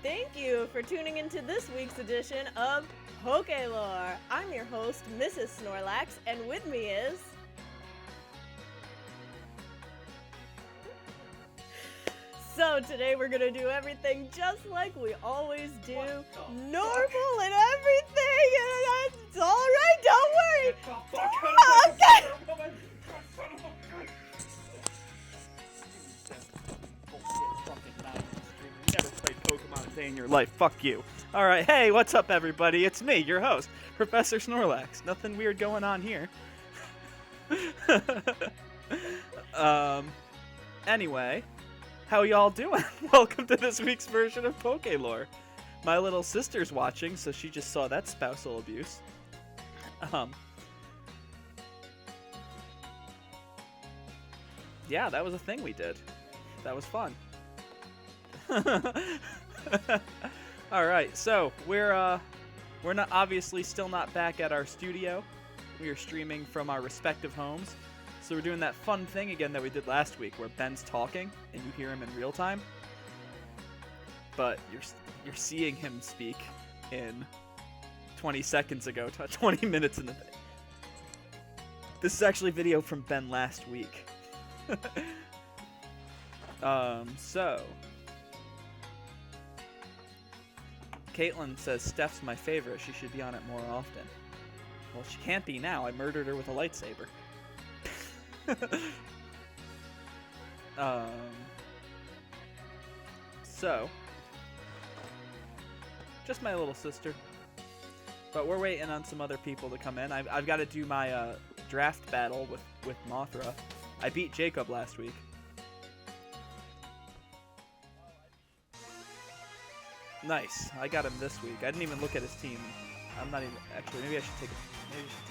Thank you for tuning into this week's edition of Pokelore. I'm your host, Mrs. Snorlax, and with me is... So today we're gonna do everything just like we always do. Normal and everything, and it's alright, don't worry! Okay! You never played Pokemon a day in your life. Fuck you. Alright, hey, what's up, everybody? It's me, your host, Professor Snorlax. Nothing weird going on here. Anyway, how y'all doing? Welcome to this week's version of Pokelore. My little sister's watching, so she just saw that spousal abuse. Yeah, that was a thing we did. That was fun. Alright, so we're not obviously still not back at our studio. We are streaming from our respective homes. So we're doing that fun thing again that we did last week where Ben's talking and you hear him in real time. But you're seeing him speak in 20 seconds ago, 20 minutes in the video. This is actually video from Ben last week. So Caitlin says Steph's my favorite. She should be on it more often. Well, she can't be now. I murdered her with a lightsaber. So just my little sister. But we're waiting on some other people to come in. I've got to do my draft battle with Mothra. I beat Jacob last week. Nice. I got him this week. I didn't even look at his team. I'm not even actually. Maybe I should take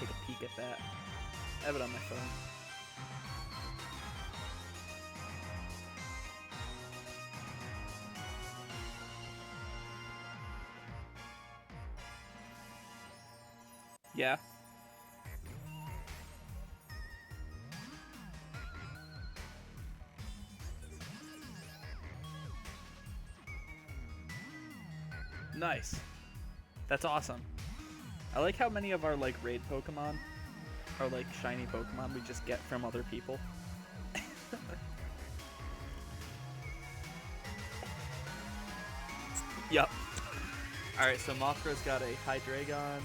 a peek at that. I have it on my phone. Yeah. Nice. That's awesome. I like how many of our like raid Pokemon are like shiny Pokemon we just get from other people. Yup. Alright, so Mothra's got a Hydreigon,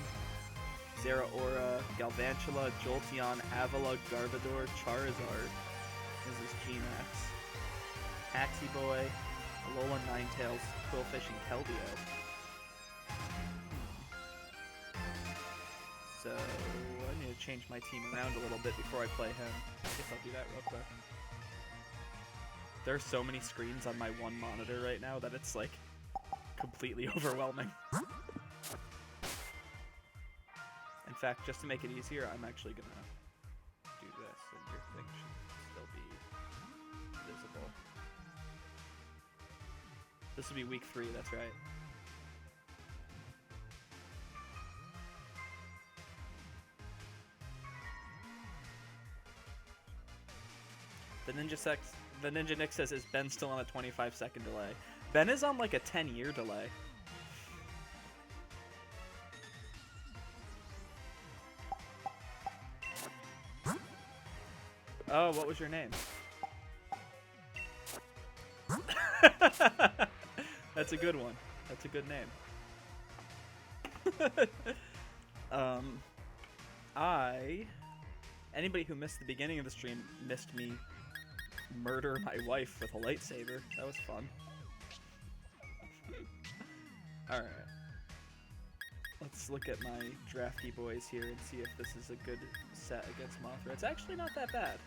Zeraora, Galvantula, Jolteon, Avila, Garbodor, Charizard. This is G-Max. Haxie Boy, Alola Ninetales, Quillfish, and Keldeo. So, I need to change my team around a little bit before I play him. I guess I'll do that real quick. There are so many screens on my one monitor right now that it's like completely overwhelming. In fact, just to make it easier, I'm actually gonna do this, and your thing should still be visible. This will be week 3, that's right. The Ninja Nick says, is Ben still on a 25-second delay? Ben is on like a 10-year delay. Oh, what was your name? That's a good one. That's a good name. Anybody who missed the beginning of the stream missed me murder my wife with a lightsaber. That was fun. Alright. Let's look at my drafty boys here and see if this is a good set against Mothra. It's actually not that bad.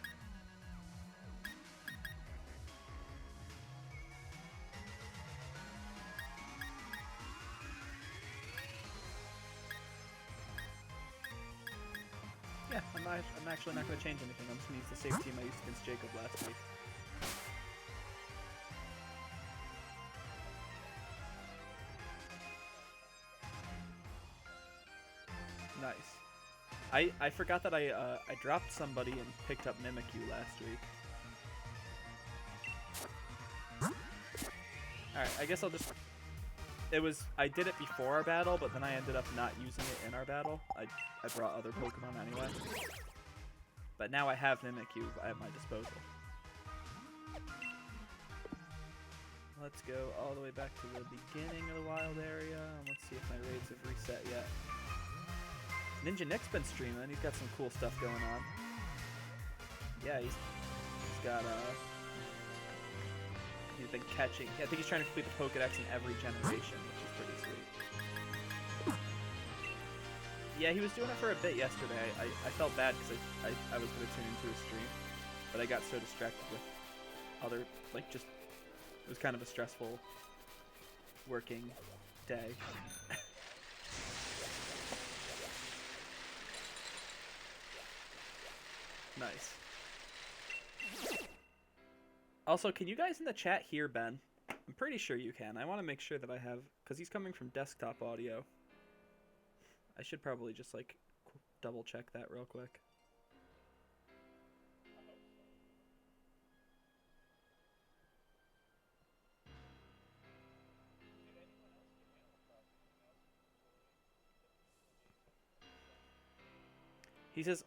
Yeah, I'm actually not going to change anything. I'm just going to use the same team I used against Jacob last week. Nice. I forgot that I dropped somebody and picked up Mimikyu last week. Alright, I guess I'll just... I did it before our battle, but then I ended up not using it in our battle. I brought other Pokemon anyway. But now I have Mimikyu at my disposal. Let's go all the way back to the beginning of the wild area. And let's see if my raids have reset yet. Ninja Nick's been streaming. He's got some cool stuff going on. Yeah, he's got he's been catching. I think he's trying to complete the Pokedex in every generation, which is pretty sweet. Yeah, he was doing it for a bit yesterday. I felt bad because I was going to tune into his stream, but I got so distracted with other, like, just, it was kind of a stressful working day. Nice. Also, can you guys in the chat hear Ben? I'm pretty sure you can. I want to make sure that I have, because he's coming from desktop audio. I should probably just, like, double check that real quick. He says,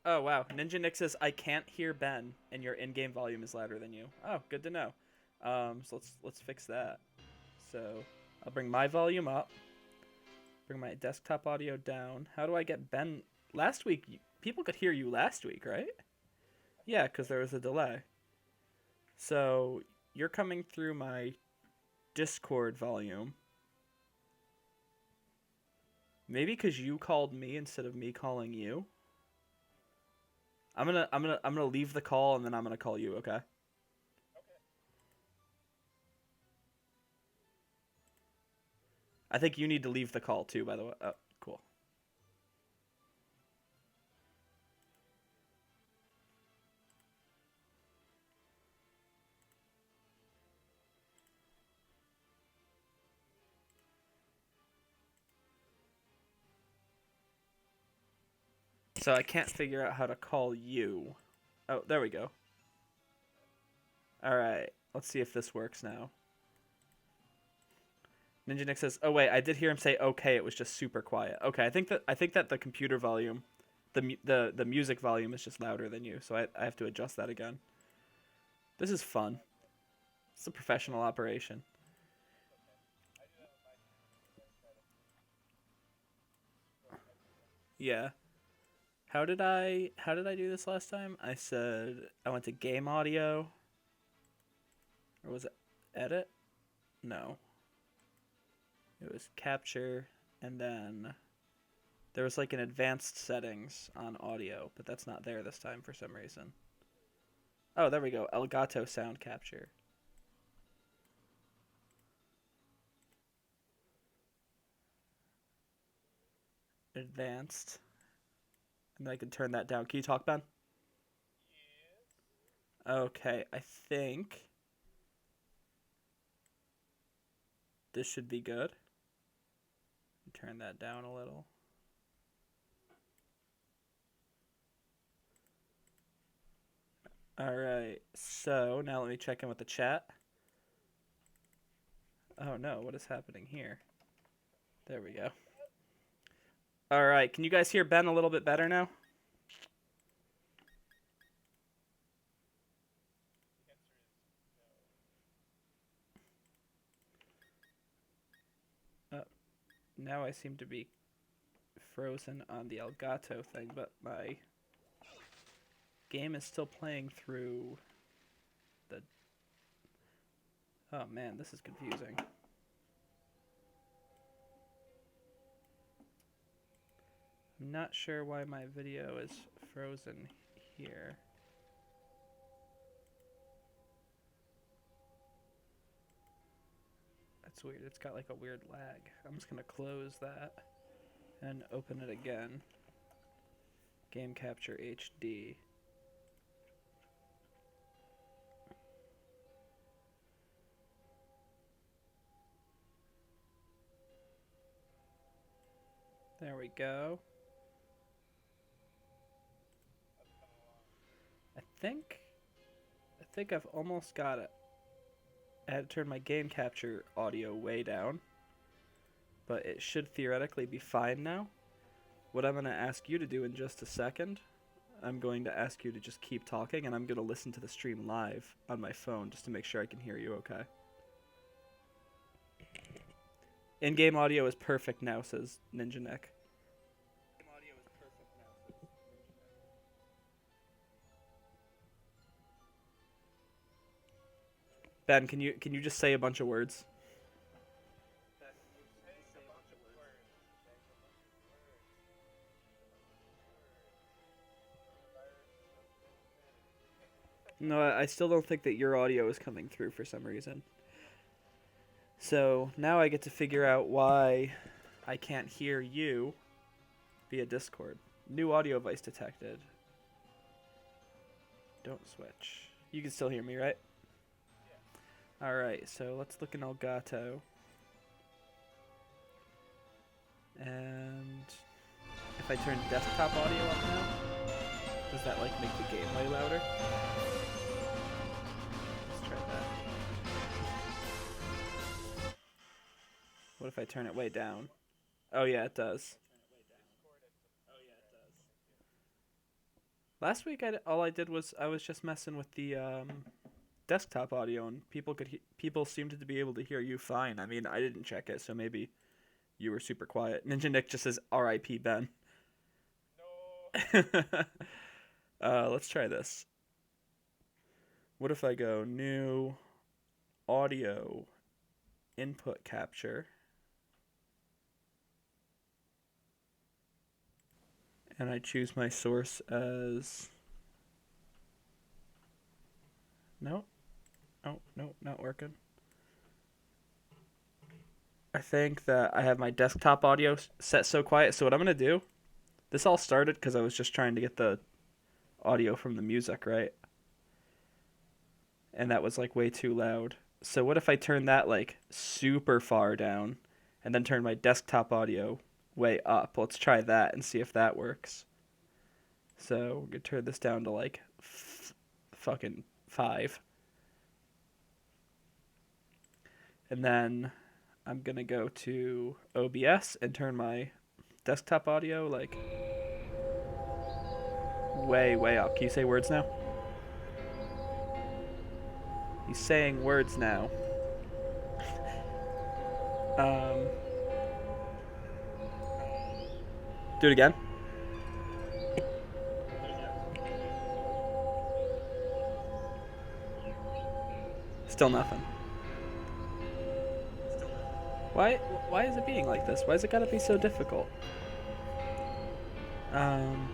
Oh, wow. Ninja Nick says, I can't hear Ben, and your in-game volume is louder than you. Oh, good to know. So let's fix that. So I'll bring my volume up. Bring my desktop audio down. How do I get Ben? Last week, people could hear you last week, right? Yeah, because there was a delay. So you're coming through my Discord volume. Maybe because you called me instead of me calling you. I'm gonna leave the call and then I'm gonna call you, okay? Okay. I think you need to leave the call too, by the way. Oh, cool. So I can't figure out how to call you. Oh, there we go. Alright, let's see if this works now. Ninja Nick says, "Oh wait, I did hear him say okay. It was just super quiet." Okay, I think that the computer volume, the music volume is just louder than you, so I have to adjust that again. This is fun. It's a professional operation. Yeah. How did I do this last time? I said I went to game audio. Or was it edit? No. It was capture, and then there was like an advanced settings on audio, but that's not there this time for some reason. Oh, there we go. Elgato sound capture. Advanced. And then I can turn that down. Can you talk, Ben? Yes. Okay, I think this should be good. Turn that down a little. Alright, so now let me check in with the chat. Oh no, what is happening here? There we go. Alright, can you guys hear Ben a little bit better now? Now I seem to be frozen on the Elgato thing, but my game is still playing through the... Oh man, this is confusing. I'm not sure why my video is frozen here. That's weird. It's got like a weird lag. I'm just gonna close that and open it again. Game Capture HD. There we go. I think I've almost got it. I had to turn my game capture audio way down, but it should theoretically be fine now. What I'm going to ask you to do in just a second, I'm going to ask you to just keep talking, and I'm going to listen to the stream live on my phone just to make sure I can hear you okay. In-game audio is perfect now, says Ninja Nick. Ben, can you just say a bunch of words? No, I still don't think that your audio is coming through for some reason. So now I get to figure out why I can't hear you via Discord. New audio device detected. Don't switch. You can still hear me, right? Yeah. Alright, so let's look in Elgato. And if I turn desktop audio up now, does that like make the game way louder? Let's try that. What if I turn it way down? Oh yeah, it does. Last week, all I did was I was just messing with the desktop audio, and people seemed to be able to hear you fine. I mean, I didn't check it, so maybe you were super quiet. Ninja Nick just says R.I.P. Ben. No. Let's try this. What if I go new audio input capture? And I choose my source as... No. Oh, no, not working. I think that I have my desktop audio set so quiet. So what I'm going to do... This all started because I was just trying to get the audio from the music, right? And that was like way too loud. So what if I turn that like super far down and then turn my desktop audio way up? Let's try that and see if that works. So we're going to turn this down to like fucking 5. And then I'm going to go to OBS and turn my desktop audio like way up. Can you say words now? He's saying words now. Do it again. Still nothing. Why is it being like this? Why is it gotta be so difficult?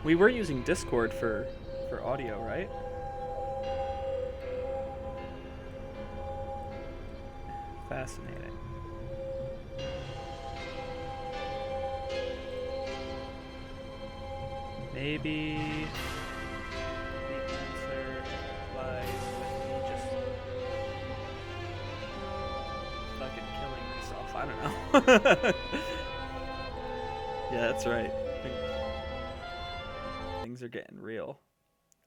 We were using Discord for audio, right? Fascinating. Maybe the answer lies with me just fucking killing myself. I don't know. Yeah, that's right. Things are getting real.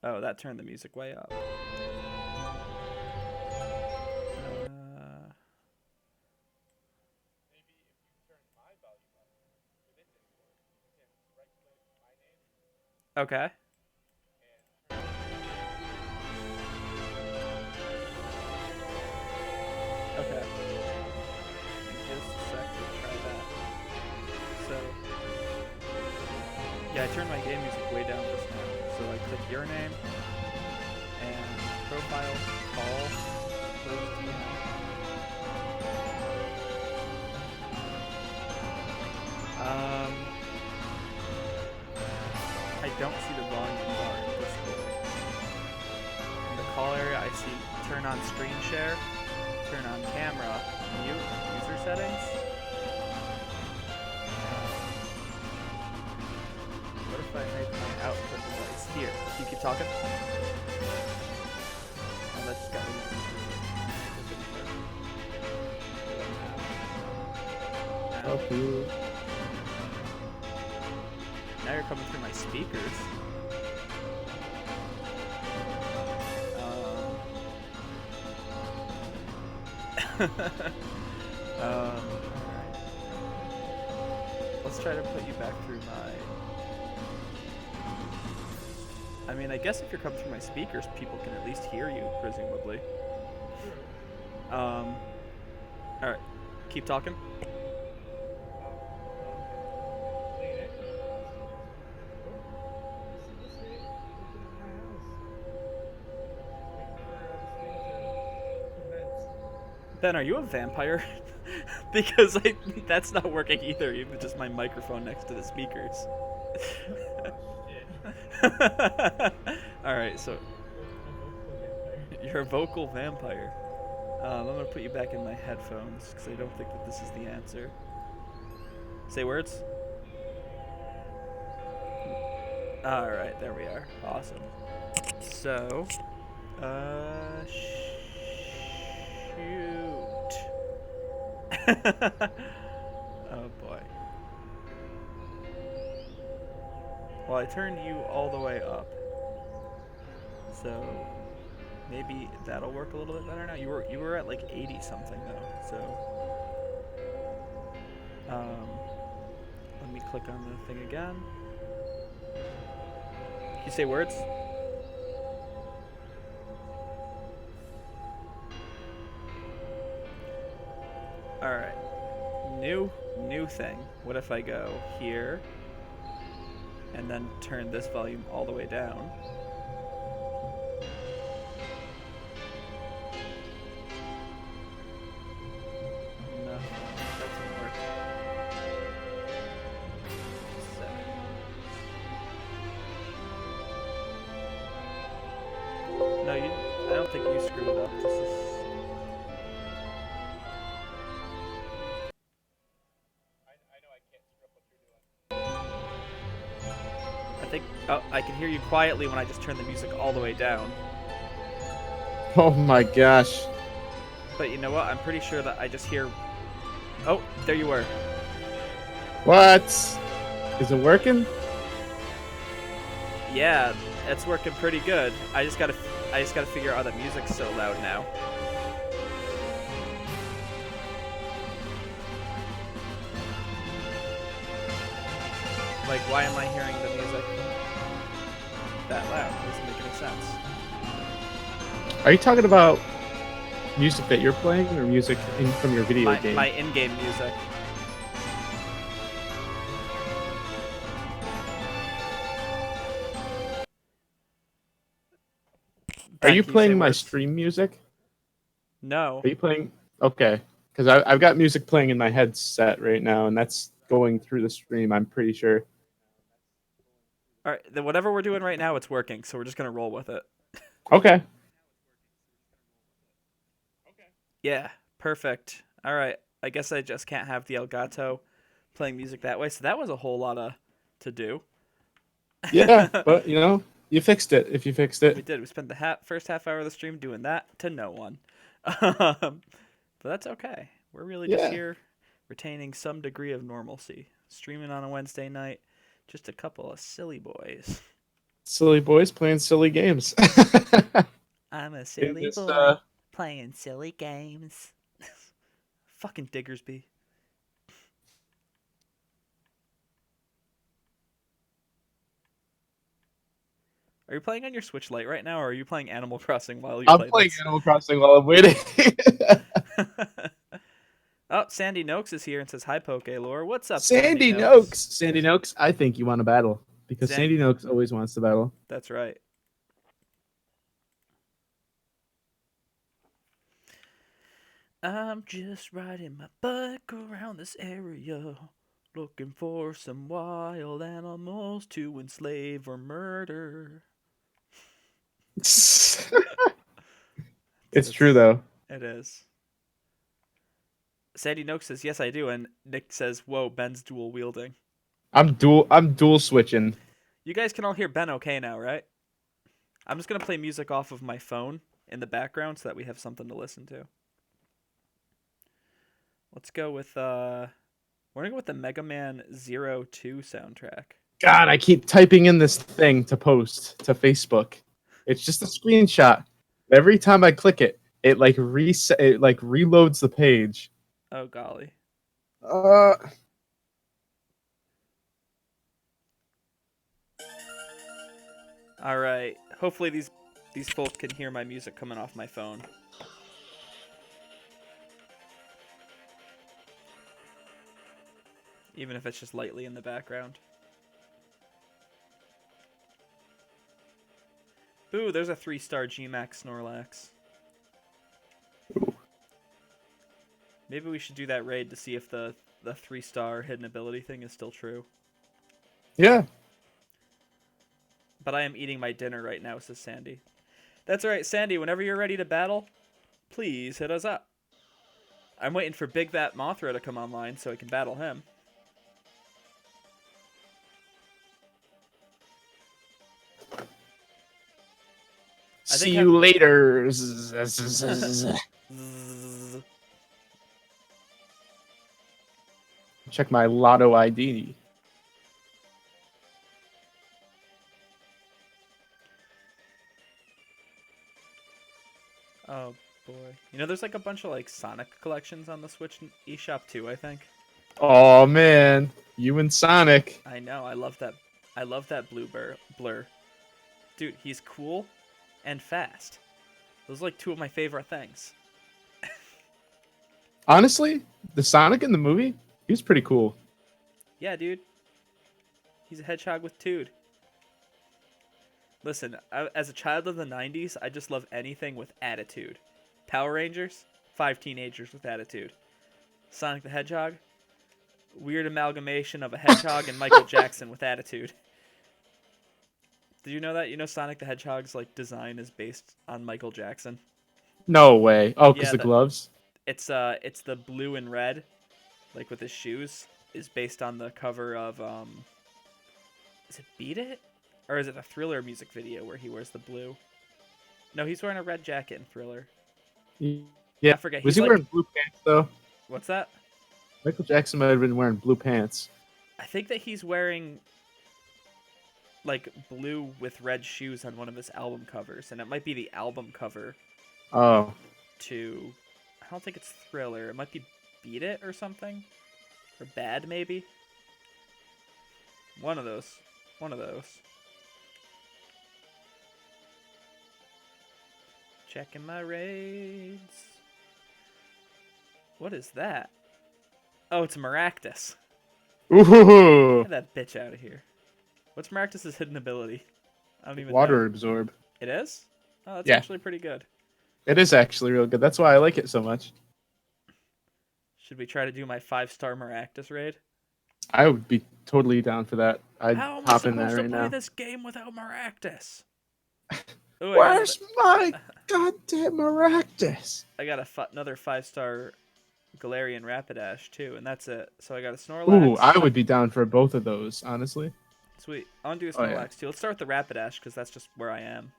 Oh, that turned the music way up. Okay. Okay. Just a sec to try that. So, yeah, I turned my game music way down just now. So I click your name and profile, call, close email. I don't see the volume bar in Discord. In the call area, I see turn on screen share, turn on camera, mute, user settings. What if I make my output device here? Can you keep talking? Oh, that just got really confusing. Now you're coming through my speakers. Alright. Let's try to put you back through my... I mean, I guess if you're coming through my speakers, people can at least hear you, presumably. Alright. Keep talking. Ben, are you a vampire? Because that's not working either, even just my microphone next to the speakers. Alright, so you're a vocal vampire. I'm gonna put you back in my headphones because I don't think that this is the answer. Say words. Alright, there we are. Awesome. So, shoot. Oh boy. Well, I turned you all the way up. So, maybe that'll work a little bit better now. You were at like 80 something though. So, let me click on the thing again. Can you say words? Alright. New thing. What if I go here and then turn this volume all the way down? No, that doesn't work. 7. No, I don't think you screwed it up. This is... Oh, I can hear you quietly when I just turn the music all the way down. Oh my gosh. But you know what? I'm pretty sure that I just hear... Oh, there you were. What? Is it working? Yeah, it's working pretty good. I just gotta figure out how the music's so loud now. Like, why am I hearing the music that loud? It doesn't make any sense. Are you talking about music that you're playing or music from your video game? My in-game music. Are you playing my stream music? No. Are you playing? Okay, because I've got music playing in my headset right now, and that's going through the stream. I'm pretty sure. All right, then whatever we're doing right now, it's working, so we're just gonna roll with it. Okay. Yeah, perfect. All right, I guess I just can't have the Elgato playing music that way. So that was a whole lot to do. Yeah, but you know, you fixed it. If you fixed it, we did. We spent the first half hour of the stream doing that to no one. But that's okay. We're really just here retaining some degree of normalcy. Streaming on a Wednesday night. Just a couple of silly boys. Silly boys playing silly games. I'm a silly boy playing silly games. Fucking Diggersby. Are you playing on your Switch Lite right now, or are you playing Animal Crossing while you play this? I'm playing Animal Crossing while I'm waiting. Oh, Sandy Noakes is here and says, hi, Pokelore. What's up, Sandy Noakes? Sandy Noakes, I think you want to battle. Because Sandy Noakes always wants to battle. That's right. I'm just riding my bike around this area, looking for some wild animals to enslave or murder. It's true, though. It is. Sandy Noakes says, yes, I do. And Nick says, whoa, Ben's dual wielding. I'm dual switching. You guys can all hear Ben okay now, right? I'm just going to play music off of my phone in the background so that we have something to listen to. Let's go with, we're going to go with the Mega Man 02 soundtrack. God, I keep typing in this thing to post to Facebook. It's just a screenshot. Every time I click it, it like reset. It like reloads the page. Oh golly. Uh, All right. Hopefully these folk can hear my music coming off my phone. Even if it's just lightly in the background. Ooh, there's a 3-star G-Max Snorlax. Maybe we should do that raid to see if the 3-star hidden ability thing is still true. yeah. But I am eating my dinner right now, says Sandy. That's alright, Sandy, whenever you're ready to battle, please hit us up. I'm waiting for Big Vat Mothra to come online so I can battle him. See you later. Check my Lotto ID. Oh boy. You know, there's like a bunch of like Sonic collections on the Switch eShop too, I think. Oh man, you and Sonic. I know, I love that. I love that blur. Dude, he's cool and fast. Those are like two of my favorite things. Honestly, the Sonic in the movie, he was pretty cool. Yeah, dude. He's a hedgehog with tude. Listen, as a child of the 90s, I just love anything with attitude. Power Rangers, 5 teenagers with attitude. Sonic the Hedgehog, weird amalgamation of a hedgehog and Michael Jackson with attitude. Did you know that? You know Sonic the Hedgehog's like design is based on Michael Jackson? No way. Oh, because Yeah, the gloves? it's the blue and red, like with his shoes, is based on the cover of is it Beat It? Or is it a Thriller music video where he wears the blue? No, he's wearing a red jacket in Thriller. Yeah. I forget. Was He's he wearing blue pants though? What's that? Michael Jackson might have been wearing blue pants. I think that he's wearing like blue with red shoes on one of his album covers, and it might be the album cover Oh. to I don't think it's Thriller. It might be Beat It or something. Or Bad maybe. One of those. One of those. Checking my raids. What is that? Oh, it's Maractus. Ooh. Get that bitch out of here. What's Maractus' hidden ability? I don't even Water know. absorb. It is? Oh, that's Yeah. actually pretty good. It is actually real good. That's why I like it so much. Should we try to do my 5-star Maractus raid? I would be totally down for that. I'd How am I hop in there supposed to right play now. this game without Maractus? Ooh, Where's my goddamn Maractus? I got another 5-star Galarian Rapidash too, and that's it. So I got a Snorlax. Ooh, I would be down for both of those, honestly. Sweet. I want to do a Oh, Snorlax yeah. too. Let's start with the Rapidash because that's just where I am.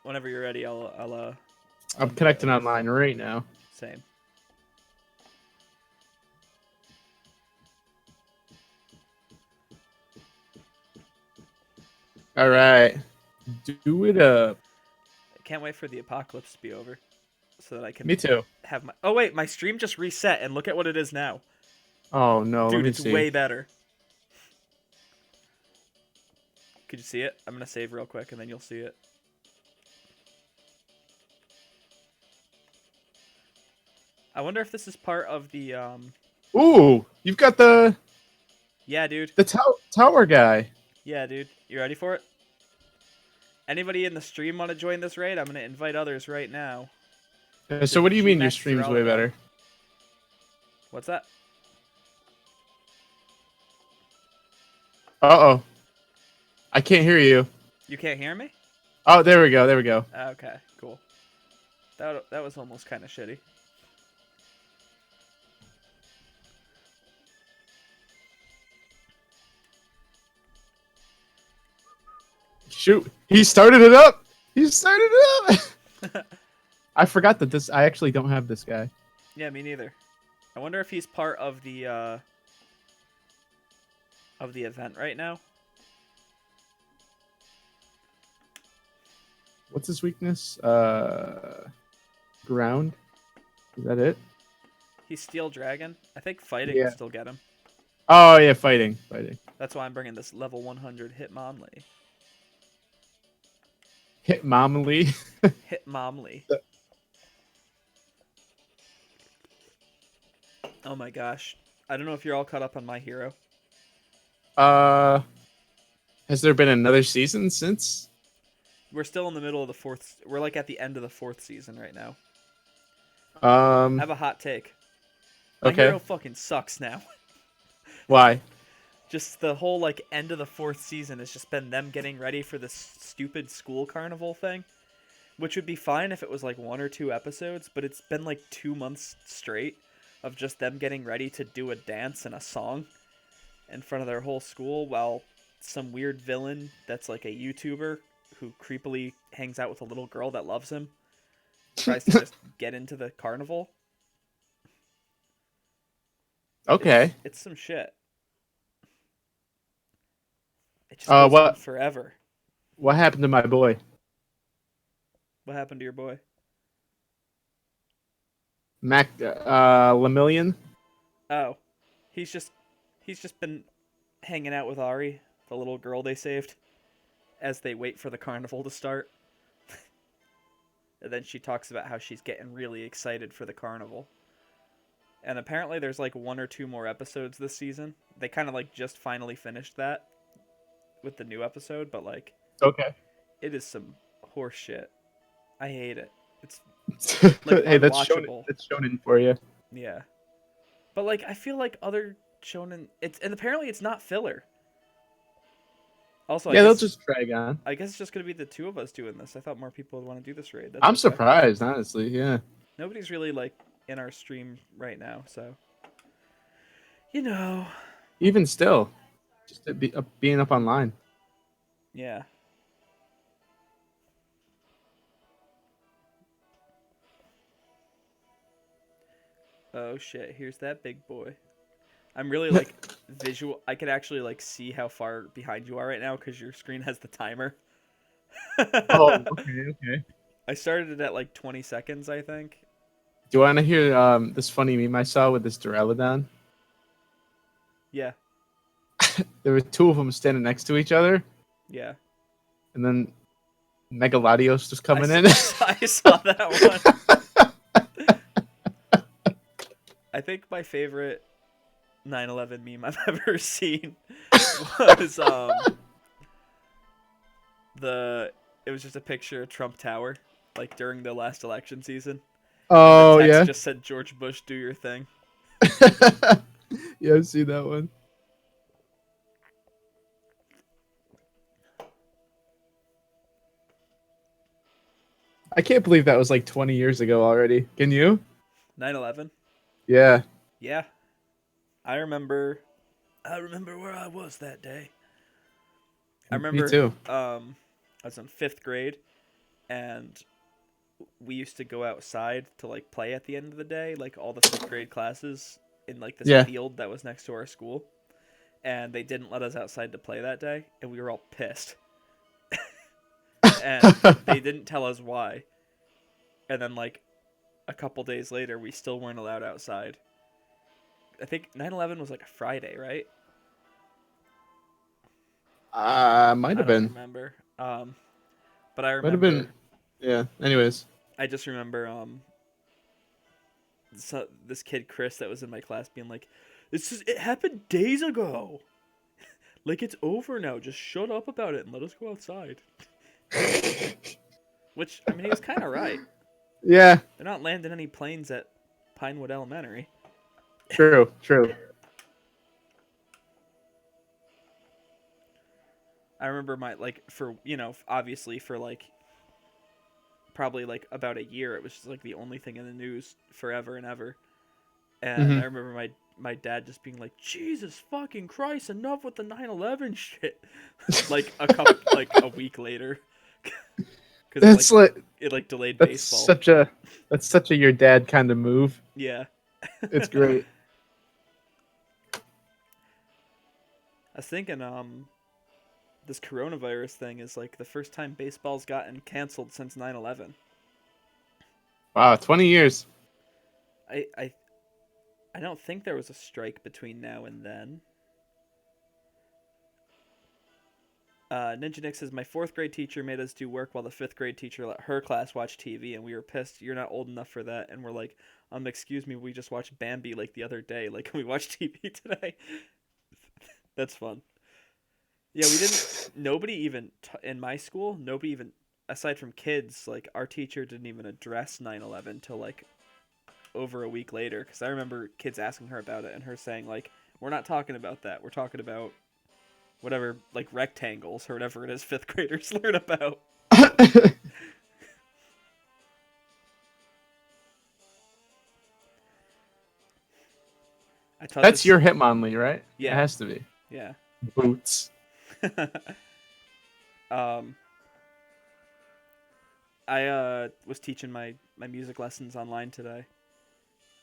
Whenever you're ready, I'm connecting online right now. Same. All right, do it up. I can't wait for the apocalypse to be over, so that I can. Me too. Have my. Oh wait, my stream just reset, and look at what it is now. Oh no, let Dude, me it's see. way better. Could you see it? I'm gonna save real quick, and then you'll see it. I wonder if this is part of the Ooh, you've got the Yeah, dude. tower guy. Yeah, dude. You ready for it? Anybody in the stream want to join this raid? I'm gonna invite others right now. So what do you mean your G-Max stream's are way all better? What's that? Uh-oh. I can't hear you. You can't hear me? Oh, there we go. There we go. Okay, cool. That was almost kind of shitty. Shoot. He started it up. He started it up. I forgot that I actually don't have this guy. Yeah, me neither. I wonder if he's part of the event right now. What's his weakness? Ground. Is that it? He's Steel Dragon. I think fighting will Yeah. still get him. Oh yeah, fighting. That's why I'm bringing this level 100 Hitmonlee. Hitmonlee. Hitmonlee. Oh my gosh. I don't know if you're all caught up on My Hero. uh, has there been another season since? We're still in the middle of the fourth. We're like at the end of the fourth season right now. I have a hot take. My Okay. Hero fucking sucks now. Why? Just the whole like end of the fourth season has just been them getting ready for this stupid school carnival thing, which would be fine if it was like 1 or 2 episodes, but it's been like 2 months straight of just them getting ready to do a dance and a song in front of their whole school while some weird villain that's like a YouTuber who creepily hangs out with a little girl that loves him tries to just get into the carnival. Okay. It's some shit. It just goes on What forever. what happened to my boy? What happened to your boy? Mac Lemillion? Oh, he's just been hanging out with Ari, the little girl they saved, as they wait for the carnival to start. And then she talks about how she's getting really excited for the carnival. And apparently there's like 1 or 2 more episodes this season. They kind of like just finally finished that with the new episode, but like Okay. it is some horse shit. I hate it. It's like Hey, that's shonen. unwatchable. That's shonen for you. Yeah. But like I feel like other shonen and apparently it's not filler. Also, Yeah, they'll just drag on. I guess it's just gonna be the two of us doing this. I thought more people would want to do this raid. That's I'm okay. surprised, honestly. Yeah. Nobody's really like in our stream right now, so you know. Even still, just being up online. Yeah. Oh shit! Here's that big boy. I'm really like visual. I can actually like see how far behind you are right now because your screen has the timer. Oh, okay. I started it at like 20 seconds, I think. Do you want to hear this funny meme I saw with this Duraludon? Yeah. There were two of them standing next to each other, Yeah. and then Megaladios just coming in. I saw that one. I think my favorite 9/11 meme I've ever seen was it was just a picture of Trump Tower, like during the last election season. Oh, and the text yeah. just said George Bush, do your thing. Yeah, I've seen that one. I can't believe that was like 20 years ago already. Can you? 9/11? Yeah. Yeah. I remember where I was that day. I remember Me too. I was in 5th grade and we used to go outside to like play at the end of the day, like all the 5th grade classes in like this field that was next to our school. And they didn't let us outside to play that day, and we were all pissed. And they didn't tell us why. And then like a couple days later, we still weren't allowed outside. I think 9/11 was like a Friday, right? Might have I been. don't remember. But I remember. Might have been. Yeah. Anyways. I just remember this kid Chris that was in my class being like, it happened days ago. Like it's over now. Just shut up about it and let us go outside. Which I mean, he was kind of right. Yeah. They're not landing any planes at Pinewood Elementary. True. I remember obviously for like probably like about a year, it was just like the only thing in the news forever and ever. And I remember my dad just being like, Jesus fucking Christ, enough with the 9/11 shit. Like a week later. That's it delayed baseball. That's such a your dad kind of move. Yeah. It's great. I was thinking this coronavirus thing is like the first time baseball's gotten canceled since 9/11. Wow, 20 years. I I I don't think there was a strike between now and then. Ninja Nick says, my fourth grade teacher made us do work while the fifth grade teacher let her class watch TV, and we were pissed. You're not old enough for that. And we're like, excuse me, we just watched Bambi like the other day. Like, we watched TV today. That's fun. Yeah, we didn't. Nobody even in my school. Nobody even, aside from kids, like our teacher didn't even address 9/11 till like over a week later. Because I remember kids asking her about it and her saying like, "We're not talking about that. We're talking about whatever, like rectangles or whatever it is fifth graders learn about." That's your Hitmonlee, right? Yeah, it has to be. Yeah. Boots. I was teaching my music lessons online today,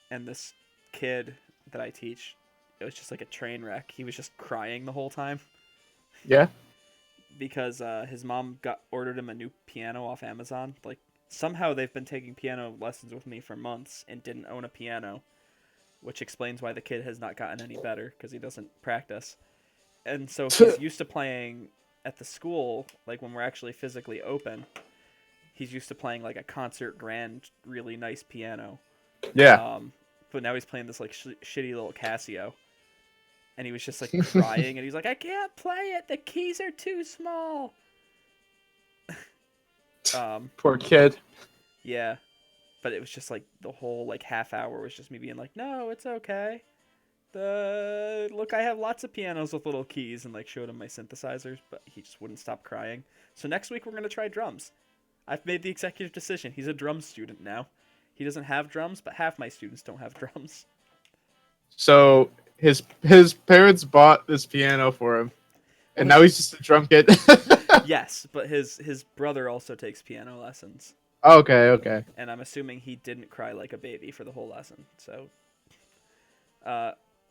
and this kid that I teach, it was just like a train wreck. He was just crying the whole time. Yeah. Because his mom ordered him a new piano off Amazon. Like somehow they've been taking piano lessons with me for months and didn't own a piano, which explains why the kid has not gotten any better because he doesn't practice. And so he's used to playing at the school, like when we're actually physically open. He's used to playing like a concert grand, really nice piano. Yeah. But now he's playing this like shitty little Casio. And he was just like crying, and he's like, I can't play it. The keys are too small. Poor kid. Yeah. But it was just like the whole like half hour was just me being like, no, it's okay. Look, I have lots of pianos with little keys, and like showed him my synthesizers, but he just wouldn't stop crying. So next week we're going to try drums. I've made the executive decision. He's a drum student now. He doesn't have drums, but half my students don't have drums. So his parents bought this piano for him, and now he's just a drum kid. Yes, but his brother also takes piano lessons. Okay. And I'm assuming he didn't cry like a baby for the whole lesson. So,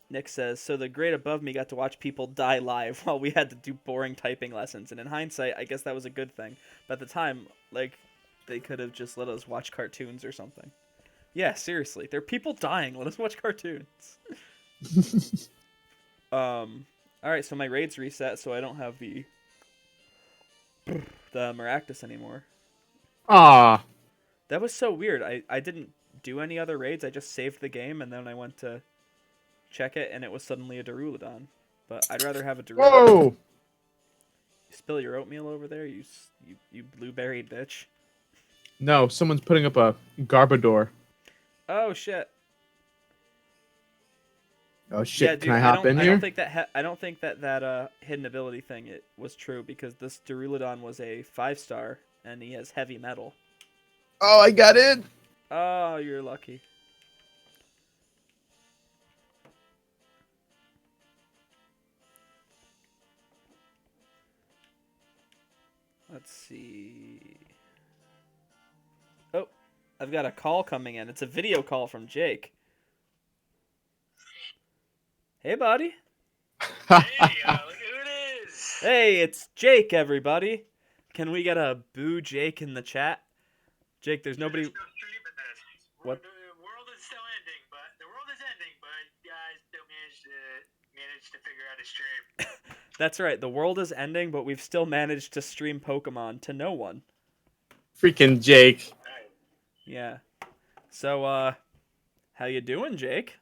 Nick says, so the grade above me got to watch people die live while we had to do boring typing lessons. And in hindsight, I guess that was a good thing. But at the time, like, they could have just let us watch cartoons or something. Yeah, seriously. There are people dying. Let us watch cartoons. Alright, so my raid's reset, so I don't have the Maractus anymore. Ah. That was so weird. I didn't do any other raids. I just saved the game, and then I went to check it, and it was suddenly a Darulodon. But I'd rather have a Darulodon. Whoa! You spill your oatmeal over there, you blueberried bitch. No, someone's putting up a Garbodor. Oh shit. Oh shit! Yeah, dude, can I hop in here? I don't think that hidden ability thing was true because this Darulodon was a 5-star and he has heavy metal. Oh, I got in. Oh, you're lucky. Let's see. Oh, I've got a call coming in. It's a video call from Jake. Hey, buddy. Hey, look who it is. Hey, it's Jake, everybody. Can we get a boo Jake in the chat? Jake, there's nobody... There's no stream in this. What? The world is still ending, but you guys still managed to figure out a stream. That's right. The world is ending, but we've still managed to stream Pokemon to no one. Freaking Jake. Right. Yeah. So, how you doing, Jake?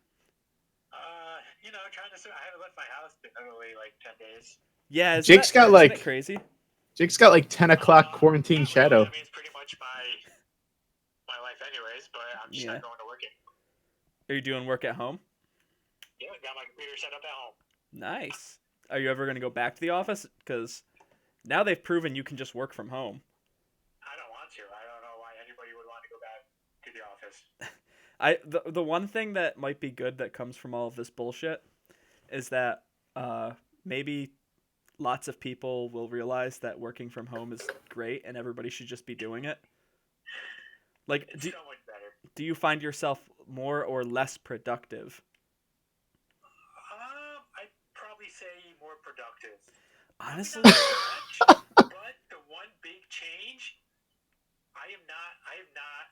Trying to. I haven't left my house in literally like 10 days. Yeah, Jake's got isn't like that crazy. Jake's got like 10 o'clock quarantine shadow. I mean, it's pretty much my life, anyways. But I'm just not going to work anymore. Are you doing work at home? Yeah, I got my computer set up at home. Nice. Are you ever going to go back to the office? Because now they've proven you can just work from home. I don't want to. I don't know why anybody would want to go back to the office. The one thing that might be good that comes from all of this bullshit is that maybe lots of people will realize that working from home is great and everybody should just be doing it. Like, it's so much better. Do you find yourself more or less productive? I'd probably say more productive. Honestly, I'm change, I am not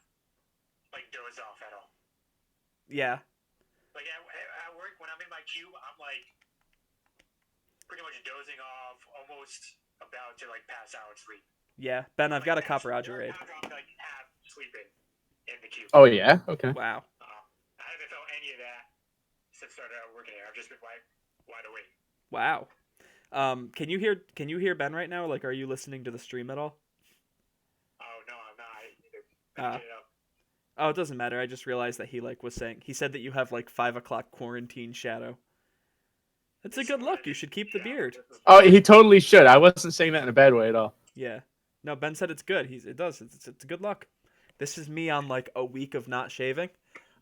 like doze off at all. Yeah. Like at work, when I'm in my cube, I'm like pretty much dozing off, almost about to like pass out and sleep. Yeah. Ben, I've got a copper Roger aid. I'm like half sleeping in the cube. Oh yeah. Okay. Wow. I haven't felt any of that since started out working here. I've just been wide awake. Wow. Can you hear Ben right now? Like, are you listening to the stream at all? Oh no, I'm not. Get it up. Oh, it doesn't matter. I just realized that he said that you have like 5 o'clock quarantine shadow. That's a good look. You should keep the beard. Oh, he totally should. I wasn't saying that in a bad way at all. Yeah. No, Ben said it's good. It's a good look. This is me on like a week of not shaving.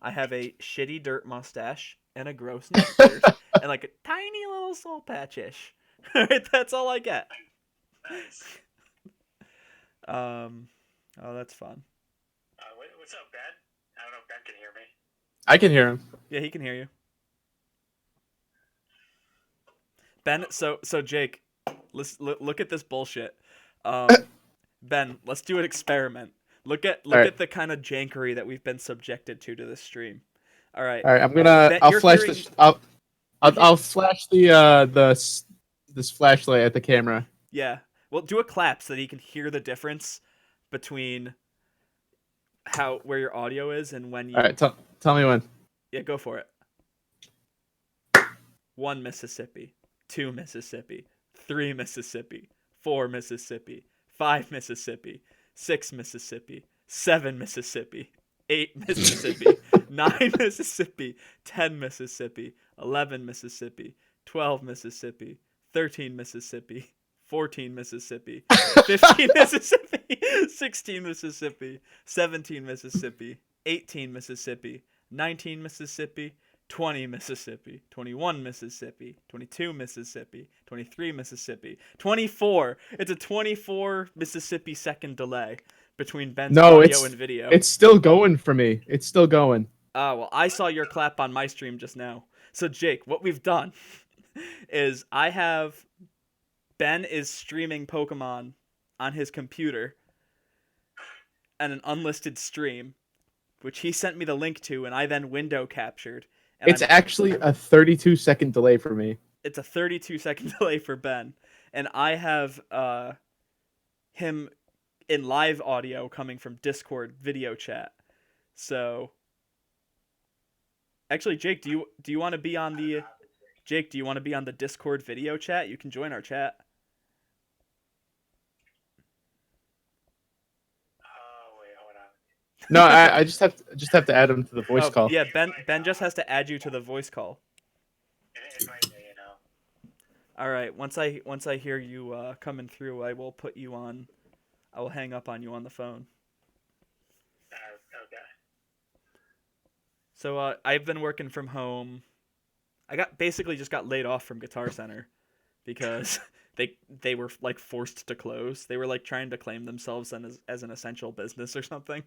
I have a shitty dirt mustache and a gross neck beard and like a tiny little soul patch-ish. That's all I get. Nice. Oh, that's fun. What's up, Ben? I don't know if Ben can hear me. I can hear him. Yeah, he can hear you. Ben, so Jake, look at this bullshit. Ben, let's do an experiment. Look at the kind of jankery that we've been subjected to this stream. All right. All right, I'm gonna. Ben, I'll you're flash hearing- this. I'll flash this flashlight at the camera. Yeah. Well, do a clap so that he can hear the difference between where your audio is and when you. All right, tell me when. Yeah, go for it. 1 Mississippi, 2 Mississippi, 3 Mississippi, 4 Mississippi, 5 Mississippi, 6 Mississippi, 7 Mississippi, 8 Mississippi, 9 Mississippi, 10 Mississippi, 11 Mississippi, 12 Mississippi, 13 Mississippi, 14 Mississippi, 15 Mississippi, 16 Mississippi, 17 Mississippi, 18 Mississippi, 19 Mississippi, 20 Mississippi, 21 Mississippi, 22 Mississippi, 23 Mississippi, 24. It's a 24 Mississippi second delay between Ben's audio and video. It's still going for me. It's still going. Oh, well, I saw your clap on my stream just now. So, Jake, what we've done is Ben is streaming Pokemon on his computer and an unlisted stream, which he sent me the link to, and I then window captured. It's actually a 32-second delay for me. It's a 32-second delay for Ben, and I have him in live audio coming from Discord video chat. So, actually, Jake, do you want to be on the Discord video chat? You can join our chat. Wait, hold on. No, I just have to add him to the voice call. Yeah, Ben just has to add you to the voice call. Invite me, you know. All right. Once I hear you coming through, I will put you on. I will hang up on you on the phone. Okay. So I've been working from home. I basically just got laid off from Guitar Center because they were like forced to close. They were like trying to claim themselves as an essential business or something,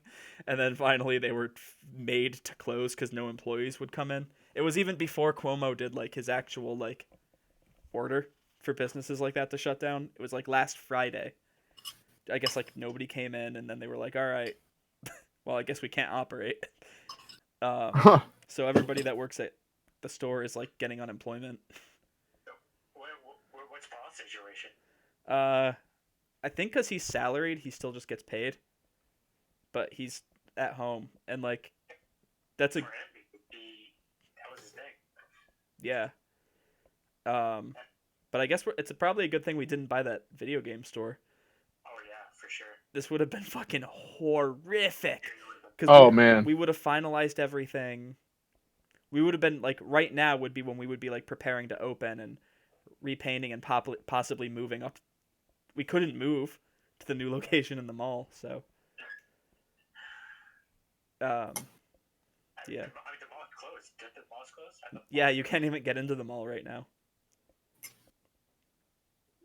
and then finally they were made to close because no employees would come in. It was even before Cuomo did like his actual like order for businesses like that to shut down. It was like last Friday. I guess like nobody came in, and then they were like, "All right, well, I guess we can't operate." So everybody that works at the store is like getting unemployment. What's Paul's situation? I think because he's salaried, he still just gets paid, but he's at home, and like that's For him, that was his thing. yeah. But I guess it's probably a good thing we didn't buy that video game store. Oh yeah, for sure. This would have been fucking horrific. Man, we would have finalized everything. We would have been like right now would be when we would be like preparing to open and repainting and possibly moving up. We couldn't move to the new location in the mall, so yeah. I mean, the mall closed. Did the mall close? Yeah, you can't even get into the mall right now.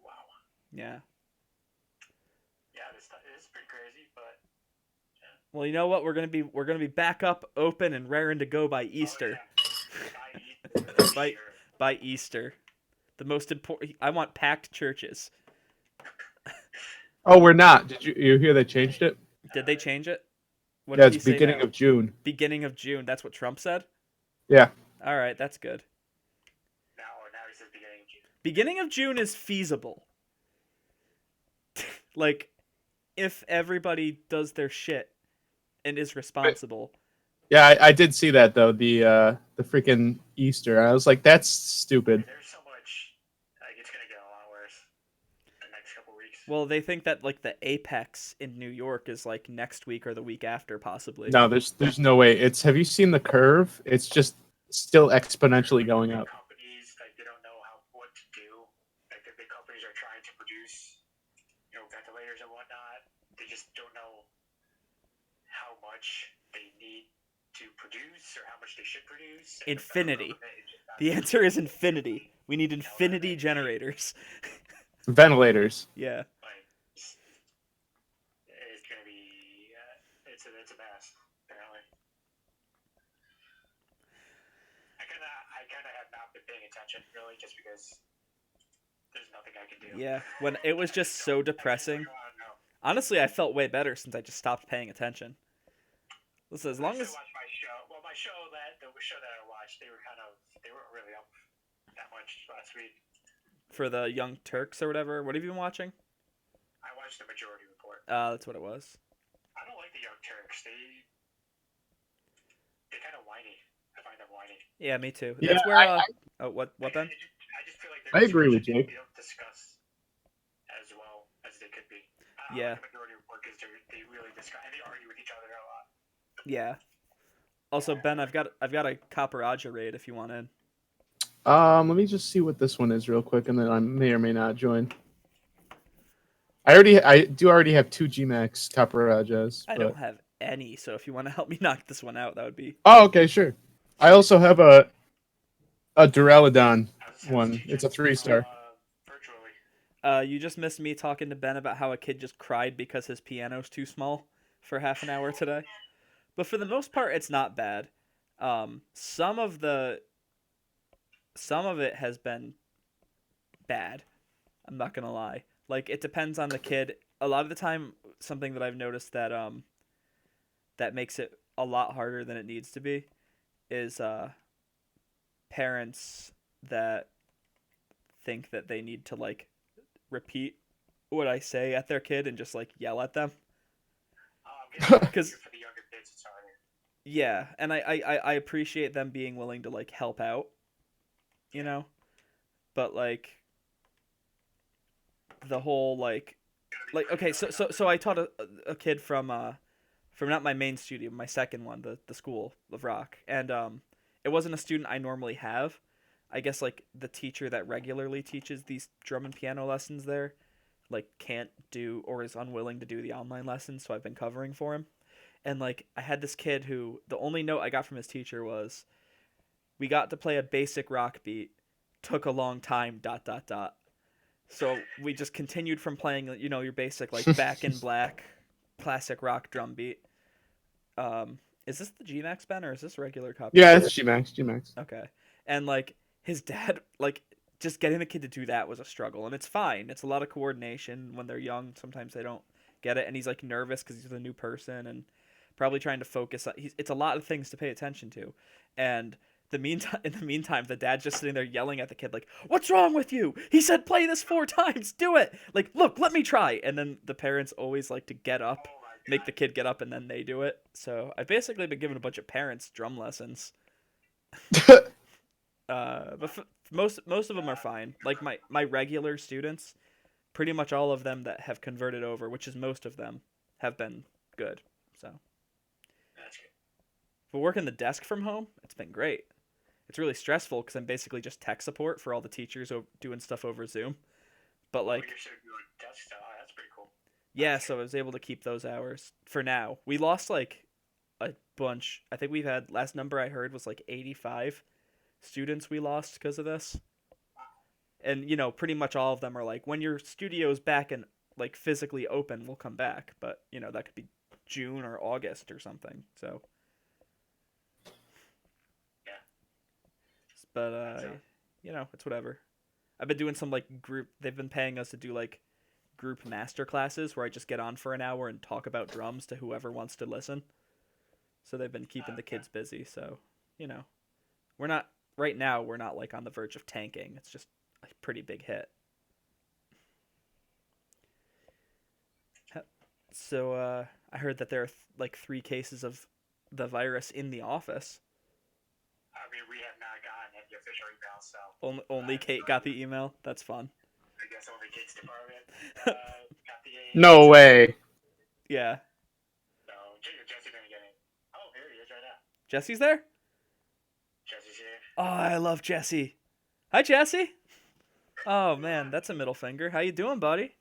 Wow. Yeah. Yeah, it's pretty crazy, but. Well, you know what? We're gonna be back up, open, and raring to go by Easter. Oh, yeah. By Easter, the most important. I want packed churches. Oh, we're not. Did you hear they changed it? Did they change it? What Yeah, did it's he say beginning now? of June. Beginning of June. That's what Trump said? Yeah. All right, that's good. Now he says beginning of June. Beginning of June is feasible. Like, if everybody does their shit and is responsible. Yeah, I did see that though. The freaking Easter. I was like, that's stupid. There's so much. Like it's gonna get a lot worse the next couple weeks. Well, they think that like the apex in New York is like next week or the week after, possibly. No, there's no way. It's have you seen the curve? It's just still exponentially going up. Companies like they don't know what to do. Like the big companies are trying to produce, ventilators and whatnot. They just don't know how much they need to produce or how much they should produce. Infinity. The answer is infinity. We need infinity generators. Ventilators. Yeah. Like, it's gonna be it's a mess apparently. I kind of have not been paying attention really just because there's nothing I can do. Yeah. When it was just so depressing. Honestly, I felt way better since I just stopped paying attention. Listen, as long as watch my show. Well, the show that I watched, they weren't really up that much last week. For the Young Turks or whatever, what have you been watching? I watched the Majority Report. That's what it was. I don't like the Young Turks. They kind of whiny. I find them whiny. Yeah, me too. Yeah, That's where. Oh, what Ben? I just feel like I agree with you. They don't discuss as well as they could be. Yeah. Like the Majority Report because they really discuss and they argue with each other a lot. Yeah. Also, Ben, I've got a Copper raid if you want in. Let me just see what this one is real quick, and then I may or may not join. I do already have 2 GMAX Caparajas. I don't have any, so if you want to help me knock this one out, that would be. Oh, okay, sure. I also have a Duraludon one. It's a 3-star. Virtually. You just missed me talking to Ben about how a kid just cried because his piano's too small for half an hour today. But for the most part, it's not bad. Some of it has been bad. I'm not gonna lie. Like, it depends on the kid. A lot of the time, something that I've noticed that that makes it a lot harder than it needs to be is parents that think that they need to like repeat what I say at their kid and just like yell at them. Because for the younger kids, it's harder. Yeah, and I appreciate them being willing to like help out, but like the whole like okay, so I taught a kid from not my main studio, my second one, the School of Rock, and it wasn't a student I normally have. I guess like the teacher that regularly teaches these drum and piano lessons there like can't do or is unwilling to do the online lessons, so I've been covering for him. And like I had this kid who the only note I got from his teacher was, "We got to play a basic rock beat. Took a long time. ... So we just continued from playing, your basic like Back in Black, classic rock drum beat. Is this the G-Max, Ben, or is this regular copy? Yeah, it's G-Max. Okay, and like his dad, like just getting the kid to do that was a struggle, and it's fine. It's a lot of coordination when they're young. Sometimes they don't get it, and he's like nervous because he's a new person and probably trying to focus on. It's a lot of things to pay attention to, and in the meantime, the dad's just sitting there yelling at the kid like, "What's wrong with you? He said play this 4 times. Do it. Like, look, let me try." And then the parents always like to get up, make the kid get up, and then they do it. So I've basically been giving a bunch of parents drum lessons. But most of them are fine. Like my regular students, pretty much all of them that have converted over, which is most of them, have been good. So, but working the desk from home, it's been great. It's really stressful because I'm basically just tech support for all the teachers doing stuff over Zoom. But like, That's pretty cool. Yeah, so I was able to keep those hours for now. We lost like a bunch. I think we've had, last number I heard was like 85 students we lost because of this. And pretty much all of them are like, when your studio's back and like physically open, we'll come back. But that could be June or August or something. So but it's whatever. I've been doing some like group. They've been paying us to do like group master classes where I just get on for an hour and talk about drums to whoever wants to listen. So they've been keeping the kids busy. So, we're not right now. We're not like on the verge of tanking. It's just a pretty big hit. So I heard that there are like 3 cases of the virus in the office. I mean, we have not gotten any official email, so. Only Kate got the email. That's fun. I guess only Kate's department got the. No way. Yeah. So Jesse didn't get it. Oh, here he is right now. Jesse's there? Jesse's here. Oh, I love Jesse. Hi, Jesse. Oh man, that's a middle finger. How you doing, buddy?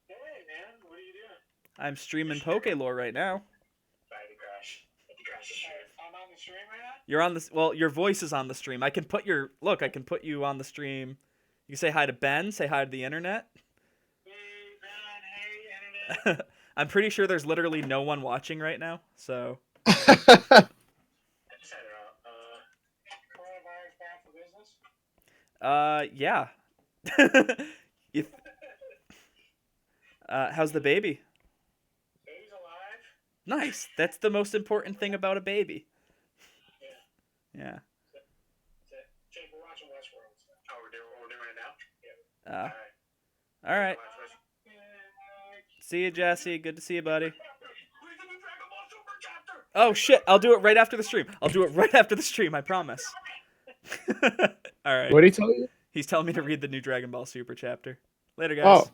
Hey man, what are you doing? I'm streaming Pokelore right now. Sorry to crash. The crash is shit. I'm on the stream right now. You're on this. Well, your voice is on the stream. I can put you on the stream. You can say hi to Ben. Say hi to the internet. Hey Ben. Hey internet. I'm pretty sure there's literally no one watching right now. So. I just had it out. Coronavirus bad for business? Yeah. You how's the baby? Baby's alive. Nice. That's the most important thing about a baby. Yeah. That's it. Jake, we're watching Westworld. Oh, we're doing it now? Yeah. All right. See you, Jesse. Good to see you, buddy. Oh shit! I'll do it right after the stream. I promise. All right. What did he tell you? He's telling me to read the new Dragon Ball Super chapter. Later, guys. Oh.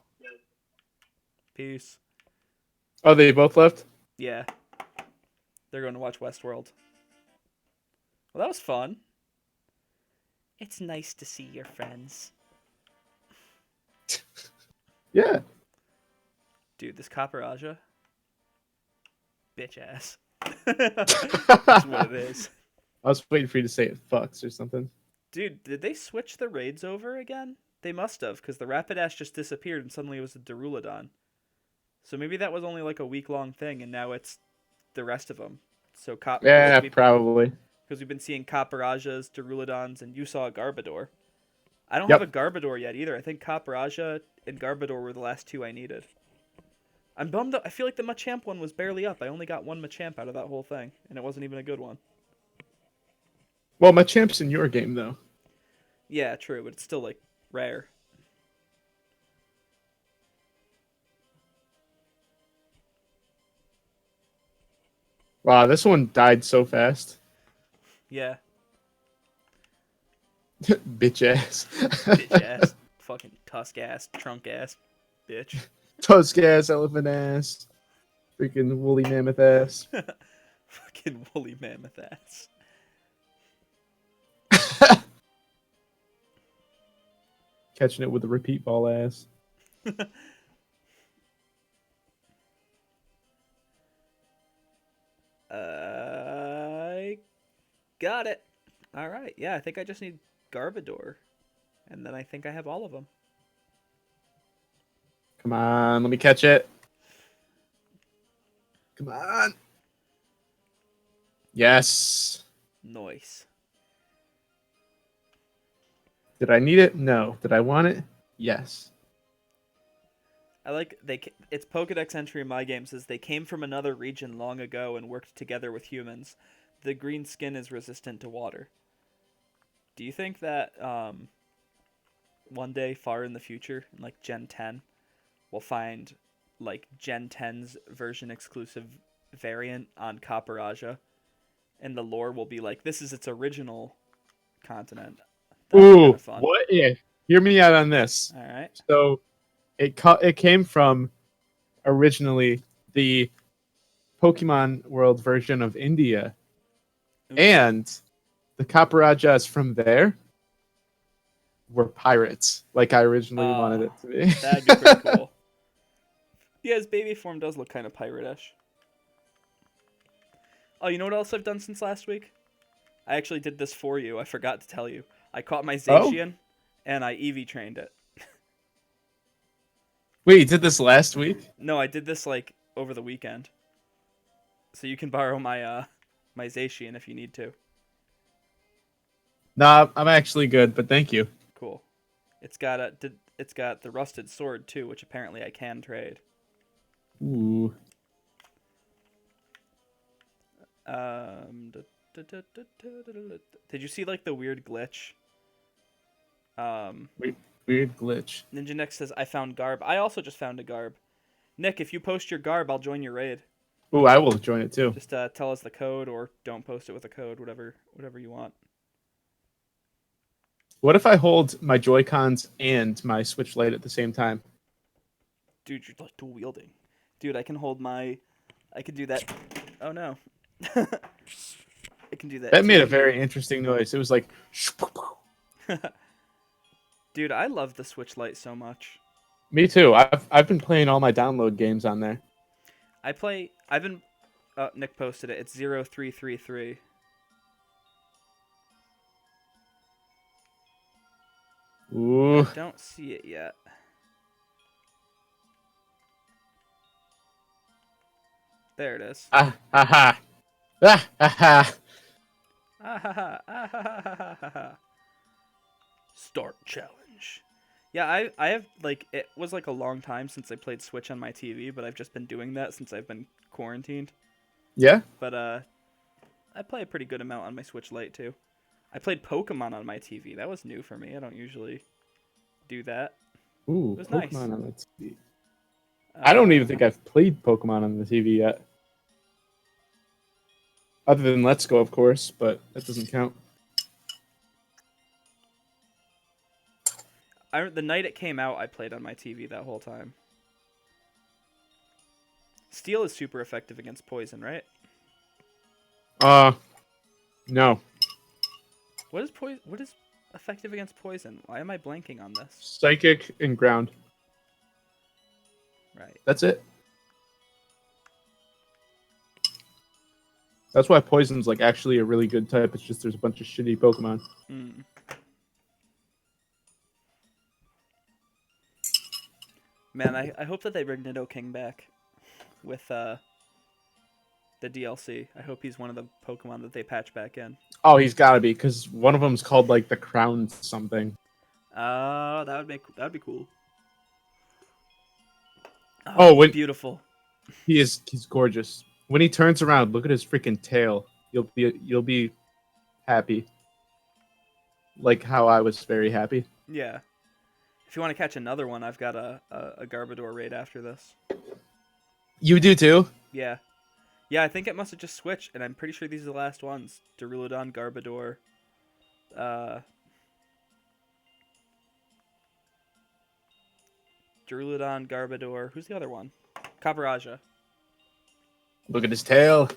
Peace. Oh, they both left? Yeah. They're going to watch Westworld. Well, that was fun. It's nice to see your friends. Yeah. Dude, this Caparaja. Bitch ass. That's what it is. I was waiting for you to say it fucks or something. Dude, did they switch the raids over again? They must have, because the Rapidash just disappeared and suddenly it was a Darulodon. So maybe that was only like a week-long thing, and now it's the rest of them. So Yeah, probably. Because we've been seeing Caparajas, Darulodons, and you saw a Garbodor. I don't Yep. have a Garbodor yet either. I think Caparaja and Garbodor were the last 2 I needed. I'm bummed out. I feel like the Machamp one was barely up. I only got 1 Machamp out of that whole thing, and it wasn't even a good one. Well, my champ's in your game, though. Yeah, true, but it's still, like, rare. Wow, this one died so fast. Yeah. Bitch ass. Bitch ass. Fucking tusk ass. Trunk ass. Bitch. Tusk ass, elephant ass. Freaking woolly mammoth ass. Fucking woolly mammoth ass. Catching it with a repeat ball ass. I got it. All right. Yeah, I think I just need Garbodor. And then I think I have all of them. Come on, let me catch it. Come on. Yes. Nice. Did I need it? No. Did I want it? Yes. I like its Pokedex entry in my game says they came from another region long ago and worked together with humans. The green skin is resistant to water. Do you think that one day far in the future, in like Gen 10, we'll find like Gen 10's version exclusive variant on Caparaja, and the lore will be like this is its original continent? That'd be Ooh, kinda fun. what if? Hear me out on this. All right. So, it came from originally the Pokemon World version of India, Ooh. and the Caparajas from there were pirates, like I originally wanted it to be. That'd be pretty cool. Yeah, his baby form does look kind of pirate-ish. Oh, you know what else I've done since last week? I actually did this for you. I forgot to tell you. I caught my Zacian, and I Eevee trained it. Wait, you did this last week? No, I did this like over the weekend. So you can borrow my my Zacian if you need to. Nah, I'm actually good, but thank you. Cool. It's got a it's got the rusted sword too, which apparently I can trade. Ooh. Did you see like the weird glitch? Weird glitch. Ninja Nick says I found garb. I also just found a garb. Nick, if you post your garb, I'll join your raid. Ooh, I will join it too. Just tell us the code, or don't post it with a code, whatever you want. What if I hold my Joy-Cons and my Switch Lite at the same time? Dude, you're like dual wielding. Dude, I can do that. Oh no. I can do that. That made too. a very interesting noise. It was like. Dude, I love the Switch Lite so much. Me too. I've been playing all my download games on there. I've been. Nick posted it. It's 0333. Ooh. I don't see it yet. There it is. Ah ha ha. Ah ha ha. Ah ha ha. Ah ha ha ha ha ha. Start challenge. Yeah, I have like it was like a long time since I played Switch on my TV, but I've just been doing that since I've been quarantined. Yeah. But I play a pretty good amount on my Switch Lite too. I played Pokemon on my TV. That was new for me. I don't usually do that. Ooh, It was Pokemon nice. on the TV. I don't even think I've played Pokemon on the TV yet. Other than Let's Go, of course, but that doesn't count. The night it came out, I played on my TV that whole time. Steel is super effective against poison, right? No. What is effective against poison? Why am I blanking on this? Psychic and Ground. Right. That's it. That's why Poison's like actually a really good type. It's just there's a bunch of shitty Pokemon. Mm. Man, I hope that they bring Nidoking back with the DLC. I hope he's one of the Pokemon that they patch back in. Oh, he's got to be, because one of them's called like the Crown something. Oh, that would be cool. Beautiful. He's gorgeous. When he turns around, look at his freaking tail. You'll be happy. Like how I was very happy. Yeah. If you want to catch another one, I've got a Garbodor raid after this. You do too? Yeah. Yeah, I think it must have just switched, and I'm pretty sure these are the last ones. Duraludon, Garbodor, Duraludon, Garbodor. Who's the other one? Cabaraja. Look at his tail.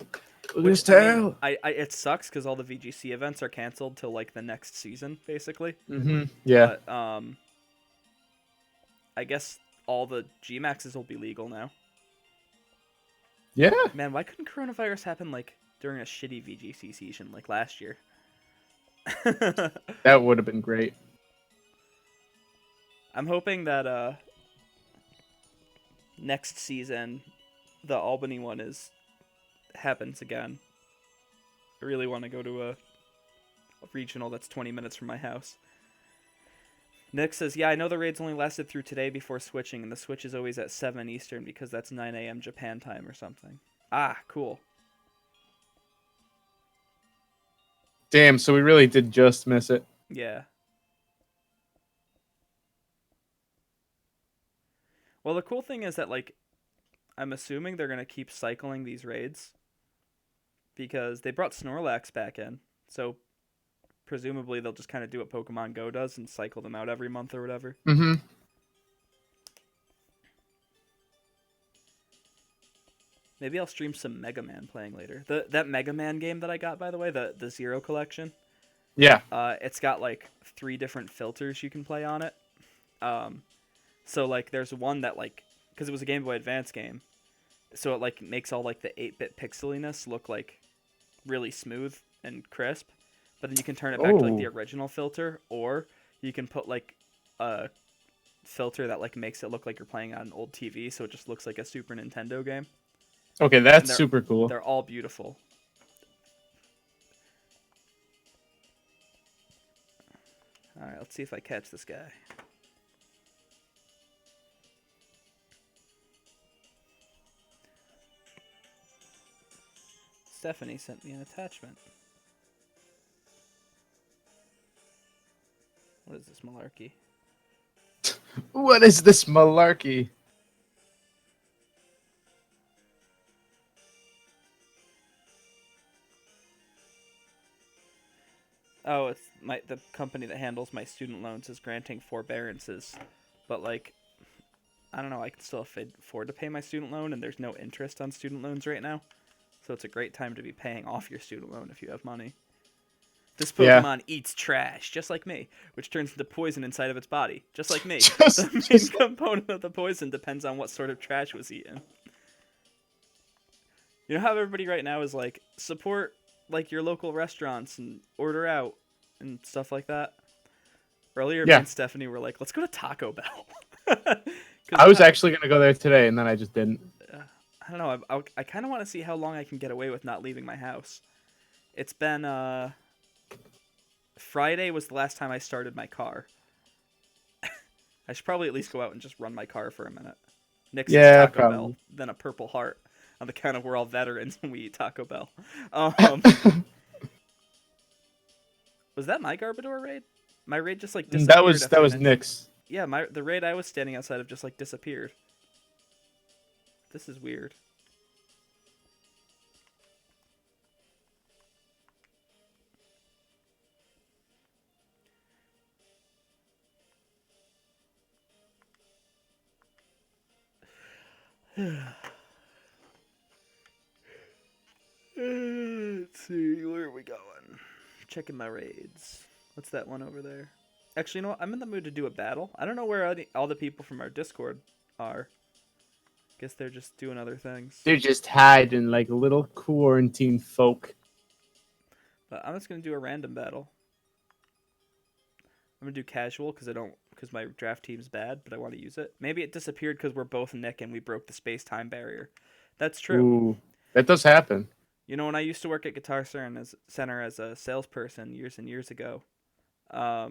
Look at his tail. It sucks because all the VGC events are canceled till like the next season, basically. Mm-hmm. Yeah. But I guess all the Gmaxes will be legal now. Yeah. Man, why couldn't coronavirus happen like during a shitty VGC season like last year? That would have been great. I'm hoping that next season the Albany one happens again. I really want to go to a regional that's 20 minutes from my house. Nick says, yeah, I know the raids only lasted through today before switching, and the switch is always at 7 Eastern because that's 9 a.m. Japan time or something. Ah, cool. Damn, so we really did just miss it. Yeah. Well, the cool thing is that, like, I'm assuming they're going to keep cycling these raids because they brought Snorlax back in, so presumably they'll just kind of do what Pokemon Go does and cycle them out every month or whatever. Mm-hmm. Maybe I'll stream some Mega Man playing later. That Mega Man game that I got, by the way, the Zero Collection. Yeah. It's got like 3 different filters you can play on it. So like there's one that like, because it was a Game Boy Advance game, so it like makes all like the 8-bit pixeliness look like really smooth and crisp. But then you can turn it back to like the original filter, or you can put like a filter that like makes it look like you're playing on an old TV, so it just looks like a Super Nintendo game. Okay, that's super cool. They're all beautiful. All right, let's see if I catch this guy. Stephanie sent me an attachment. What is this malarkey? What is this malarkey? Oh, it's the company that handles my student loans is granting forbearances, but like, I don't know, I can still afford to pay my student loan, and there's no interest on student loans right now, so it's a great time to be paying off your student loan if you have money. This Pokemon eats trash, just like me, which turns into poison inside of its body, just like me. The main component of the poison depends on what sort of trash was eaten. You know how everybody right now is like, support like your local restaurants and order out and stuff like that? Earlier, me and Stephanie were like, let's go to Taco Bell. I was actually going to go there today, and then I just didn't. I don't know. I kind of want to see how long I can get away with not leaving my house. It's been, Friday was the last time I started my car. I should probably at least go out and just run my car for a minute. Nick says Taco Bell, then a purple heart on the count of we're all veterans when we eat Taco Bell. Was that my Garbodor raid? My raid just like disappeared. That was Nick's. Yeah, the raid I was standing outside of just like disappeared. This is weird. Let's see, where are we going? Checking my raids. What's that one over there? Actually, you know what? I'm in the mood to do a battle. I don't know where all the people from our Discord are. Guess they're just doing other things. They're just hiding like little quarantine folk. But I'm just gonna do a random battle. I'm gonna do casual because my draft team's bad, but I want to use it. Maybe it disappeared because we're both Nick and we broke the space-time barrier. That's true. Ooh, that does happen. You know, when I used to work at Guitar Center as a salesperson years and years ago, I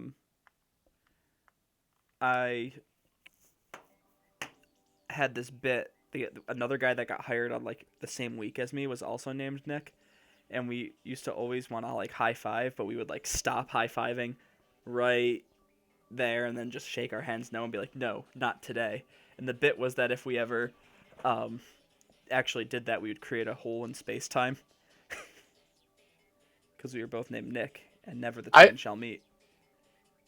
had this bit. Another guy that got hired on like the same week as me was also named Nick, and we used to always want to like high five, but we would like stop high fiving right there and then just shake our hands no and be like, no, not today. And the bit was that if we ever actually did that, we would create a hole in space-time because we were both named Nick and never the twain shall meet.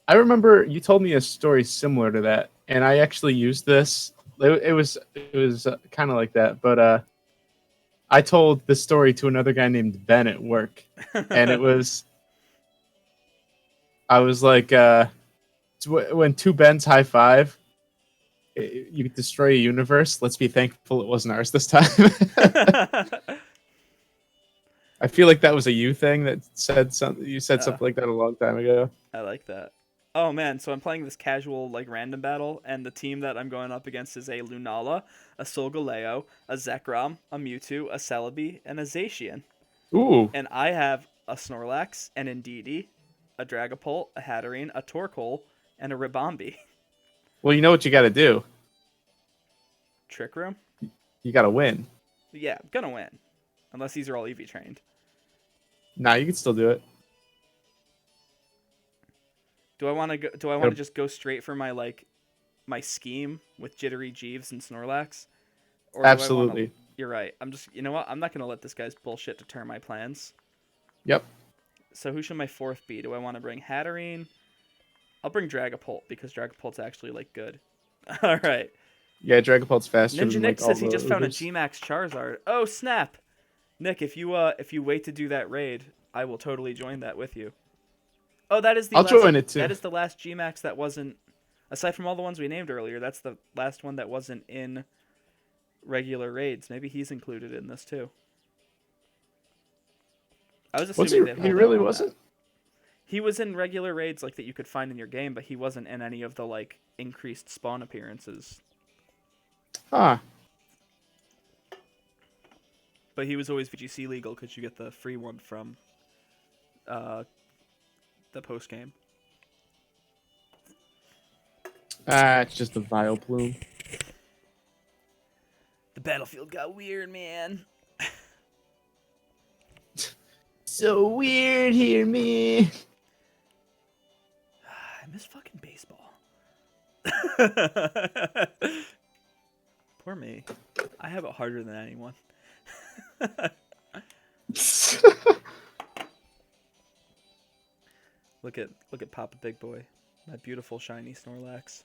I remember you told me a story similar to that, and I actually used this. It was kind of like that, but I told the story to another guy named Ben at work, and I was like, when two Bens high five, you destroy a universe. Let's be thankful it wasn't ours this time. I feel like that was a you thing that said something. You said something like that a long time ago. I like that. Oh man, so I'm playing this casual like random battle, and the team that I'm going up against is a Lunala, a Solgaleo, a Zekrom, a Mewtwo, a Celebi, and a Zacian. Ooh. And I have a Snorlax, an Indeedee, a Dragapult, a Hatterene, a Torkoal, and a Ribombee. Well, you know what you got to do. Trick Room? You got to win. Yeah, I'm gonna win, unless these are all EV trained. Nah, you can still do it. Do I want to go? Do I want to just go straight for my scheme with Jittery Jeeves and Snorlax? Or Absolutely. You're right. You know what? I'm not gonna let this guy's bullshit deter my plans. Yep. So who should my fourth be? Do I want to bring Hatterene? I'll bring Dragapult because Dragapult's actually like good. All right. Yeah, Dragapult's faster. Ninja than, Nick like, says he just found a others. Gmax Charizard. Oh snap! Nick, if you wait to do that raid, I will totally join that with you. Oh, that is the I'll join it too. That is the last Gmax that wasn't, aside from all the ones we named earlier, that's the last one that wasn't in regular raids. Maybe he's included in this too. I was assuming he really wasn't? He was in regular raids like that you could find in your game, but he wasn't in any of the like increased spawn appearances. Huh. But he was always VGC legal because you get the free one from the post game. It's just a vile plume. The battlefield got weird, man. So weird here, me. I miss fucking baseball. Poor me. I have it harder than anyone. Look at Papa Big Boy, my beautiful shiny Snorlax.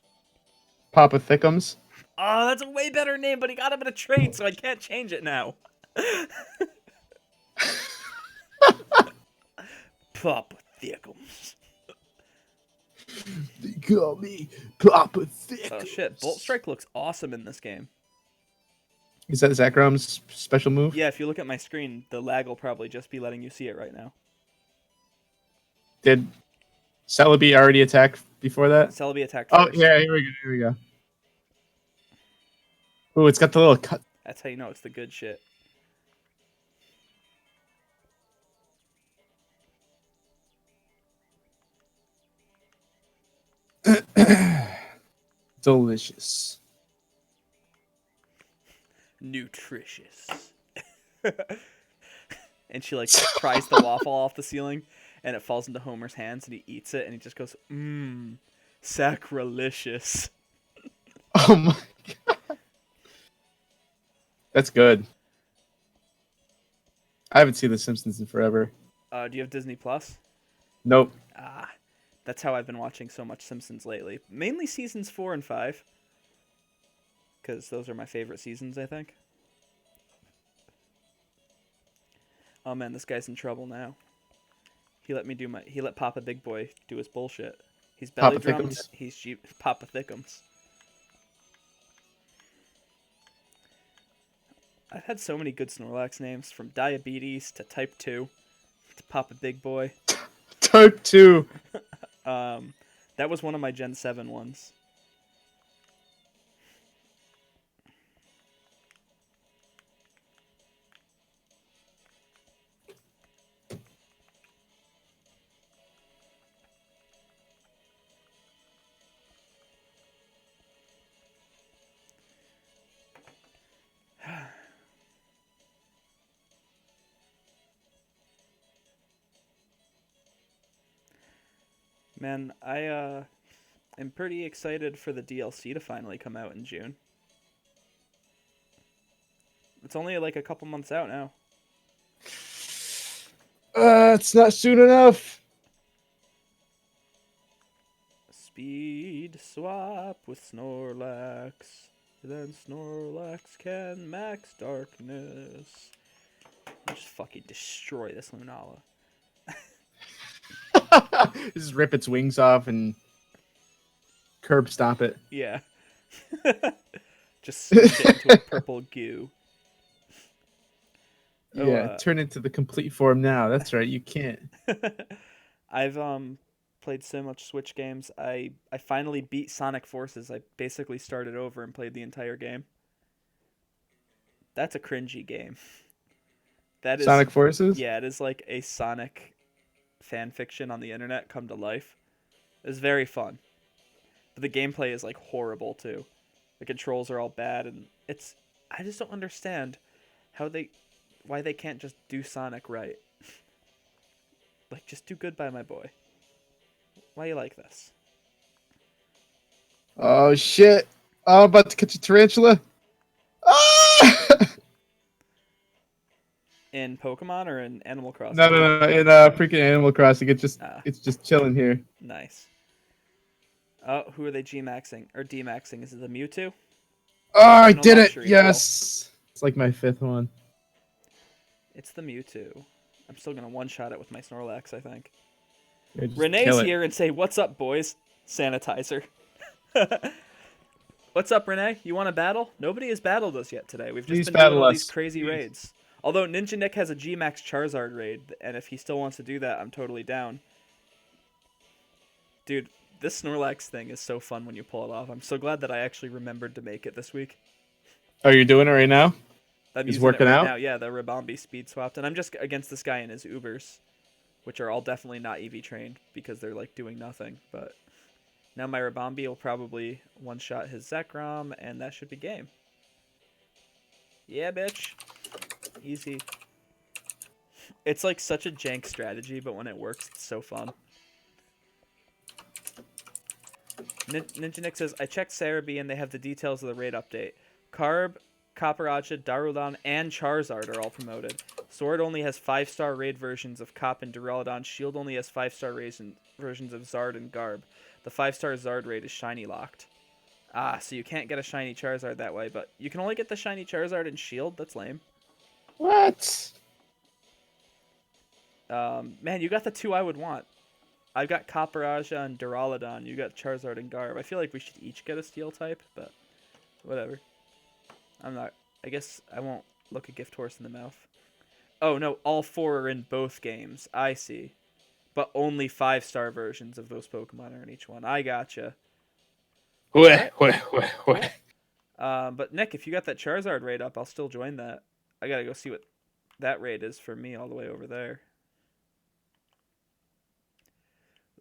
Papa Thickums. Oh, that's a way better name, but he got him in a trade, so I can't change it now. Papa Thickums. They call me Papa Thickums. Oh shit, Bolt Strike looks awesome in this game. Is that Zakrom's special move? Yeah, if you look at my screen, the lag will probably just be letting you see it right now. Did Celebi already attack before that? Celebi attacked Oh, first. yeah, here we go. Ooh, it's got the little cut. That's how you know it's the good shit. Delicious. Nutritious. And she like pries the waffle off the ceiling and it falls into Homer's hands and he eats it and he just goes, sacrilegious. Oh my god. That's good. I haven't seen The Simpsons in forever. Do you have Disney Plus? Nope. Ah, that's how I've been watching so much Simpsons lately. Mainly seasons 4 and 5. Because those are my favorite seasons, I think. Oh man, this guy's in trouble now. He let Papa Big Boy do his bullshit. He's belly Papa drummed. Thickums. He's Papa Thickums. I've had so many good Snorlax names, from Diabetes to Type 2 to Papa Big Boy. Type 2. That was one of my Gen 7 ones. Man, I am pretty excited for the DLC to finally come out in June. It's only like a couple months out now. It's not soon enough. Speed swap with Snorlax. Then Snorlax can max darkness. Just fucking destroy this Lunala. Just rip its wings off and curb stomp it. Yeah. Just smash it into a purple goo. Yeah, turn into the complete form now. That's right, you can't. I've played so much Switch games. I finally beat Sonic Forces. I basically started over and played the entire game. That's a cringy game. That is Sonic Forces? Yeah, it is like a Sonic fan fiction on the internet come to life. It's very fun. But the gameplay is like horrible too. The controls are all bad and I just don't understand why they can't just do Sonic right. Like, just do good by my boy. Why you like this? Oh shit. Oh, I'm about to catch a tarantula. Ah! In Pokemon or in Animal Crossing? No. In freaking Animal Crossing, it's just chilling here. Nice. Oh, who are they G-maxing? Or D-maxing? Is it the Mewtwo? Oh, I No did it! luxury, Yes! It's like my 5th one. It's the Mewtwo. I'm still gonna one-shot it with my Snorlax, I think. Yeah, just Renee's kill it. here and say, "What's up, boys?" Sanitizer. What's up, Renee? You want to battle? Nobody has battled us yet today. We've just Please been doing battle all us. these crazy Please. raids. Although Ninja Nick has a G-Max Charizard raid, and if he still wants to do that, I'm totally down. Dude, this Snorlax thing is so fun when you pull it off. I'm so glad that I actually remembered to make it this week. Oh, you're doing it right now? I'm He's using working it right out? now. Yeah, the Rabombi speed swapped, and I'm just against this guy in his Ubers, which are all definitely not EV trained because they're like doing nothing. But now my Rabombi will probably one-shot his Zekrom, and that should be game. Yeah, bitch. Easy. It's like such a jank strategy, but when it works, it's so fun. Ninja Nick says, I checked Cerebi and they have the details of the raid update. Carb, Copperacha, Darulon, and Charizard are all promoted. Sword only has 5-star raid versions of Cop and Duraludon. Shield only has 5-star versions of Zard and Garb. The 5-star Zard raid is shiny locked. Ah, so you can't get a shiny Charizard that way, but you can only get the shiny Charizard in Shield? That's lame. What? Man, you got the 2 I would want. I've got Copperacha and Duraludon. You got Charizard and Garb. I feel like we should each get a Steel type, but whatever. I guess I won't look a gift horse in the mouth. Oh, no, all 4 are in both games. I see. But only 5-star versions of those Pokemon are in each one. I gotcha. Wait. But Nick, if you got that Charizard raid up, I'll still join that. I gotta go see what that raid is for me all the way over there.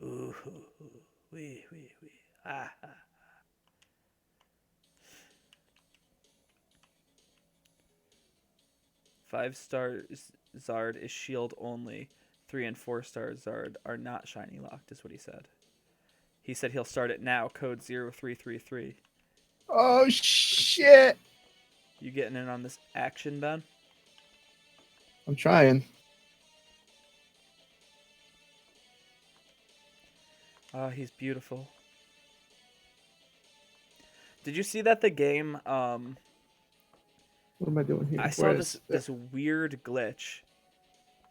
Ooh, wee. Ah. 5-star Zard is shield only. 3 and 4-star Zard are not shiny locked, is what he said. He said he'll start it now, code 0333. Oh, shit. You getting in on this action, Ben? I'm trying. Oh, he's beautiful. Did you see that the game, What am I doing here? I saw this weird glitch.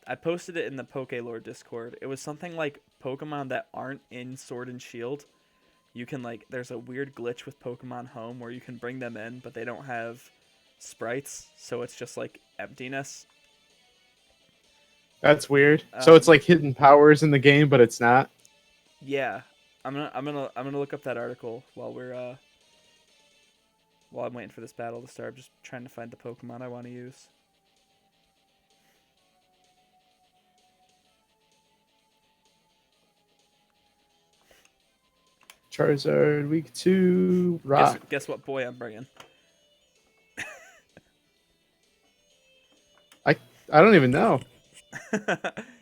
I posted it in the Pokelore Discord. It was something like Pokemon that aren't in Sword and Shield. You can, like, there's a weird glitch with Pokemon Home where you can bring them in, but they don't have sprites, so it's just, like, emptiness. That's weird. So it's like hidden powers in the game, but it's not. Yeah. I'm gonna look up that article while I'm waiting for this battle to start. I'm just trying to find the Pokemon I want to use. Charizard, week 2, rock. Guess what boy I'm bringing? I don't even know.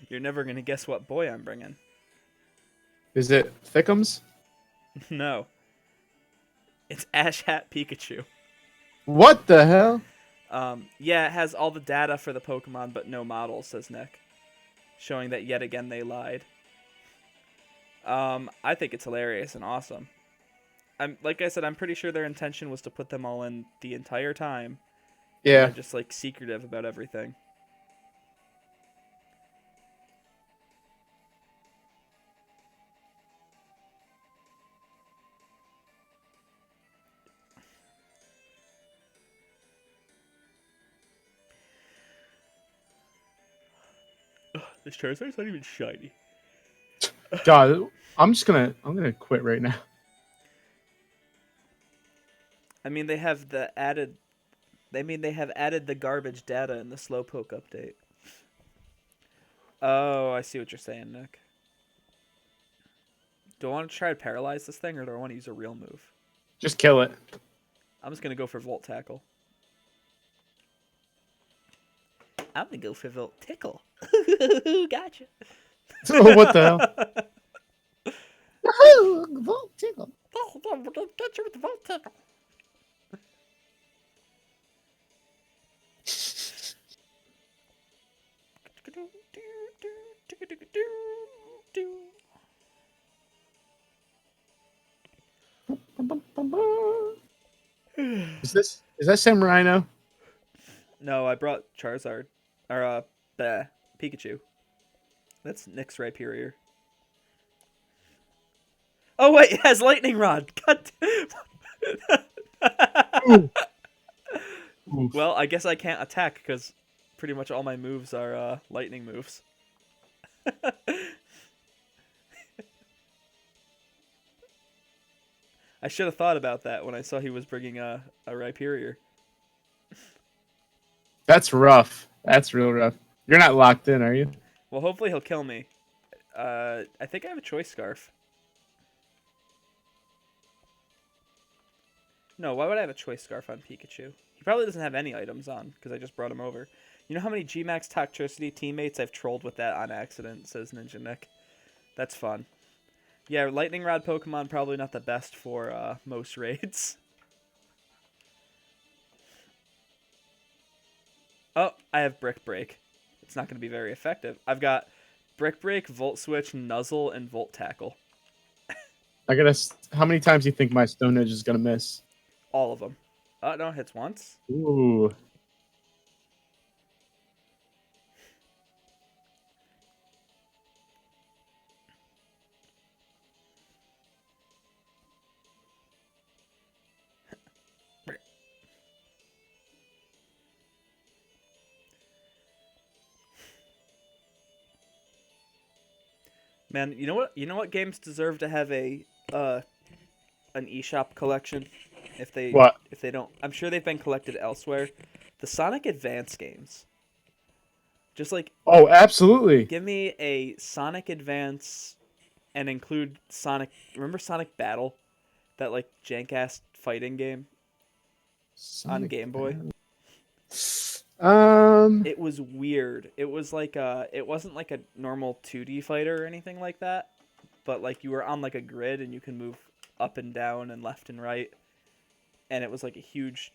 You're never gonna guess what boy I'm bringing. Is it Thickums? No. It's Ash Hat Pikachu. What the hell? Yeah, it has all the data for the Pokemon, but no models, says Nick. Showing that yet again they lied. I think it's hilarious and awesome. Like I said, I'm pretty sure their intention was to put them all in the entire time. Yeah. They're just like secretive about everything. Ugh, this Charizard's not even shiny. God, I'm gonna quit right now. I mean, they have added the garbage data in the Slowpoke update. Oh, I see what you're saying, Nick. Do I want to try to paralyze this thing, or do I want to use a real move? Just kill it. I'm just gonna go for Volt Tackle. I'm gonna go for Volt Tickle. Gotcha. Oh, what the hell? Volt tickle. Get you with the Volt Tickle. Is that Samurino? No, I brought Charizard. Or, Pikachu. That's Nick's Rhyperior. Oh, wait, it has Lightning Rod. God. Well, I guess I can't attack because pretty much all my moves are lightning moves. I should have thought about that when I saw he was bringing a Rhyperior. That's rough. That's real rough. You're not locked in, are you? Well, hopefully he'll kill me. I think I have a Choice Scarf. No, why would I have a Choice Scarf on Pikachu? He probably doesn't have any items on, because I just brought him over. You know how many Gmax Toxtricity teammates I've trolled with that on accident, says Ninja Nick. That's fun. Yeah, Lightning Rod Pokemon probably not the best for most raids. Oh, I have Brick Break. It's not going to be very effective. I've got Brick Break, Volt Switch, Nuzzle, and Volt Tackle. How many times do you think my Stone Edge is gonna miss? All of them. No, it hits once. Ooh. Man, you know what? You know what games deserve to have an eShop collection? What? If they don't, I'm sure they've been collected elsewhere. The Sonic Advance games. Just like Oh, absolutely. give me a Sonic Advance and include Sonic. Remember Sonic Battle, that like jank ass fighting game on Sonic Game Boy. Battle. It was weird. It was like it wasn't like a normal 2D fighter or anything like that, but like you were on like a grid and you can move up and down and left and right, and it was like a huge.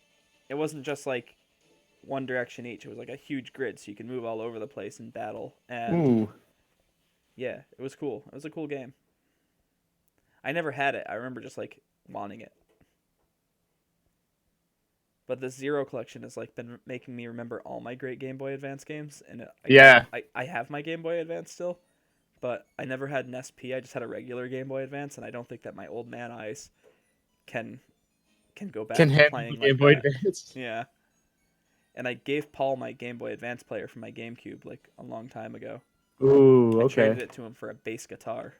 It wasn't just like one direction each. It was like a huge grid, so you can move all over the place in battle. And Ooh. yeah, it was cool. It was a cool game. I never had it. I remember just like wanting it. But the Zero collection has like been making me remember all my great Game Boy Advance games, and Yeah. I have my Game Boy Advance still, but I never had an SP. I just had a regular Game Boy Advance, and I don't think that my old man eyes can go back Can to handle playing the like Game Boy that. Advance. Yeah, and I gave Paul my Game Boy Advance player for my GameCube like a long time ago. Ooh, I okay. traded it to him for a bass guitar.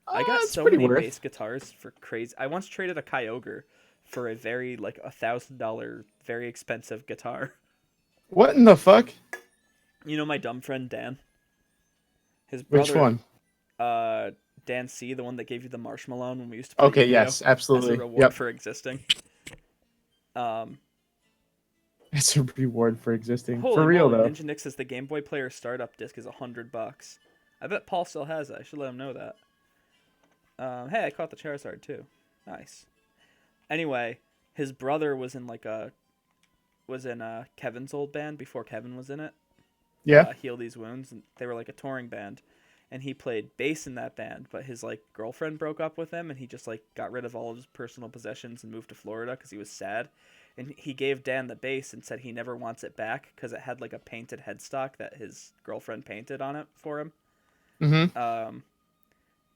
I got It's so pretty many worth. bass guitars for crazy. I once traded a Kyogre for a very like $1,000 very expensive guitar. What in the fuck? You know my dumb friend Dan? His Which brother, one? Dan C, the one that gave you the marshmallow when we used to play Okay, Yu-Gi-Oh! yes, As a absolutely. reward Yep. for existing. It's a reward for existing. Holy For real moly, though. Ninja Nick says the Game Boy Player startup disc is $100. I bet Paul still has it. I should let him know that. Hey, I caught the Charizard too. Nice. Anyway, his brother was in Kevin's old band before Kevin was in it. Yeah. Heal These Wounds, and they were like a touring band, and he played bass in that band, but his like girlfriend broke up with him, and he just like got rid of all of his personal possessions and moved to Florida because he was sad, and he gave Dan the bass and said he never wants it back because it had like a painted headstock that his girlfriend painted on it for him. Mm-hmm.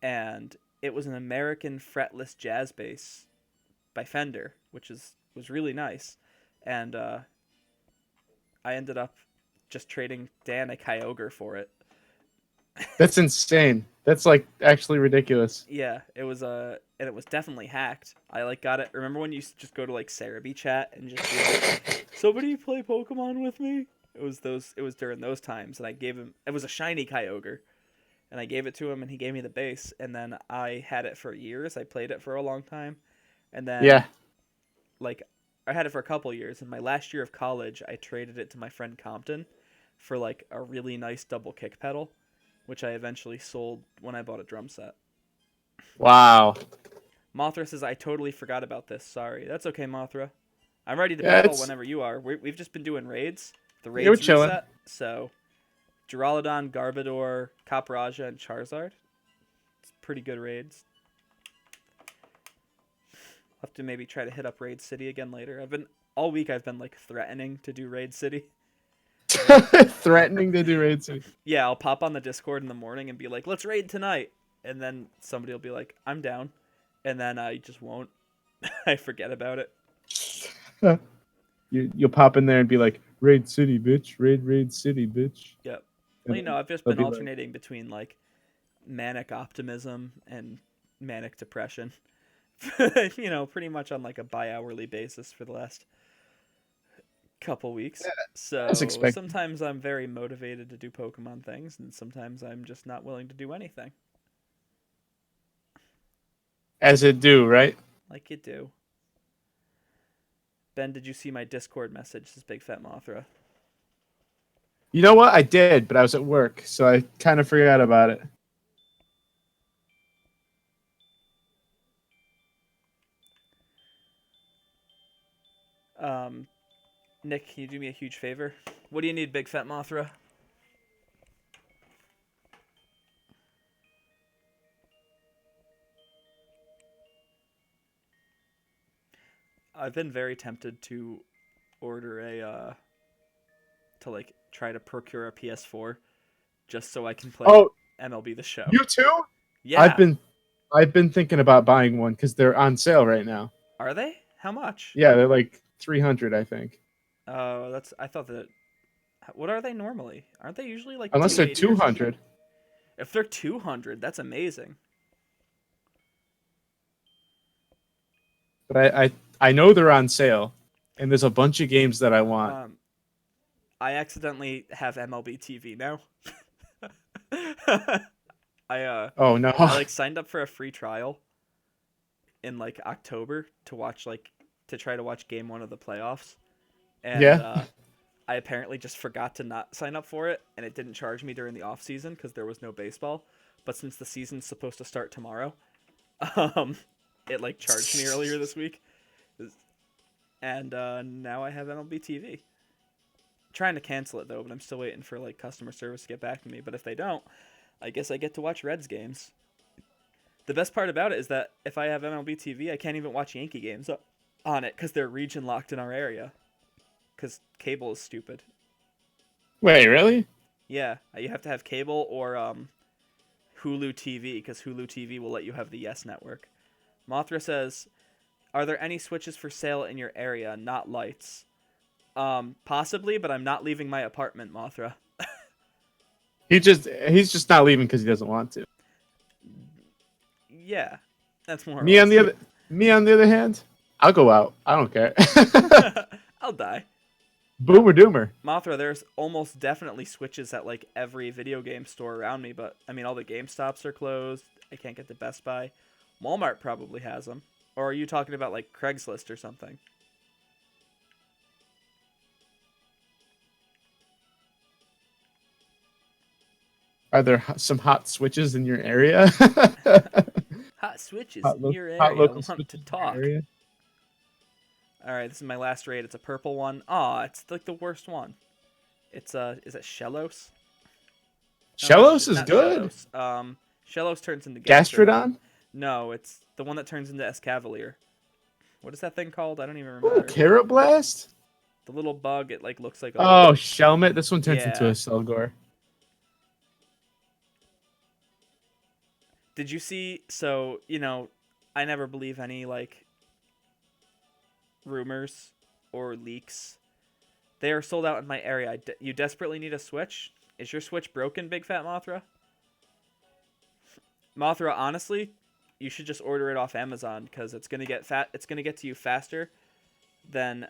And it was an American fretless jazz bass by Fender, which was really nice, and I ended up just trading Dan a Kyogre for it. That's insane. That's like actually ridiculous. Yeah, it was and it was definitely hacked. I like got it. Remember when you just go to like Cerebi chat and just be like, "Somebody play Pokemon with me?" It was during those times, and I gave him. It was a shiny Kyogre, and I gave it to him, and he gave me the base, and then I had it for years. I played it for a long time, and then Yeah. like I had it for a couple years. In my last year of college, I traded it to my friend Compton for like a really nice double kick pedal, which I eventually sold when I bought a drum set. Wow. Mothra says, I totally forgot about this. Sorry. That's okay, Mothra. I'm ready to Yeah, battle whenever you are. We've just been doing raids. The Yeah, we're raids chilling. reset. So, Duraludon, Garbodor, Capraja, and Charizard. It's pretty good raids. I'll have to maybe try to hit up Raid City again later. All week I've been like threatening to do Raid City. Threatening to do Raid City. Yeah, I'll pop on the Discord in the morning and be like, let's raid tonight. And then somebody will be like, I'm down. And then I just won't. I forget about it. You'll pop in there and be like, Raid City, bitch. Raid City, bitch. Yep. And Well, I've just they'll been be like- alternating between like manic optimism and manic depression. Pretty much on like a bi-hourly basis for the last couple weeks. So as expected. sometimes I'm very motivated to do Pokemon things, and sometimes I'm just not willing to do anything. As it do, right? Like you do. Ben, did you see my Discord message? This Big Fat Mothra. You know what? I did, but I was at work, so I kind of forgot about it. Nick, can you do me a huge favor? What do you need, Big Fat Mothra? I've been very tempted to order to like try to procure a PS4 just so I can play Oh, MLB The Show. you too? Yeah. I've been thinking about buying one because they're on sale right now. Are they? How much? Yeah, they're like 300, I think. Oh, I thought that. What are they normally? Aren't they usually like Unless they're 280 or something? 200. If they're 200, that's amazing. But I know they're on sale, and there's a bunch of games that I want. I accidentally have MLB TV now. Oh no! I like signed up for a free trial in like October to watch to try to watch game 1 of the playoffs. And Yeah. I apparently just forgot to not sign up for it, and it didn't charge me during the off season because there was no baseball. But since the season's supposed to start tomorrow, it like charged me earlier this week, and now I have MLB TV. Trying to cancel it though, but I'm still waiting for like customer service to get back to me. But if they don't, I guess I get to watch Reds games. The best part about it is that if I have MLB TV, I can't even watch Yankee games on it because they're region locked in our area. Because cable is stupid. Wait, really? Yeah, you have to have cable or Hulu TV because Hulu TV will let you have the Yes Network. Mothra says, "Are there any switches for sale in your area? Not lights." Possibly, but I'm not leaving my apartment, Mothra. He's just not leaving because he doesn't want to. Yeah, that's more. Me on the other hand, I'll go out. I don't care. I'll die. Boomer doomer. Mothra, there's almost definitely switches at like every video game store around me, but I mean all the GameStops are closed. I can't get to Best Buy. Walmart probably has them. Or are you talking about like Craigslist or something? Are there some hot switches in your area? Hot switches Hot in your hot area. local Want switches to in your talk. area? All right, this is my last raid. It's a purple one. Aw, it's like the worst one. It's is it Shellos? Shellos is Not good. Shellos. Shellos turns into Gastrodon? No, it's the one that turns into Escavalier. What is that thing called? I don't even Ooh, remember. Carrot Blast? The little bug. It like looks like a. Oh, Shelmet. This one turns into Yeah. a Selgor. Did you see? So I never believe any like rumors or leaks. They are sold out in my area. You desperately need a Switch? Is your Switch broken, Big Fat Mothra? Mothra, honestly, you should just order it off Amazon because it's gonna get It's gonna get to you faster than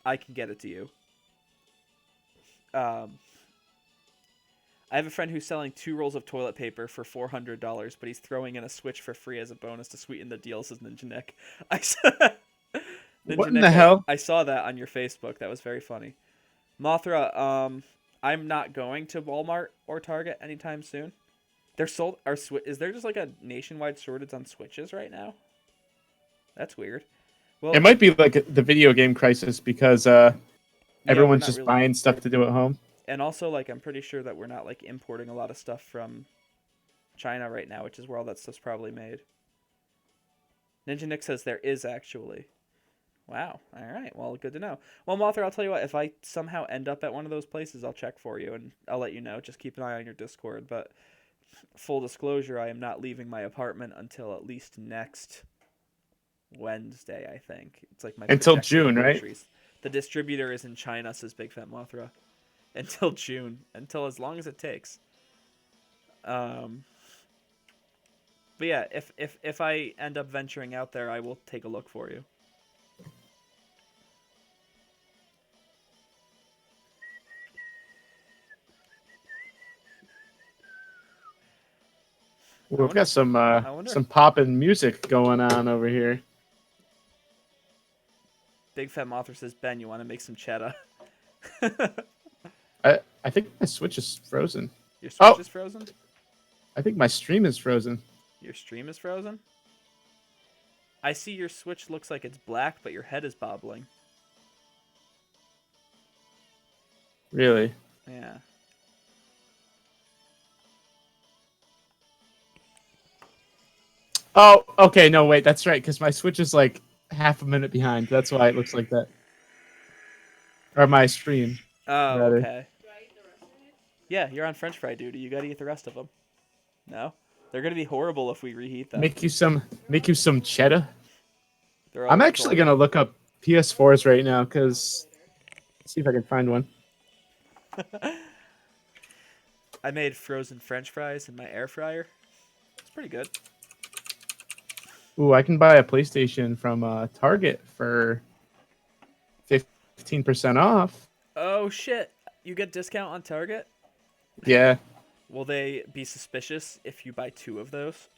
I can get it to you. I have a friend who's selling 2 rolls of toilet paper for $400, but he's throwing in a Switch for free as a bonus to sweeten the deal, says Ninja Nick. What in the hell? I saw that on your Facebook. That was very funny. Mothra, I'm not going to Walmart or Target anytime soon. They're sold. Is there just like a nationwide shortage on Switches right now? That's weird. Well, It might be like the video game crisis because everyone's just buying stuff to do at home. And also, like, I'm pretty sure that we're not like importing a lot of stuff from China right now, which is where all that stuff's probably made. Ninja Nick says there is actually. Wow. All right. Well, good to know. Well, Mothra, I'll tell you what. If I somehow end up at one of those places, I'll check for you and I'll let you know. Just keep an eye on your Discord. But full disclosure, I am not leaving my apartment until at least next Wednesday, I think. It's like my until projected June, right? groceries. The distributor is in China, says Big Fat Mothra. Until June. Until as long as it takes. But yeah, if I end up venturing out there, I will take a look for you. We've got some poppin' music going on over here. Big Fat Mothra says, Ben, you want to make some cheddar? I think my Switch is frozen. Your Switch Oh! is frozen? I think my stream is frozen. Your stream is frozen? I see your Switch looks like it's black, but your head is bobbling. Really? Yeah. Oh, okay. No, wait. That's right. Because my Switch is like half a minute behind. That's why it looks like that. Or my stream, Oh, rather. okay. Yeah, you're on French fry duty. You gotta eat the rest of them. No? They're gonna be horrible if we reheat them. Make you some cheddar. They're all I'm actually golden. gonna look up PS4s right now because see if I can find one. I made frozen French fries in my air fryer. It's pretty good. Ooh, I can buy a PlayStation from Target for 15% off. Oh shit! You get discount on Target? Yeah, Will they be suspicious if you buy 2 of those?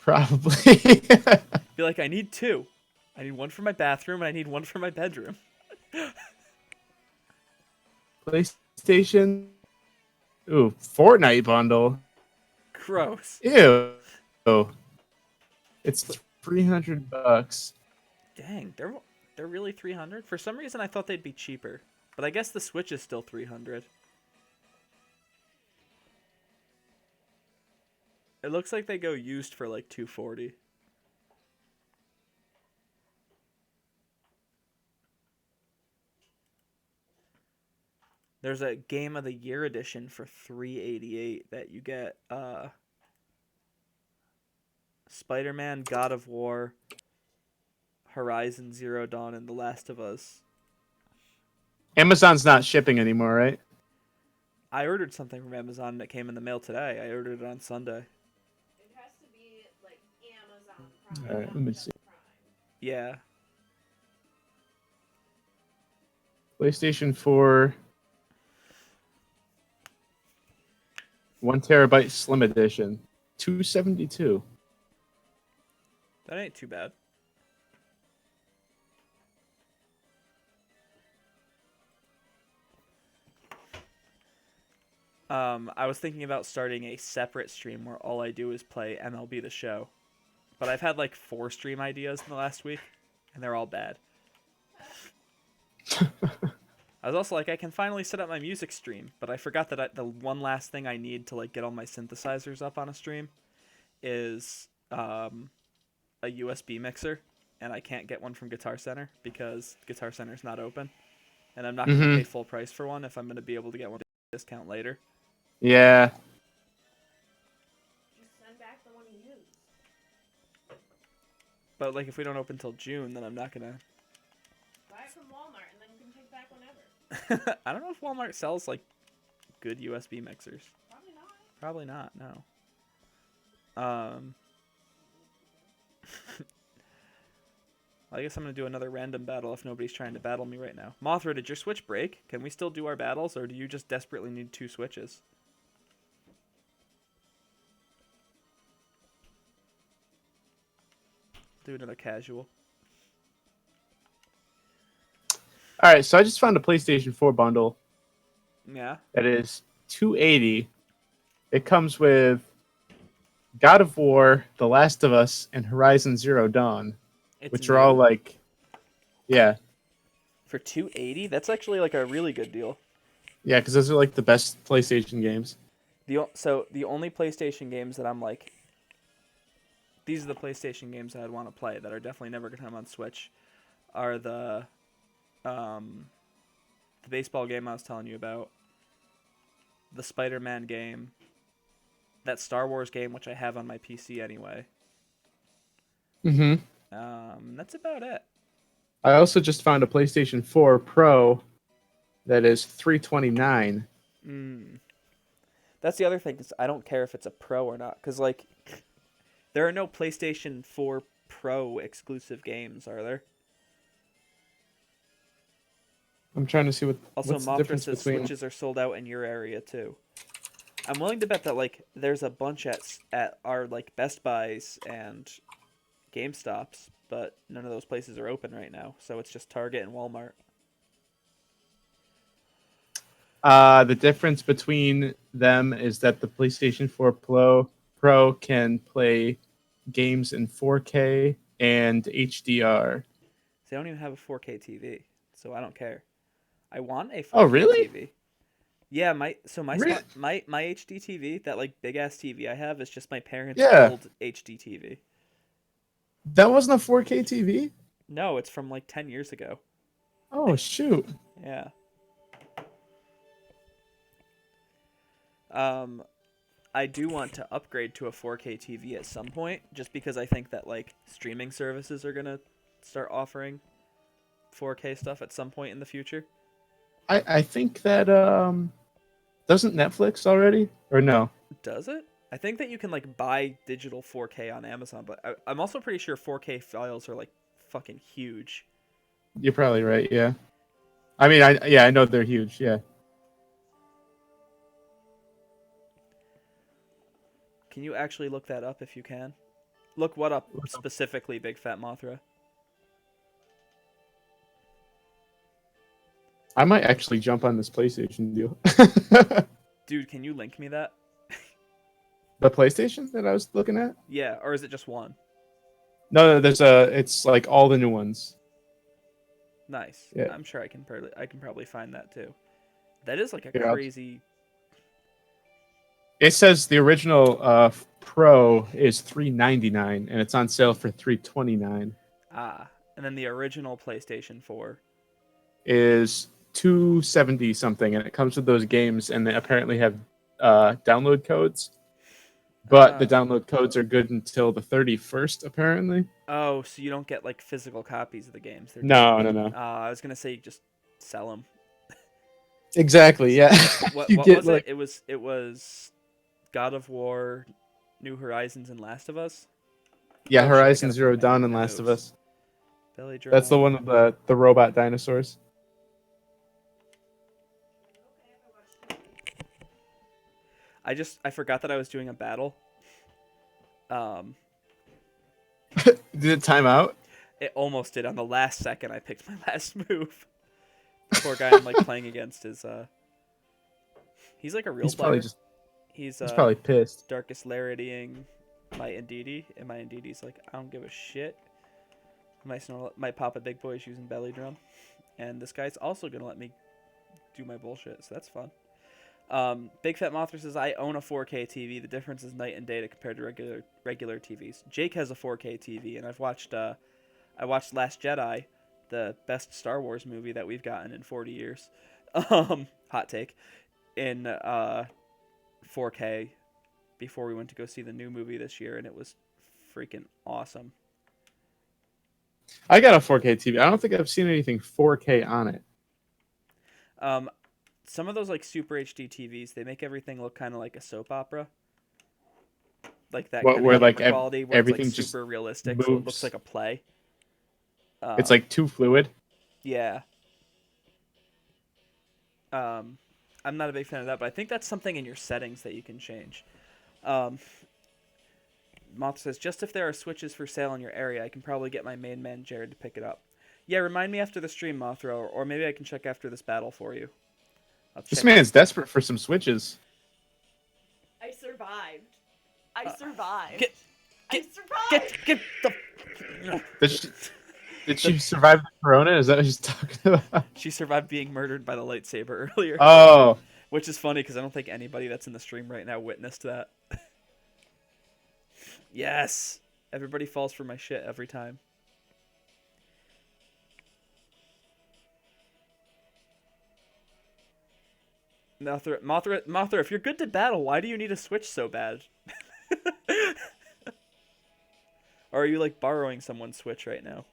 probably. Be like, I need 2. I need one for my bathroom and I need one for my bedroom. PlayStation. Ooh, Fortnite bundle. Gross. Ew. It's $300. Dang, they're really 300. For some reason, I thought they'd be cheaper, but I guess the Switch is still 300. It looks like they go used for like 240. There's a Game of the Year edition for $388 that you get Spider-Man, God of War, Horizon Zero Dawn, and The Last of Us. Amazon's not shipping anymore, right? I ordered something from Amazon and it came in the mail today. I ordered it on Sunday. It has to be like Amazon Prime. All right, let me see. Yeah. PlayStation 4 1 terabyte Slim Edition, $272. That ain't too bad. I was thinking about starting a separate stream where all I do is play MLB The Show. But I've had like 4 stream ideas in the last week, and they're all bad. I was also like, I can finally set up my music stream, but I forgot that the one last thing I need to like get all my synthesizers up on a stream is a USB mixer, and I can't get one from Guitar Center because Guitar Center's not open, and I'm not going to pay full price for one if I'm going to be able to get one discount later. Yeah. Just send back the one you used. But like if we don't open till June, then I'm not going to. Buy it from Walmart and then you can take back whenever. I don't know if Walmart sells like good USB mixers. Probably not. Probably not. No. I guess I'm gonna do another random battle if nobody's trying to battle me right now. Mothra, did your Switch break? Can we still do our battles, or do you just desperately need 2 Switches? Do another casual. All right, so I just found a PlayStation 4 bundle Yeah. that is $280. It comes with God of War, The Last of Us, and Horizon Zero Dawn, which are all new. like, yeah, For $280. That's actually like a really good deal. yeah, because those are like the best PlayStation games. So the only PlayStation games that I'm like, these are the PlayStation games that I'd want to play that are definitely never gonna come on Switch, are the baseball game I was telling you about, the Spider-Man game, that Star Wars game which I have on my PC anyway. Mm-hmm. That's about it. I also just found a PlayStation 4 Pro that is $329. That's the other thing, is I don't care if it's a Pro or not, because like there are no PlayStation 4 Pro exclusive games, are there? I'm trying to see Also, what's the Mothra difference says between. Switches are sold out in your area too. I'm willing to bet that like there's a bunch at our like Best Buys and GameStops, but none of those places are open right now, so it's just Target and Walmart. The difference between them is that the PlayStation 4 Pro can play games in 4K and HDR. See, I don't even have a 4K TV, so I don't care. I want a Oh, 4K really? TV. Yeah, my Really? my HD TV, that like big ass TV I have, is just my parents' Yeah. old HD TV. That wasn't a 4K TV? No, it's from like 10 years ago. Oh, shoot. Yeah. Um, I do want to upgrade to a 4K TV at some point, just because I think that like streaming services are gonna start offering 4K stuff at some point in the future. I think that doesn't Netflix already? Or no? Does it? I think that you can like buy digital 4K on Amazon, but I'm also pretty sure 4K files are like fucking huge. You're probably right, yeah. I mean, I know they're huge, yeah. Can you actually look that up if you can? Look what up specifically, Big Fat Mothra. I might actually jump on this PlayStation deal. Dude, can you link me that? The PlayStation that I was looking at? Yeah, or is it just one? No, it's like all the new ones. Nice. Yeah. I'm sure I can probably find that too. That is like a Yeah, crazy. It says the original Pro is $399 and it's on sale for $329. And then the original PlayStation 4. Is $270 something, and it comes with those games, and they apparently have download codes. But the download codes are good until the 31st, apparently. Oh, so you don't get like physical copies of the games? They're No. I was gonna say just sell them. Exactly. Yeah. What You what get was like it? It was God of War, New Horizons, and Last of Us. yeah, Oh, shit, I Horizon gotta Zero find Dawn my and Last of notes. Us. Belly drum. That's the one of the robot dinosaurs. I forgot that I was doing a battle. Did it time out? It almost did on the last second. I picked my last move. The poor guy I'm like playing against is he's like a real He's probably player. He's probably pissed. Darkest Lariating my Indeedee, and my Indeedee's like, I don't give a shit. My Papa Big Boy is using belly drum, and this guy's also gonna let me do my bullshit, so that's fun. Big Fat Mothra says, I own a 4K TV. The difference is night and day compared to regular TVs. Jake has a 4K TV, and I watched Last Jedi, the best Star Wars movie that we've gotten in 40 years. Hot take. In 4K before we went to go see the new movie this year, and it was freaking awesome. I got a 4K TV. I don't think I've seen anything 4K on it. Some of those like Super HD TVs, they make everything look kind of like a soap opera, like that kind Where of like quality, where everything it's like just super realistic, moves. so it looks like a play. It's like too fluid. Yeah. I'm not a big fan of that, but I think that's something in your settings that you can change. Moth says, just if there are switches for sale in your area, I can probably get my main man Jared to pick it up. Yeah, remind me after the stream, Mothra, or maybe I can check after this battle for you. This man's desperate for some switches. I survived. I survived. Get the. Did she survive the corona? Is that what she's talking about? She survived being murdered by the lightsaber earlier. Oh. Which is funny because I don't think anybody that's in the stream right now witnessed that. Yes! Everybody falls for my shit every time. Mothra, if you're good to battle, why do you need a switch so bad? Or are you like borrowing someone's switch right now?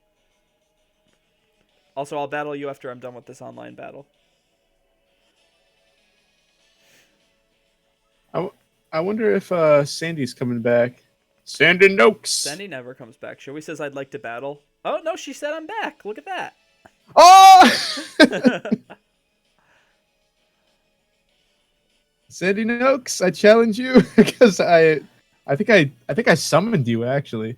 Also, I'll battle you after I'm done with this online battle. I wonder if Sandy's coming back. Sandy Noakes. Sandy never comes back. Joey says I'd like to battle. Oh no, she said I'm back. Look at that. Oh! Sandy Noakes, I challenge you because I think I summoned you actually.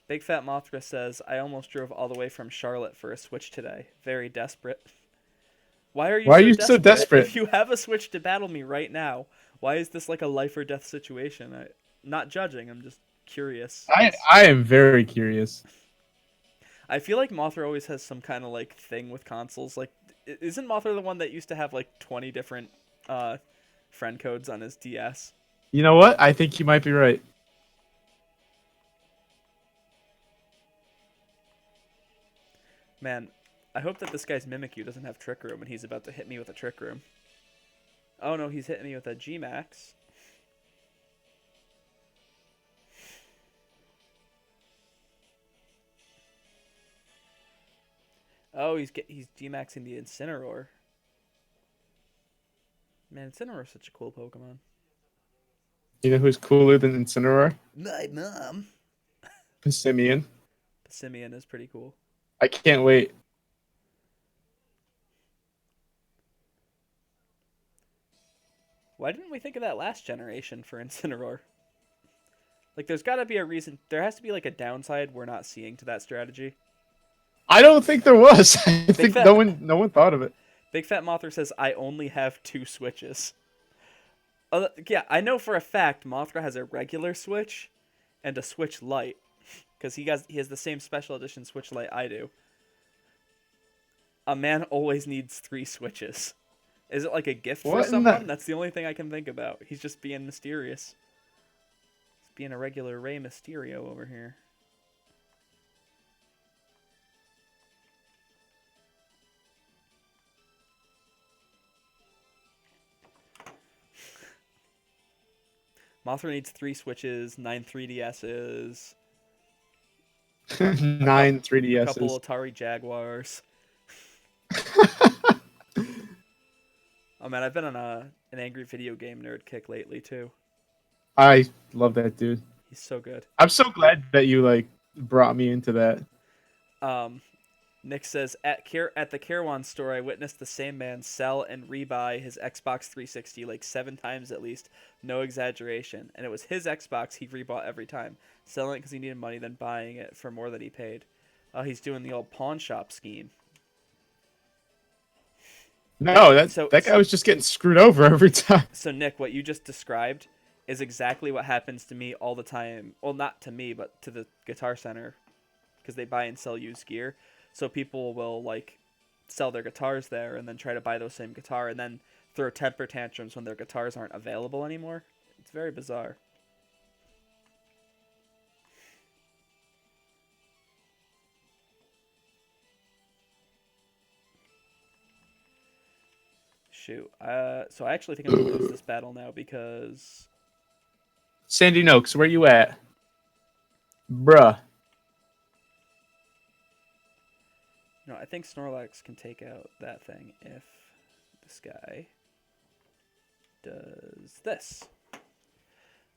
Big Fat Mothra says I almost drove all the way from Charlotte for a Switch today. Very desperate. Why are you Why are so you desperate? so desperate? If you have a Switch to battle me right now, why is this like a life or death situation? Not judging, I'm just curious. I am very curious. I feel like Mothra always has some kind of like thing with consoles. Like, isn't Mothra the one that used to have like 20 different friend codes on his DS? You know what? I think you might be right. Man, I hope that this guy's Mimikyu doesn't have Trick Room and he's about to hit me with a Trick Room. Oh no, he's hitting me with a G-Max. Oh, he's G-Maxing the Incineroar. Man, Incineroar's such a cool Pokemon. You know who's cooler than Incineroar? My mom. Simeon. Simeon is pretty cool. I can't wait. Why didn't we think of that last generation for Incineroar? Like, there's got to be a reason. There has to be like a downside we're not seeing to that strategy. I don't think there was. I think Fat- no one thought of it. Big Fat Mothra says, I only have 2 switches. Yeah, I know for a fact Mothra has a regular Switch and a Switch Lite. Because he has the same special edition Switch Lite I do. A man always needs 3 Switches. Is it like a gift for someone? That's the only thing I can think about. He's just being mysterious. He's being a regular Rey Mysterio over here. Mothra needs 3 Switches, 9 3DSs, 9 3DSs. a couple Atari Jaguars. Oh man, I've been on an angry video game nerd kick lately too. I love that dude. He's so good. I'm so glad that you like brought me into that. Nick says, at the Carewan store, I witnessed the same man sell and rebuy his Xbox 360 like 7 times at least. No exaggeration. And it was his Xbox he rebought every time. Selling it because he needed money, then buying it for more than he paid. He's doing the old pawn shop scheme. No, that guy was just getting screwed over every time. So, Nick, what you just described is exactly what happens to me all the time. Well, not to me, but to the Guitar Center. Because they buy and sell used gear. So people will like sell their guitars there and then try to buy those same guitar and then throw temper tantrums when their guitars aren't available anymore. It's very bizarre. Shoot. So I actually think I'm going to lose this battle now because... Sandy Noakes, where you at? Bruh. No, I think Snorlax can take out that thing if this guy does this.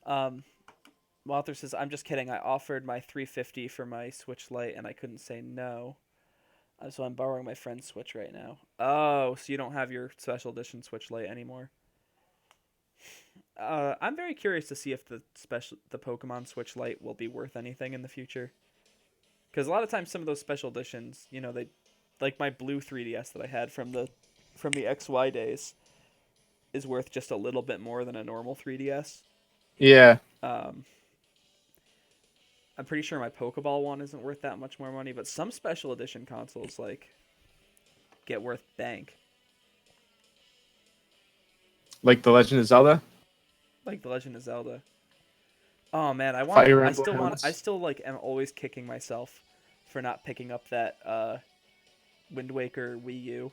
Mothra says, I'm just kidding. I offered my $350 for my Switch Lite and I couldn't say no. So I'm borrowing my friend's Switch right now. Oh, so you don't have your special edition Switch Lite anymore. I'm very curious to see if the Pokemon Switch Lite will be worth anything in the future. Because a lot of times some of those special editions, you know, they like my blue 3DS that I had from the XY days is worth just a little bit more than a normal 3DS. Yeah. I'm pretty sure my Pokeball one isn't worth that much more money, but some special edition consoles like get worth bank. Like The Legend of Zelda? Like The Legend of Zelda. Oh man, I still like am always kicking myself for not picking up that Wind Waker Wii U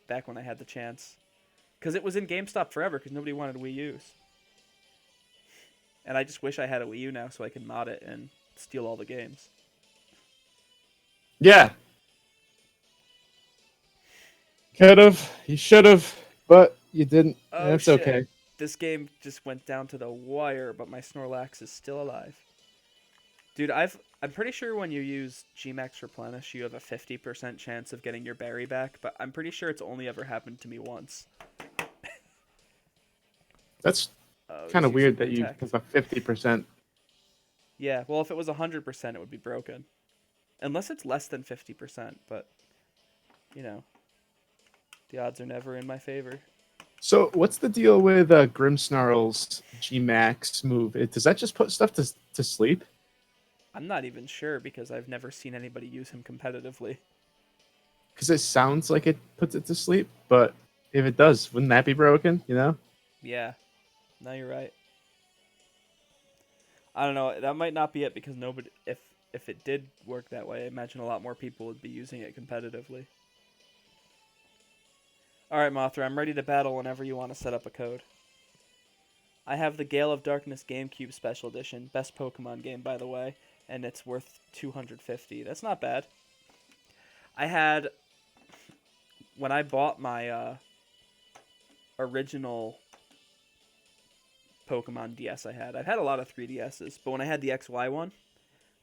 back when I had the chance. Because it was in GameStop forever because nobody wanted Wii U's. And I just wish I had a Wii U now so I could mod it and steal all the games. Yeah. Could've. You should've. But you didn't. Oh, That's shit. okay. This game just went down to the wire, but my Snorlax is still alive. Dude, I'm pretty sure when you use Gmax Replenish, you have a 50% chance of getting your berry back, but I'm pretty sure it's only ever happened to me once. That's kind of weird that you Protect. have a 50%. Yeah, well, if it was 100%, it would be broken. Unless it's less than 50%, but, you know. The odds are never in my favor. So what's the deal with Grimmsnarl's G-Max move? Does that just put stuff to sleep? I'm not even sure because I've never seen anybody use him competitively. Because it sounds like it puts it to sleep, but if it does, wouldn't that be broken? You know? Yeah, no, you're right. I don't know. That might not be it because nobody. If it did work that way, I imagine a lot more people would be using it competitively. All right, Mothra, I'm ready to battle whenever you want to set up a code. I have the Gale of Darkness GameCube Special Edition, best Pokemon game by the way, and it's worth 250. That's not bad. I had when I bought my original Pokemon DS I've had a lot of 3DSs, but when I had the XY one,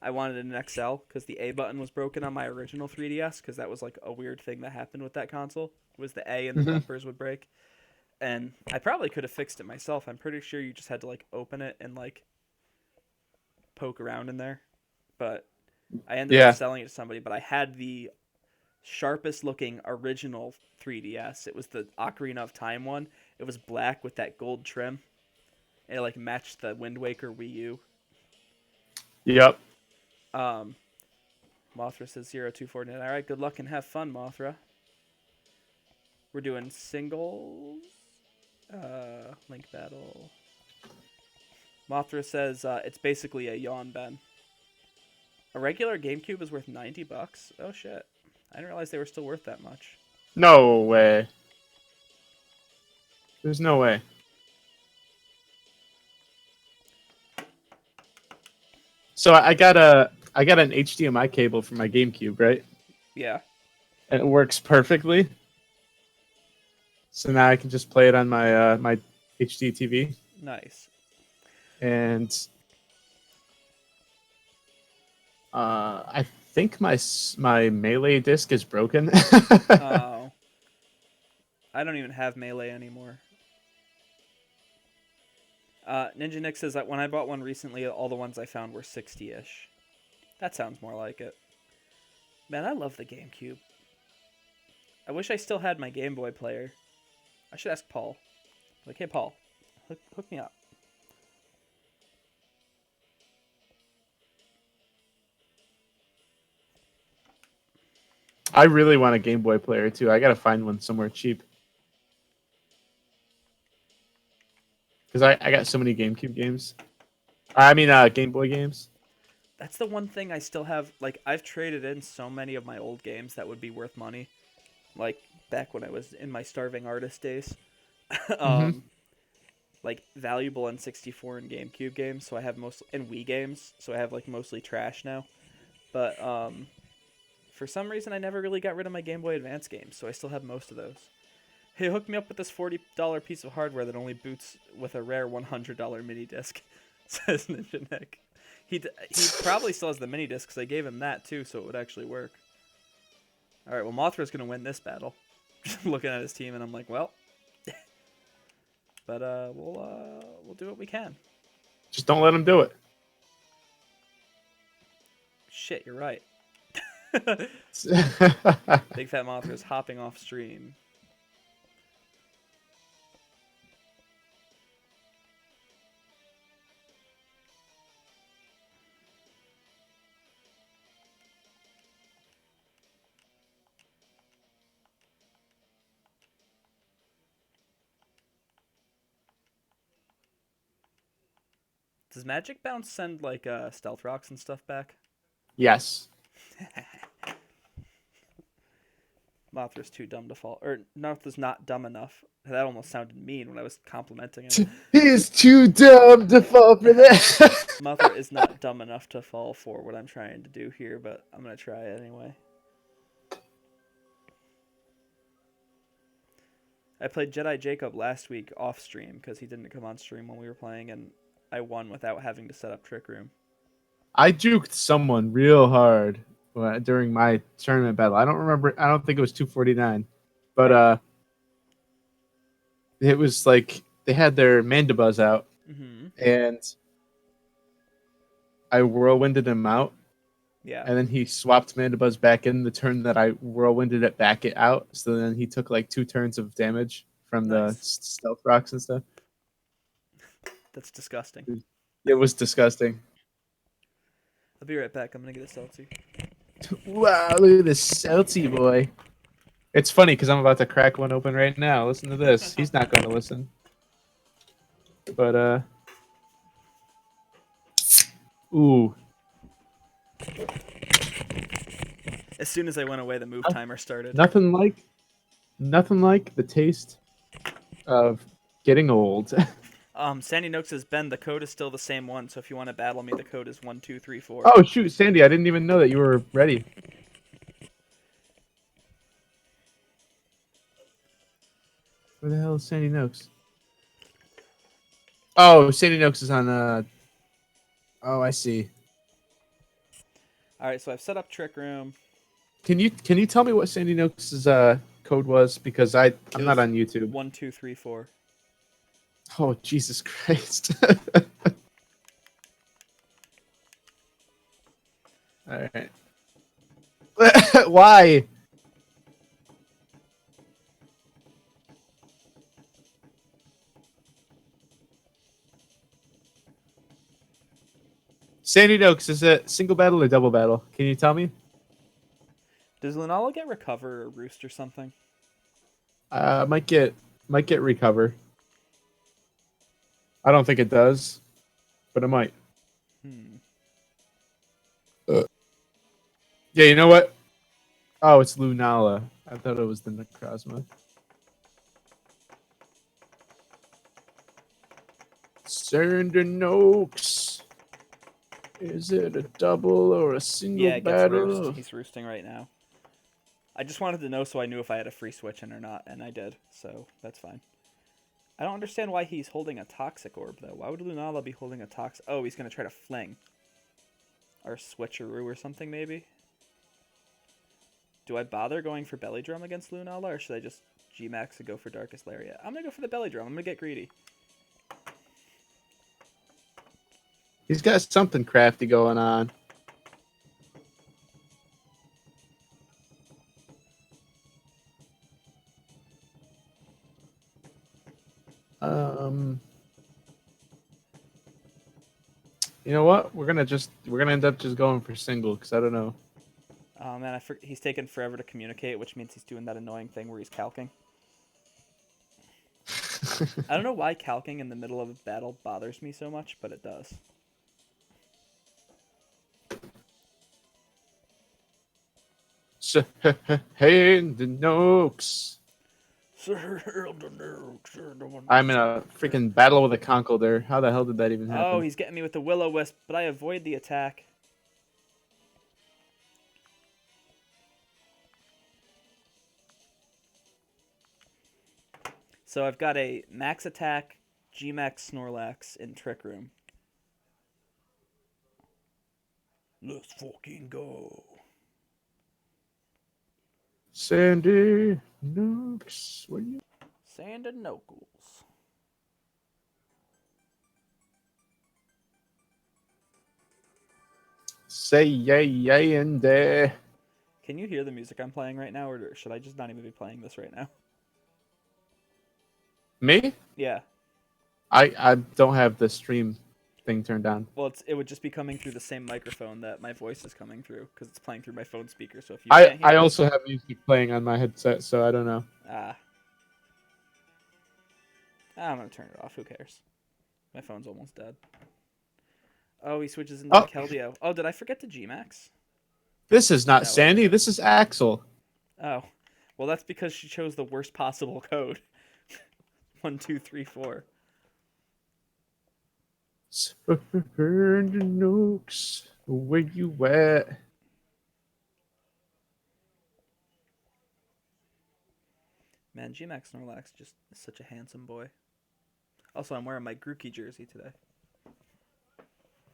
I wanted an XL because the A button was broken on my original 3DS because that was like a weird thing that happened with that console. Was the A and the bumpers would break. And I probably could have fixed it myself. I'm pretty sure you just had to like open it and like poke around in there. But I ended up selling it to somebody, but I had the sharpest looking original 3DS. It was the Ocarina of Time one. It was black with that gold trim. And it like matched the Wind Waker Wii U. Yep. Mothra says 0249. All right, good luck and have fun, Mothra. We're doing singles. Link battle. Mothra says it's basically a yawn Ben. A regular GameCube is worth $90. Oh shit! I didn't realize they were still worth that much. No way. There's no way. So I got an HDMI cable for my GameCube, right? Yeah. And it works perfectly. So now I can just play it on my my HD TV. Nice. And I think my Melee disc is broken. Oh. I don't even have Melee anymore. Ninja Nick says that when I bought one recently, all the ones I found were 60-ish. That sounds more like it. Man, I love the GameCube. I wish I still had my Game Boy player. I should ask Paul. Like, hey, Paul, hook me up. I really want a Game Boy player too. I gotta find one somewhere cheap. Because I got so many GameCube games. I mean, Game Boy games. That's the one thing I still have. Like, I've traded in so many of my old games that would be worth money. Like, back when I was in my starving artist days. Like, valuable N64 and GameCube games. So I have and Wii games. So I have, like, mostly trash now. But, for some reason, I never really got rid of my Game Boy Advance games. So I still have most of those. Hey, hook me up with this $40 piece of hardware that only boots with a rare $100 mini disc, says Ninja Nick. He probably still has the mini disc because I gave him that too, so it would actually work. All right, well, Mothra's gonna win this battle. Just looking at his team, and I'm like, well, but we'll do what we can. Just don't let him do it. Shit, you're right. Big Fat Mothra's hopping off stream. Does Magic Bounce send like stealth rocks and stuff back? Yes. Mothra's too dumb to fall. Or Mothra's not dumb enough. That almost sounded mean when I was complimenting him. He is too dumb to fall for that. Mothra is not dumb enough to fall for what I'm trying to do here, but I'm going to try it anyway. I played Jedi Jacob last week off stream because he didn't come on stream when we were playing, and I won without having to set up Trick Room. I juked someone real hard during my tournament battle. I don't remember. I don't think it was 249, but it was like they had their Mandibuzz out, and I whirlwinded him out, Yeah. and then he swapped Mandibuzz back in the turn that I whirlwinded it back out. So then he took like 2 turns of damage from the Nice. stealth rocks and stuff. That's disgusting. It was disgusting. I'll be right back. I'm gonna get a seltzer. Wow, look at this Celty boy. It's funny because I'm about to crack one open right now. Listen to this. He's not going to listen. But, ooh. As soon as I went away, the move timer started. Nothing like the taste of getting old. Sandy Nook says, Ben, the code is still the same one, so if you want to battle me, the code is 1234. Oh, shoot, Sandy, I didn't even know that you were ready. Where the hell is Sandy Noakes? Oh, Sandy Noakes is on, oh, I see. Alright, so I've set up Trick Room. Can you tell me what Sandy Noakes' code was? Because I'm not on YouTube. 1234. Oh, Jesus Christ. Alright. Why? Sandy Noakes, is it single battle or double battle? Can you tell me? Does Lunala get Recover or Roost or something? Might get recover. I don't think it does, but it might. Yeah, you know what? Oh, it's Lunala. I thought it was the Necrozma. Sandy Noakes. Is it a double or a single Yeah, it gets battle? Roost. He's roosting right now. I just wanted to know so I knew if I had a free switch in or not, and I did, so that's fine. I don't understand why he's holding a Toxic Orb, though. Why would Lunala be holding a Toxic... Oh, he's going to try to Fling. Or Switcheroo or something, maybe? Do I bother going for Belly Drum against Lunala, or should I just G-Max and go for Darkest Lariat? I'm going to go for the Belly Drum. I'm going to get greedy. He's got something crafty going on. You know what? We're gonna end up just going for single because I don't know. Oh man, he's taken forever to communicate, which means he's doing that annoying thing where he's calking. I don't know why calking in the middle of a battle bothers me so much, but it does. Sandy Noakes. I'm in a freaking battle with a Conkeldurr. How the hell did that even happen? Oh, he's getting me with the Will-O-Wisp, but I avoid the attack. So I've got a Max Attack, G-Max Snorlax in Trick Room. Let's fucking go. Sandy Noakes. Where you? Sandy Knuckles. Say yay yay and there. Can you hear the music I'm playing right now, or should I just not even be playing this right now? Me? Yeah. I don't have the stream thing turned on. Well, it would just be coming through the same microphone that my voice is coming through, because it's playing through my phone speaker. So if you can't hear I it, also have music playing on my headset, so I don't know. I'm gonna turn it off. Who cares? My phone's almost dead. Oh, he switches into Keldeo. Oh, did I forget to G-Max? This is not Sandy. This is Axel. Oh, well, that's because she chose the worst possible code. 1234. Sandy Noakes, where you at? Man, G-Max Snorlax just is such a handsome boy. Also, I'm wearing my Grookey jersey today.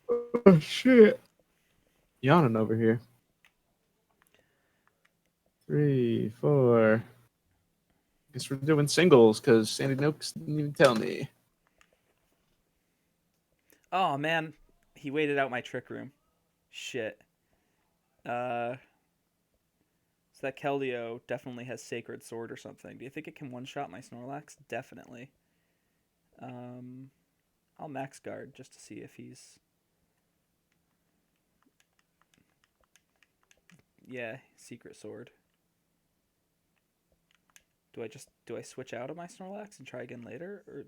Oh, shit. Yawning over here. 3, 4. Guess we're doing singles because Sandy Noakes didn't even tell me. Oh, man. He waited out my Trick Room. Shit. Uh, so that Keldeo definitely has Sacred Sword or something. Do you think it can one-shot my Snorlax? Definitely. Um, I'll max guard just to see if he's... Yeah, Secret Sword. Do I switch out of my Snorlax and try again later, or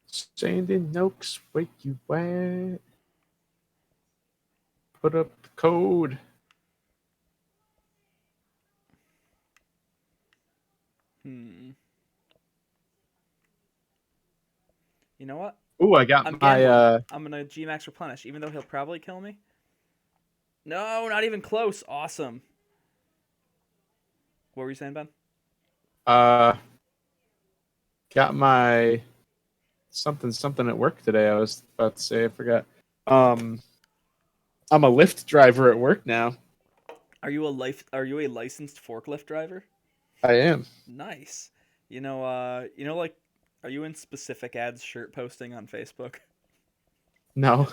Sandy Noakes, where you at? Put up the code. hmm? You know what? Ooh, I got I'm my gambling. I'm gonna G-Max replenish, even though he'll probably kill me. No, not even close. Awesome. What were you saying, Ben? uh got my something at work today. I was about to say, I forgot. Um, I'm a Lyft driver at work now. Are you a licensed forklift driver? I am. Nice. Like, are you in specific ads shirt posting on Facebook? No.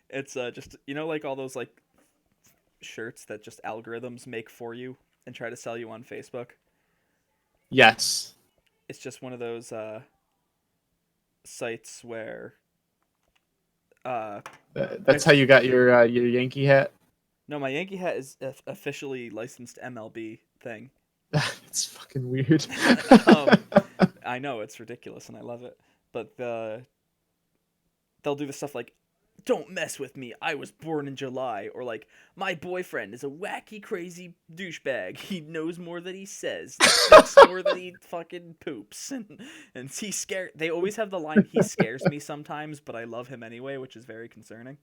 It's just like all those like shirts that just algorithms make for you and try to sell you on Facebook. Yes. It's just one of those sites where uh That's how you got your Yankee hat. no, my Yankee hat is officially licensed MLB thing. It's fucking weird. um, I know it's ridiculous and I love it, but they'll do the stuff like, "Don't mess with me. I was born in July," or like, "My boyfriend is a wacky, crazy douchebag. He knows more than he says. He thinks more than he fucking poops." And he scare. They always have the line, "He scares me sometimes, but I love him anyway," which is very concerning.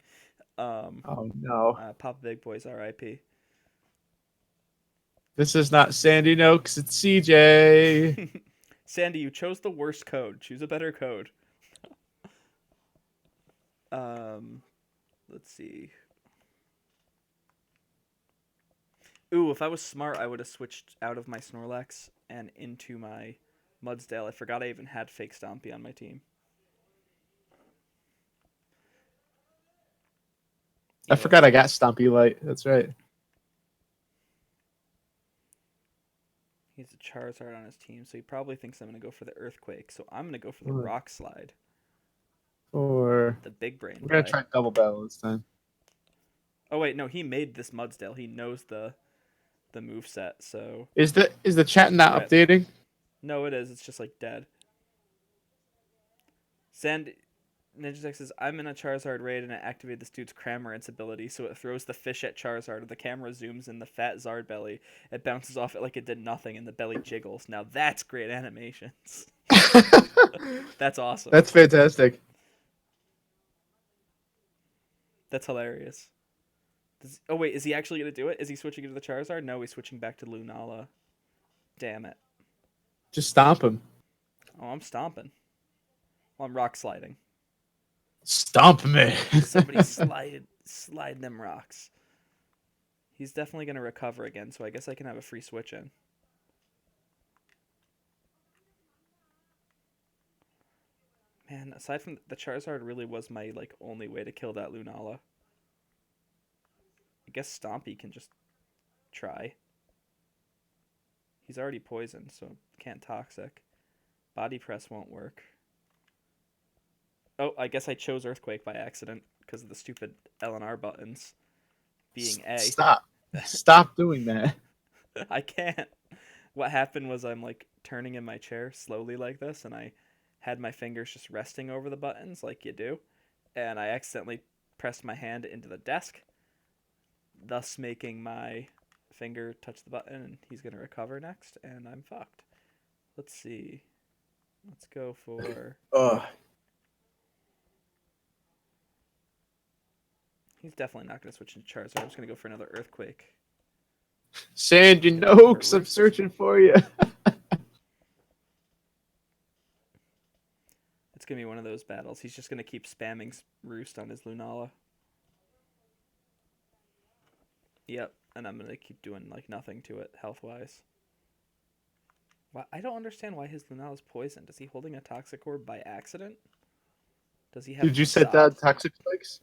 Oh no. Papa Big Boys, R.I.P. This is not Sandy Noakes, it's CJ. Sandy, you chose the worst code. Choose a better code. Um, let's see. Ooh, if I was smart, I would have switched out of my Snorlax and into my Mudsdale. I forgot I even had Fake Stompy on my team. I Yeah, forgot I got Stompy Light. That's right. he's a Charizard on his team, so he probably thinks I'm going to go for the Earthquake. So I'm going to go for the Or Rock Slide. we're The big brain gonna play. try double battle this time. Oh, wait, no, he made this Mudsdale. He knows the move set, so... Is the chat not Right. updating? No, it is. It's just, like, dead. Ninja Tech says, "I'm in a Charizard raid and I activated this dude's Cramorant's ability, so it throws the fish at Charizard. The camera zooms in the fat Zard belly. It bounces off it like it did nothing, and the belly jiggles. Now that's great animations. That's awesome. That's fantastic. That's hilarious. Oh wait, is he actually gonna do it? Is he switching into the Charizard? No, he's switching back to Lunala. Damn it. Just stomp him. Oh, I'm stomping. Well, I'm rock sliding. Stomp me. Somebody slide them rocks. He's definitely gonna recover again, so I guess I can have a free switch in. Man, aside from the Charizard, really was my like only way to kill that Lunala. I guess Stompy can just try. He's already poisoned, so can't toxic. Body press won't work. Oh, I guess I chose Earthquake by accident because of the stupid LNR buttons being A. Stop doing that. I can't. What happened was I'm like turning in my chair slowly like this, and I had my fingers just resting over the buttons like you do, and I accidentally pressed my hand into the desk, thus making my finger touch the button, and he's gonna recover next, and I'm fucked. Let's see. Let's go for... Ugh. He's definitely not gonna switch into Charizard. I'm just gonna go for another Earthquake. Sandy Noakes, I'm searching for you. It's gonna be one of those battles. He's just gonna keep spamming Roost on his Lunala. Yep, and I'm gonna keep doing like nothing to it health wise. Why, I don't understand why his Lunala's poisoned. Is he holding a Toxic Orb by accident? Does he have? Did you set down toxic spikes?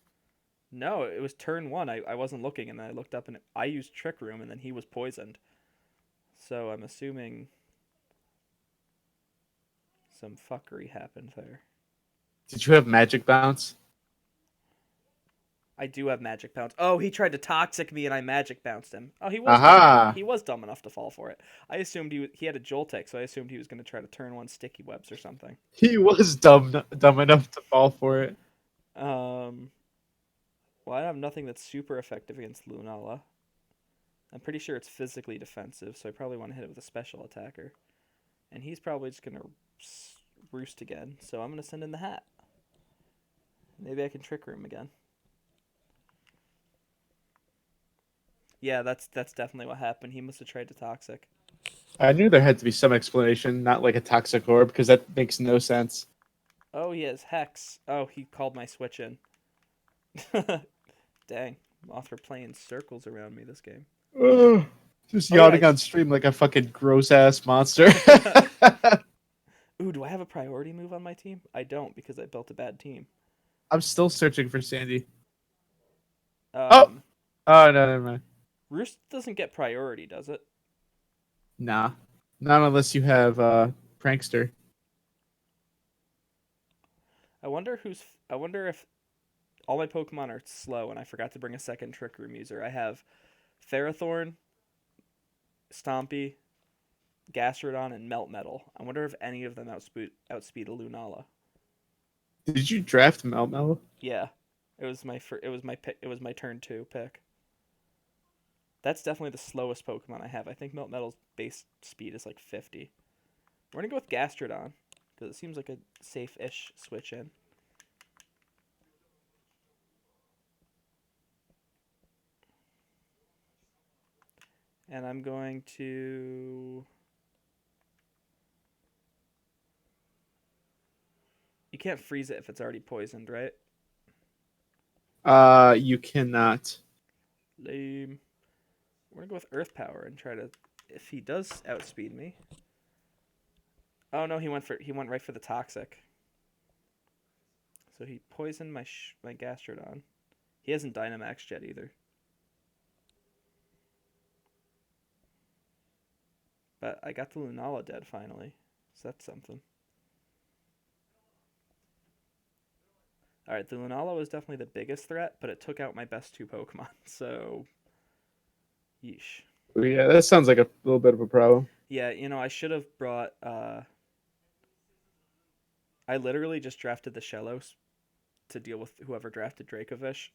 No, it was turn 1. I wasn't looking, and then I looked up, and I used Trick Room, and then he was poisoned. So I'm assuming some fuckery happened there. Did you have magic bounce? I do have magic bounce. Oh, he tried to toxic me, and I magic bounced him. Oh, Aha! He was dumb enough to fall for it. I assumed he had a Joltek, so I assumed he was going to try to turn 1 sticky webs or something. He was dumb enough to fall for it. Well, I have nothing that's super effective against Lunala. I'm pretty sure it's physically defensive, so I probably want to hit it with a special attacker. And he's probably just going to roost again, so I'm going to send in the hat. Maybe I can Trick Room again. Yeah, that's definitely what happened. He must have tried to toxic. I knew there had to be some explanation, not like a toxic orb, because that makes no sense. Oh, he has Hex. Oh, he called my switch in. Dang. Mothra playing circles around me this game. Ugh. Just Oh, yeah, yawning on stream like a fucking gross-ass monster. Ooh, do I have a priority move on my team? I don't, because I built a bad team. I'm still searching for Sandy. Um, Oh, no, never mind. Roost doesn't get priority, does it? Nah. Not unless you have Prankster. I wonder if all my Pokemon are slow, and I forgot to bring a second Trick Room user. I have Ferrothorn, Stompy, Gastrodon, and Melt Metal. I wonder if any of them outspeed a Lunala. Did you draft Melmetal? Yeah, it was my pick. It was my turn 2 pick. That's definitely the slowest Pokemon I have. I think Melt Metal's base speed is like 50. We're gonna go with Gastrodon because it seems like a safe-ish switch in. And I'm going to... You can't freeze it if it's already poisoned, right? You cannot. Lame. We're gonna go with Earth Power and try to... If he does outspeed me... Oh no, he went right for the Toxic. So he poisoned my Gastrodon. He hasn't Dynamaxed yet either. But I got the Lunala dead finally. So that's something. Alright, the Lunala was definitely the biggest threat, but it took out my best 2 Pokemon, so... Yeesh. Yeah, that sounds like a little bit of a problem. Yeah, I should have brought... I literally just drafted the Shellos to deal with whoever drafted Dracovish,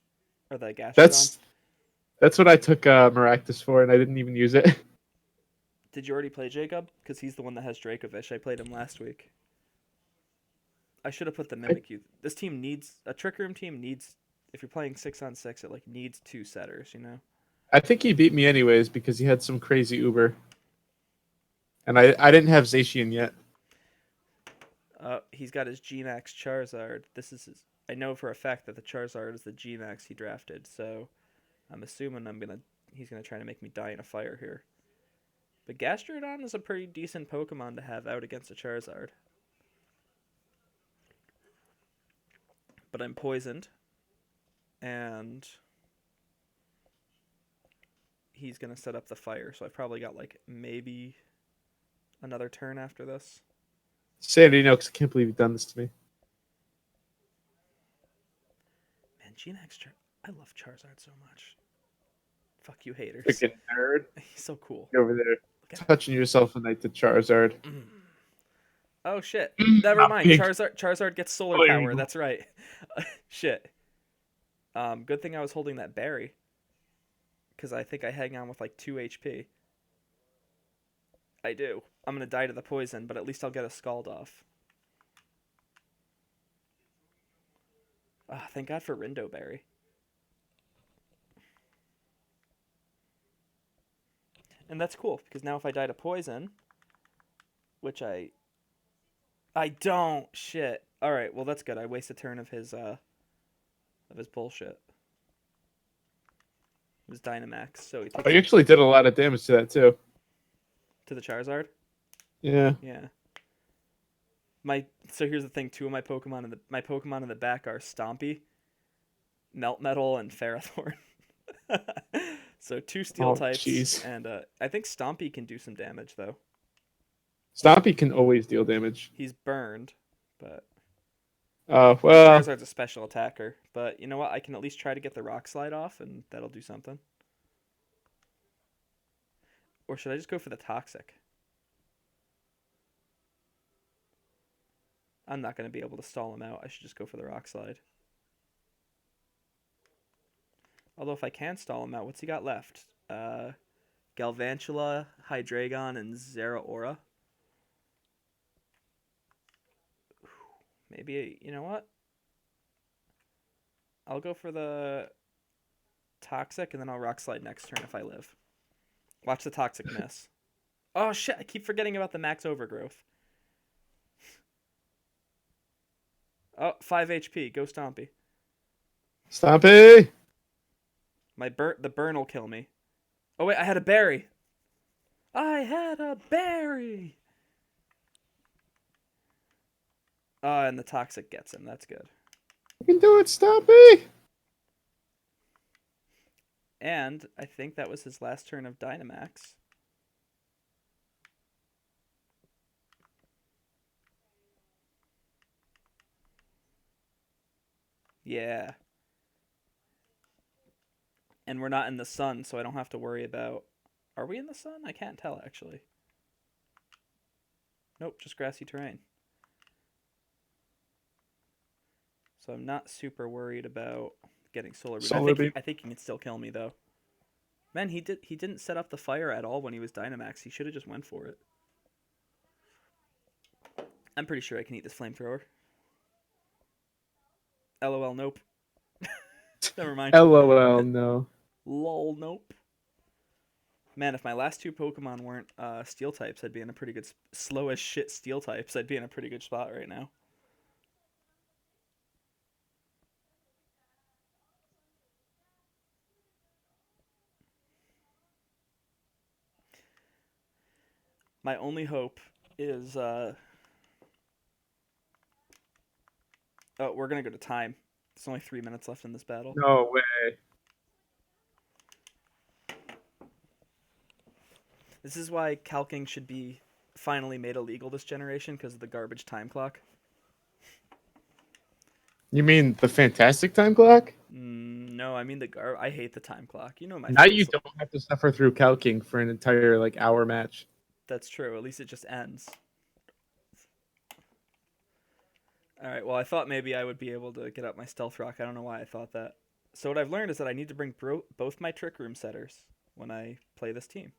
or the Gastrodon. That's what I took Maractus for, and I didn't even use it. Did you already play Jacob? Because he's the one that has Dracovish. I played him last week. I should have put the Mimikyu. This team needs... A Trick Room team needs... If you're playing 6-on-6, it needs 2 setters, I think he beat me anyways because he had some crazy Uber. And I didn't have Zacian yet. He's got his G-Max Charizard. This is his... I know for a fact that the Charizard is the G-Max he drafted, so I'm assuming he's gonna try to make me die in a fire here. But Gastrodon is a pretty decent Pokemon to have out against a Charizard. But I'm poisoned, and he's gonna set up the fire, so I've probably got maybe another turn after this. Sandy, no, because I can't believe you've done this to me. Man, G-Max I love Charizard so much. Fuck you haters. Freaking nerd. He's so cool. You're over there touching yourself tonight to Charizard. Oh shit. Never mind. Charizard gets solar power. That's right. Shit. Good thing I was holding that berry. Because I think I hang on with 2 HP. I do. I'm going to die to the poison, but at least I'll get a Scald off. Thank God for Rindo Berry. And that's cool, because now if I die to poison, which I don't. Shit. All right, well that's good. I waste a turn of his bullshit. It was Dynamax, so he takes You actually did a lot of damage to that too. to the Charizard. Yeah. Yeah. So here's the thing. 2 of my Pokemon in the back are Stompy. Melt Metal and Ferrothorn. So 2 steel Oh, types, jeez. and I think Stompy can do some damage though. Stompy can always deal damage. He's burned, but Well, Charizard's a special attacker. But you know what? I can at least try to get the Rock Slide off, and that'll do something. Or should I just go for the Toxic? I'm not going to be able to stall him out. I should just go for the Rock Slide. Although if I can stall him out, what's he got left? Galvantula, Hydreigon, and Zeraora. Maybe, you know what? I'll go for the Toxic, and then I'll Rock Slide next turn if I live. Watch the Toxic miss. Oh, shit. I keep forgetting about the Max Overgrowth. Oh, 5 HP. Go Stompy. Stompy! The burn will kill me. Oh, wait. I had a berry. I had a berry. And the Toxic gets him. That's good. You can do it, Stompy! And I think that was his last turn of Dynamax. Yeah. And we're not in the sun, so I don't have to worry about... Are we in the sun? I can't tell, actually. Nope, just grassy terrain. So I'm not super worried about getting Solar Beam. Solar Beam. I think he can still kill me, though. Man, he didn't set up the fire at all when he was Dynamax. He should have just went for it. I'm pretty sure I can eat this flamethrower. LOL, nope. Never mind. LOL, no. Lol, nope. Man, if my last 2 Pokemon weren't Steel types, I'd be in a pretty good... Slow as shit Steel types, I'd be in a pretty good spot right now. My only hope is... Oh, we're going to go to time. There's only 3 minutes left in this battle. No way. This is why calking should be finally made illegal this generation, because of the garbage time clock. You mean the fantastic time clock? No, I mean I hate the time clock. You know my Now feels. you don't have to suffer through calking for an entire hour match. That's true. At least it just ends. Alright, well, I thought maybe I would be able to get up my Stealth Rock. I don't know why I thought that. So what I've learned is that I need to bring both my Trick Room setters when I play this team.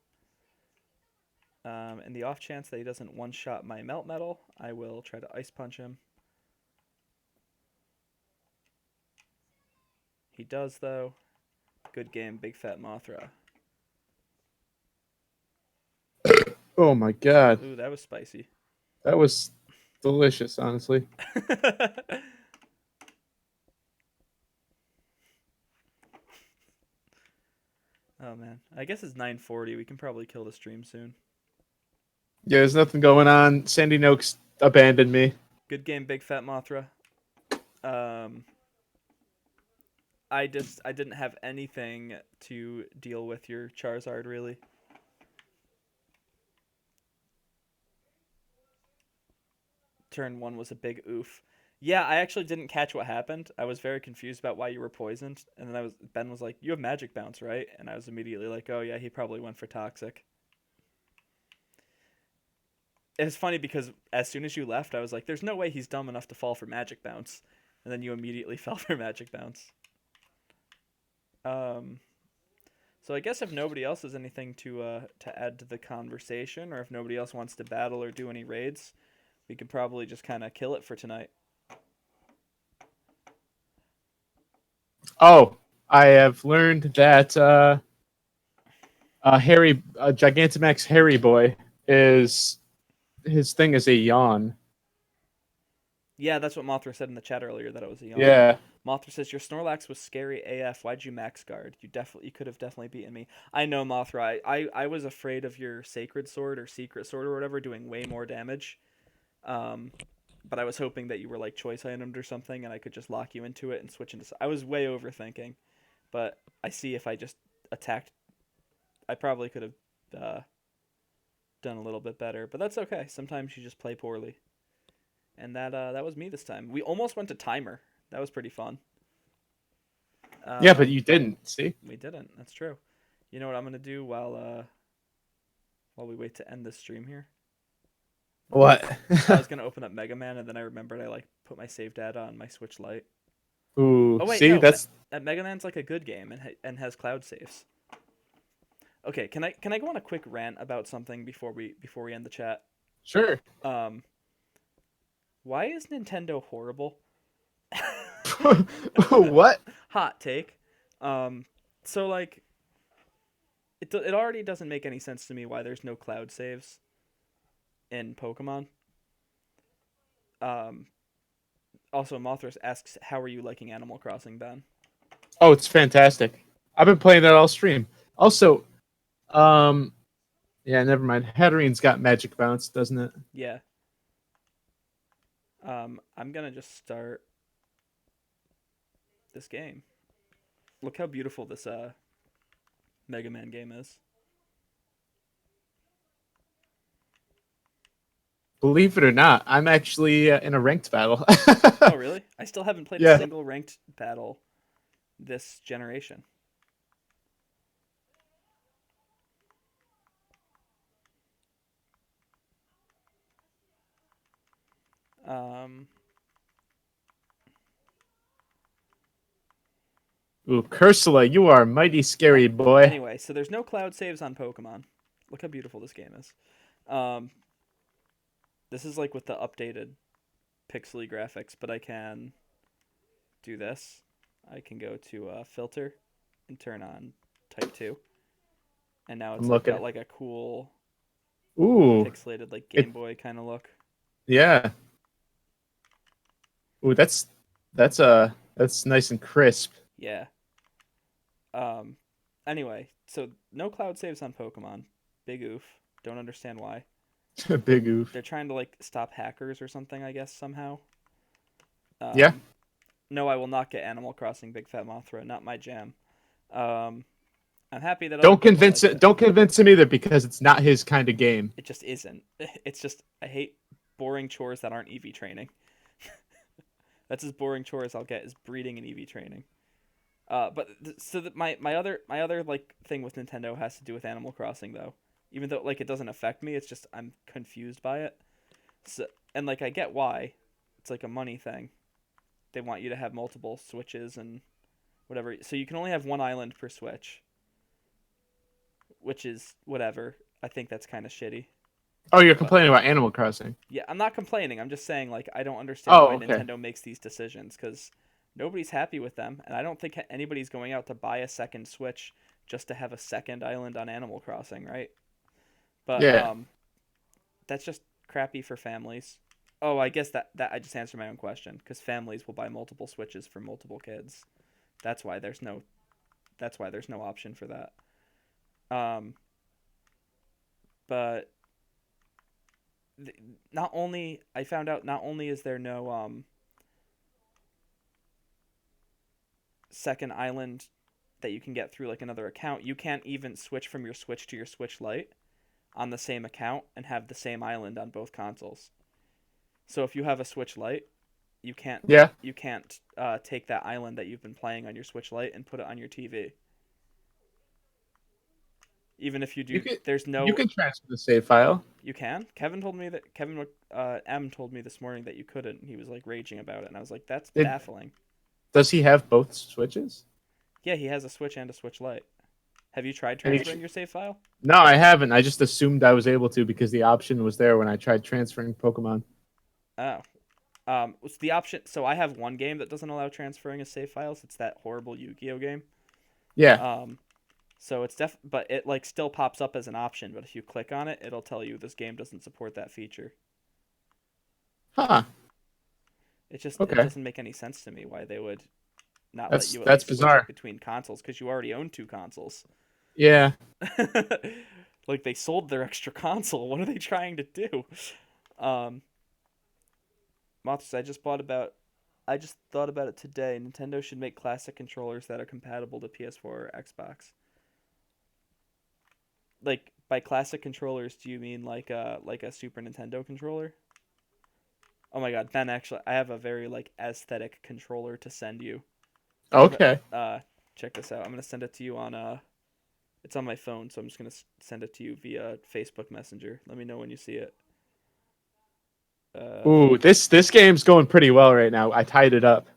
In the off chance that he doesn't one-shot my Melt Metal, I will try to Ice Punch him. He does, though. Good game, Big Fat Mothra. Oh my god. Ooh, that was spicy. That was delicious, honestly. Oh, man. I guess it's 9:40. We can probably kill the stream soon. Yeah, there's nothing going on. Sandy Noakes abandoned me. Good game, Big Fat Mothra. I didn't have anything to deal with your Charizard, really. Turn 1 was a big oof. Yeah, I actually didn't catch what happened. I was very confused about why you were poisoned, and then Ben was like, "You have Magic Bounce, right?" And I was immediately like, "Oh yeah, he probably went for Toxic." It was funny because as soon as you left, I was like, "There's no way he's dumb enough to fall for Magic Bounce," and then you immediately fell for Magic Bounce. So I guess if nobody else has anything to add to the conversation, or if nobody else wants to battle or do any raids, we could probably just kind of kill it for tonight. Oh, I have learned that Gigantamax Harry Boy his thing is a yawn. Yeah, that's what Mothra said in the chat earlier, that it was a yawn. Yeah. Mothra says, your Snorlax was scary AF. Why'd you max guard? You could have definitely beaten me. I know, Mothra. I was afraid of your Sacred Sword or Secret Sword or whatever doing way more damage. but I was hoping that you were like choice itemed or something, and I could just lock you into it and switch into. I was way overthinking, but I see if I just attacked, I probably could have done a little bit better. But that's okay. Sometimes you just play poorly, and that was me this time. We almost went to timer. That was pretty fun. Yeah, but you didn't. See? We didn't. That's true. You know what I'm gonna do while we wait to end this stream here? What? I was gonna open up Mega Man, and then I remembered I like put my save data on my Switch Lite. Ooh, Oh wait, see, no, that's Mega Man's like a good game and has cloud saves. Okay, can I go on a quick rant about something before we end the chat? sure. Um, why is Nintendo horrible? What? Hot take. So like it already doesn't make any sense to me why there's no cloud saves in Pokemon. Um, Also, Mothras asks, "How are you liking Animal Crossing, Ben?" Oh, it's fantastic. I've been playing that all stream. Also, um, yeah, never mind. Hatterene's got magic bounce, doesn't it? Yeah. I'm gonna just start this game. Look how beautiful this Mega Man game is. Believe it or not, I'm actually in a ranked battle. Oh, really? I still haven't played a Yeah. single ranked battle this generation. Um, Ooh, Cursula, you are mighty scary, boy. anyway, so there's no cloud saves on Pokemon. Look how beautiful this game is. Um, this is like with the updated pixely graphics, but I can do this. I can go to filter and turn on type 2. And now I'm it's like, looking. got like a cool Ooh, pixelated like it- Game Boy kind of look. yeah. Ooh, that's nice and crisp. Yeah. Anyway, so no cloud saves on Pokemon. Big oof. Don't understand why. Big oof. They're trying to like stop hackers or something, I guess somehow. Yeah. No, I will not get Animal Crossing Big Fat Mothra. Not my jam. I'm happy that other Don't people convince like it. Don't convince him either because it's not his kind of game. It just isn't. It's just I hate boring chores that aren't EV training. That's as boring chore as I'll get is breeding and EV training. My other like thing with Nintendo has to do with Animal Crossing though. Even though like it doesn't affect me, it's just I'm confused by it. So and like I get why. It's like a money thing. They want you to have multiple switches and whatever. So you can only have one island per switch, which is whatever. I think that's kind of shitty. Oh, you're But complaining about Animal Crossing. yeah, I'm not complaining. I'm just saying like I don't understand Oh, why okay. Nintendo makes these decisions because nobody's happy with them, and I don't think anybody's going out to buy a second Switch just to have a second island on Animal Crossing, right? But Yeah. that's just crappy for families. Oh, I guess that I just answered my own question because families will buy multiple Switches for multiple kids. That's why there's no option for that. Um, but not only I found out not only is there no second island that you can get through like another account, you can't even switch from your Switch to your Switch Lite on the same account and have the same island on both consoles. So if you have a Switch Lite, you can't Yeah. take that island that you've been playing on your Switch Lite and put it on your TV. Even if you do, You can there's no. you can transfer the save file. You can. Kevin M told me this morning that you couldn't. He was like raging about it, and I was like, "That's It- baffling." Does he have both switches? Yeah, he has a Switch and a Switch Lite. Have you tried And he- transferring your save file? No, I haven't. I just assumed I was able to because the option was there when I tried transferring Pokemon. Oh, it's the option. So I have one game that doesn't allow transferring of save files. It's that horrible Yu-Gi-Oh game. Yeah. So it's but it like still pops up as an option. But if you click on it, it'll tell you this game doesn't support that feature. Huh. It Okay. doesn't make any sense to me why they would not That's- let you at that's least switch bizarre. it between consoles because you already own two consoles. Yeah. Like they sold their extra console. What are they trying to do? Moths, I just thought about it today. Nintendo should make classic controllers that are compatible to PS4 or Xbox. Like by classic controllers, do you mean like a Super Nintendo controller? Oh my god, Ben, actually, I have a very like aesthetic controller to send you. I'm Okay. check this out. I'm gonna send it to you on it's on my phone, so I'm just gonna send it to you via Facebook Messenger. Let me know when you see it. Ooh, this game's going pretty well right now. I tied it up.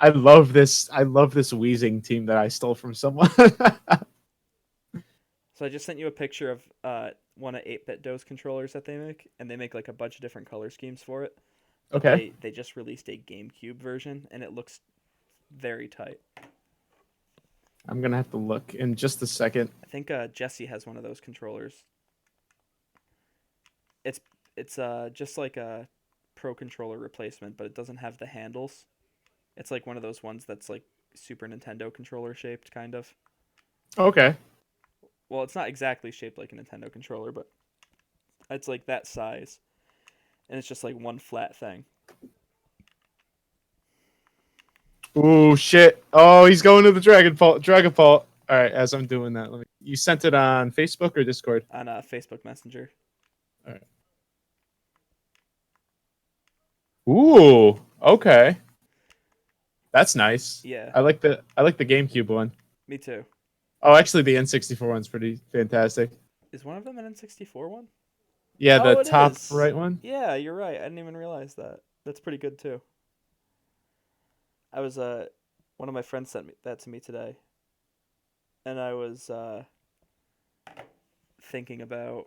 I love this. I love this wheezing team that I stole from someone. So I just sent you a picture of one of 8-bit DOS controllers that they make, and they make like a bunch of different color schemes for it. But Okay. they just released a GameCube version, and it looks very tight. I'm gonna have to look in just a second. I think Jesse has one of those controllers. It's it's just like a Pro controller replacement, but it doesn't have the handles. It's like one of those ones that's like Super Nintendo controller shaped, kind of. Okay. Well, it's not exactly shaped like a Nintendo controller, but it's like that size, and it's just like one flat thing. Ooh, shit. Oh, he's going to the Dragon Fault. Dragon Fault. All right, as I'm doing that, you sent it on Facebook or Discord? On Facebook Messenger. All right. Ooh, okay. That's nice. Yeah, I like the GameCube one. me too. Oh, actually, the N64 one's pretty fantastic. Is one of them an N64 one? Yeah, the Oh, it top is. right one. Yeah, you're right. I didn't even realize that. That's pretty good too. I was one of my friends sent that to me today, and I was thinking about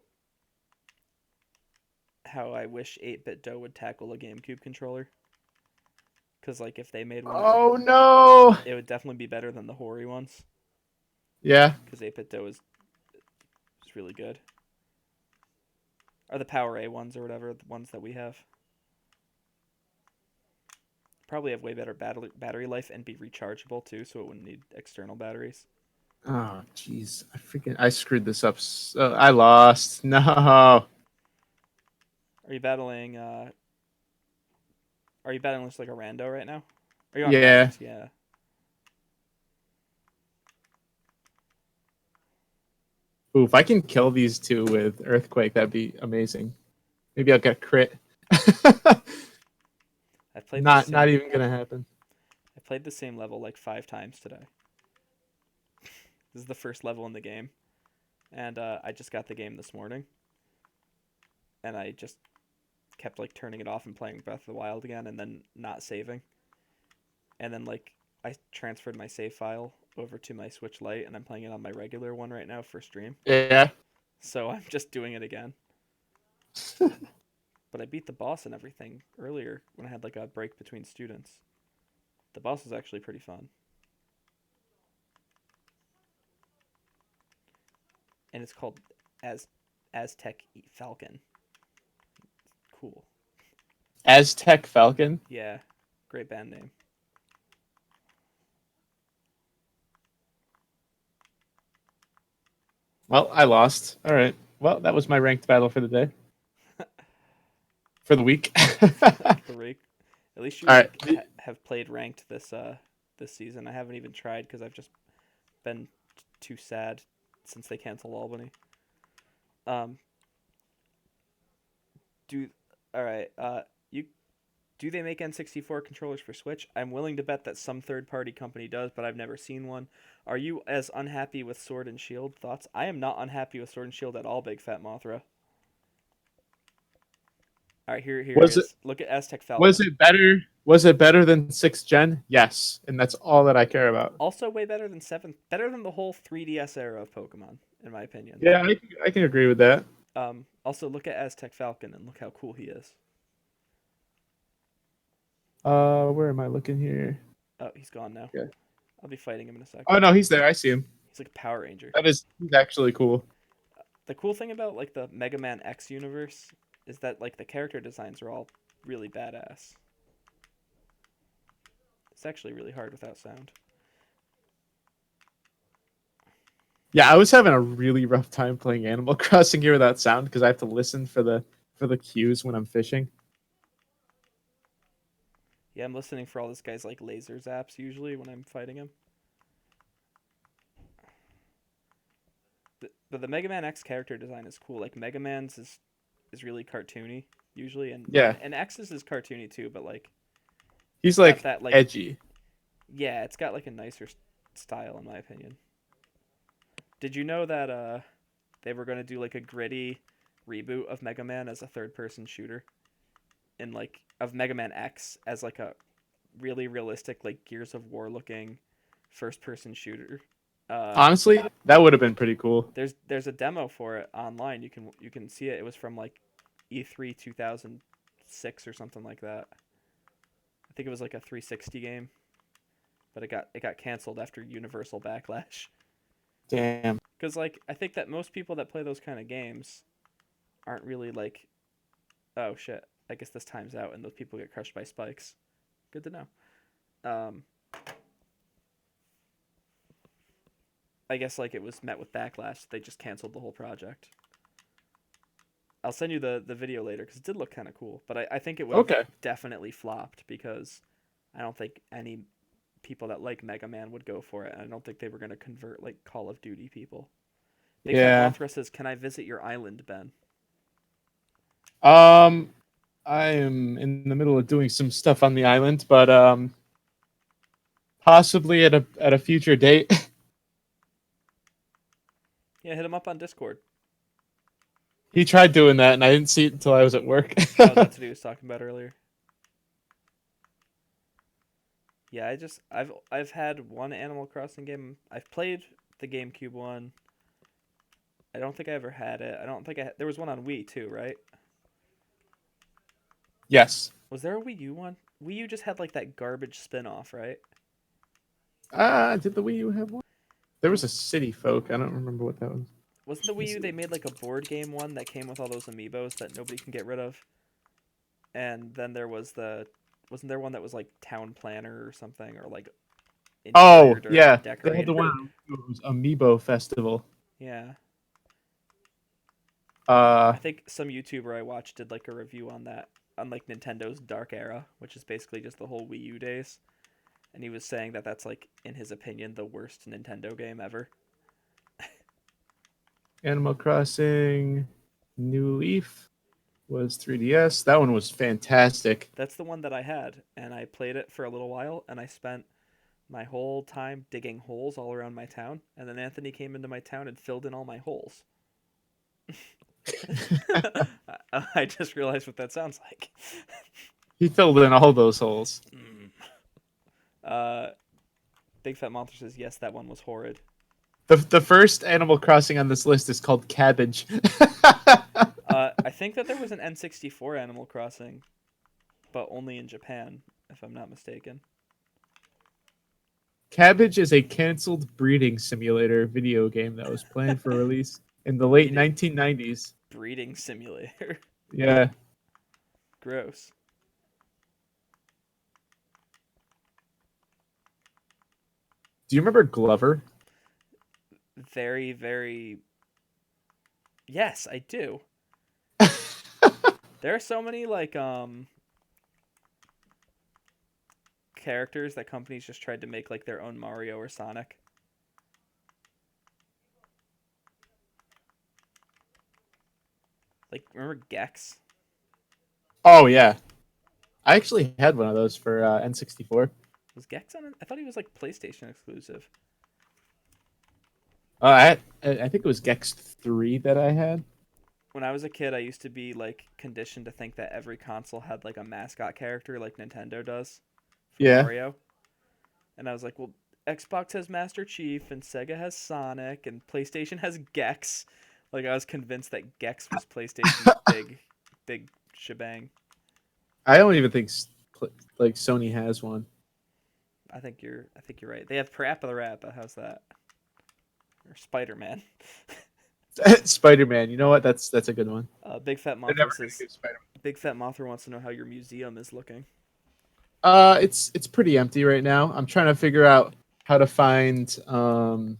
how I wish 8-bit Do would tackle a GameCube controller. Because like if they made one, Oh no. it would definitely be better than the Hori ones. Yeah. Because 8-bit Do is really good. Or the Power A ones or whatever, the ones that we have. Probably have way better battery life and be rechargeable too, so it wouldn't need external batteries. Oh, jeez. I screwed this up. I lost. No. Are you battling just like a rando right now? Are you on Yeah. ranked? Yeah. Ooh, if I can kill these two with Earthquake, that'd be amazing. Maybe I'll get a crit. I've played Not even gonna happen. I played the same level like 5 times today. This is the first level in the game, and I just got the game this morning, and I just kept like turning it off and playing Breath of the Wild again, and then not saving, and then like I transferred my save file over to my Switch Lite, and I'm playing it on my regular one right now for stream. Yeah. So I'm just doing it again. But I beat the boss and everything earlier when I had like a break between students. The boss was actually pretty fun. And it's called Aztec Falcon. Cool. Aztec Falcon. Yeah, great band name. Well, I lost. All right. Well, that was my ranked battle for the day. For the week. The rake. At least you All like right. have played ranked this season. I haven't even tried because I've just been too sad since they canceled Albany. Do all right. You do they make N64 controllers for Switch? I'm willing to bet that some third-party company does, but I've never seen one. Are you as unhappy with Sword and Shield? Thoughts? I am not unhappy with Sword and Shield at all, Big Fat Mothra. All right, here it Was it is. Look at Aztec Falcon. was it better? Was it better than 6th gen? Yes, and that's all that I care about. Also way better than 7th, better than the whole 3DS era of Pokemon, in my opinion. Yeah, I can agree with that. Also look at Aztec Falcon and look how cool he is. Where am I looking here? Oh, he's gone now. Yeah. I'll be fighting him in a second. Oh no, he's there. I see him. He's like a Power Ranger. He's actually cool. The cool thing about like the Mega Man X universe is that like the character designs are all really badass. It's actually really hard without sound. Yeah, I was having a really rough time playing Animal Crossing here without sound because I have to listen for the cues when I'm fishing. Yeah, I'm listening for all this guy's like laser zaps usually when I'm fighting him. But the Mega Man X character design is cool. Like Mega Man's is really cartoony usually, Yeah, and X's is cartoony too. But like he's it's got like that like edgy. yeah, it's got like a nicer style in my opinion. Did you know that they were gonna do like a gritty reboot of Mega Man as a third person shooter, and like of Mega Man X as like a really realistic like Gears of War looking first person shooter. Uh, Honestly, that would have been pretty cool. there's a demo for it online. You can see it. It was from like E3 2006 or something like that. I think it was like a 360 game, but it got canceled after Universal Backlash. Damn. Because like I think that most people that play those kind of games aren't really like, oh shit, I guess this time's out, and those people get crushed by spikes. Good to know. Um, I guess like it was met with backlash. They just canceled the whole project. I'll send you the video later because it did look kind of cool. But I think it would have Okay. definitely flopped because I don't think any people that like Mega Man would go for it. And I don't think they were going to convert like Call of Duty people. Big Fat Yeah. Mothra says, "Can I visit your island, Ben?" Um, I am in the middle of doing some stuff on the island, but possibly at a future date. Yeah, hit him up on Discord. He tried doing that, and I didn't see it until I was at work. Oh, that's what he was talking about earlier. Yeah, I've had one Animal Crossing game. I've played the GameCube one. I don't think I ever had it. I don't think there was one on Wii too, right? Yes. Was there a Wii U one? Wii U just had like that garbage spin-off, right? Did the Wii U have one? There was a City Folk. I don't remember what that was. Wasn't the Wii U they made like a board game one that came with all those amiibos that nobody can get rid of? And then there was wasn't there one that was like town planner or something or like Oh, interior yeah. They decorator? had the one. It was Amiibo Festival. Yeah. Uh, I think some YouTuber I watched did like a review on that on like Nintendo's Dark Era, which is basically just the whole Wii U days. And he was saying that that's like in his opinion the worst Nintendo game ever. Animal Crossing New Leaf was 3DS. That one was fantastic. That's the one that I had, and I played it for a little while, and I spent my whole time digging holes all around my town, and then Anthony came into my town and filled in all my holes. I just realized what that sounds like. He filled in all those holes. Big Fat Monster says, yes, that one was horrid. The first Animal Crossing on this list is called Cabbage. I think that there was an N64 Animal Crossing, but only in Japan, if I'm not mistaken. Cabbage is a canceled breeding simulator video game that was planned for release in the late 1990s. Breeding simulator. Yeah. Gross. Do you remember Glover? Very, very. Yes, I do. There are so many like characters that companies just tried to make like their own Mario or Sonic. Like remember Gex? Oh, yeah. I actually had one of those for N64. Was Gex on it? I thought he was like PlayStation exclusive. I think it was Gex 3 that I had. When I was a kid, I used to be like conditioned to think that every console had like a mascot character like Nintendo does for Yeah. Mario. And I was like, well, Xbox has Master Chief and Sega has Sonic and PlayStation has Gex. Like I was convinced that Gex was PlayStation's big shebang. I don't even think like Sony has one. I think you're right. They have Parappa the Rappa. How's that? Or Spider-Man. Spider-Man. You know what? That's a good one. Big Fat They're never Mothra gonna says. do Spider-Man. Big Fat Mothra wants to know how your museum is looking. It's pretty empty right now. I'm trying to figure out how to find some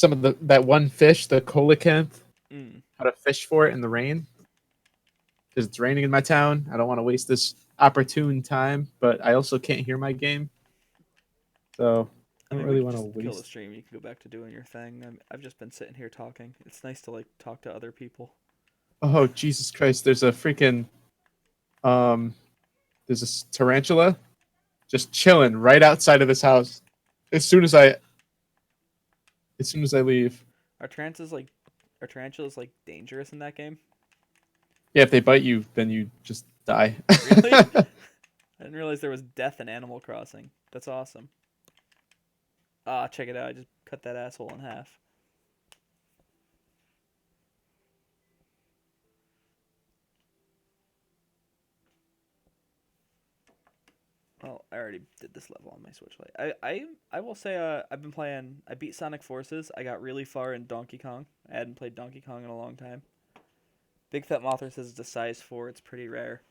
of that one fish, the coelacanth. How to fish for it in the rain because it's raining in my town. I don't want to waste this opportune time, but I also can't hear my game, so I I don't mean, we really could want to just kill the waste. stream. You can go back to doing your thing. I've just been sitting here talking. It's nice to like talk to other people. Oh Jesus Christ! There's a freaking um, there's a tarantula just chilling right outside of this house. As soon as I leave, Are tarantulas like dangerous in that game? yeah, if they bite you, then you just die. Really? I didn't realize there was death in Animal Crossing. That's awesome. Ah, check it out. I just cut that asshole in half. Well, I already did this level on my Switch Lite. I will say I've been playing. I beat Sonic Forces. I got really far in Donkey Kong. I hadn't played Donkey Kong in a long time. Big Fat Mothra says it's a size 4. It's pretty rare.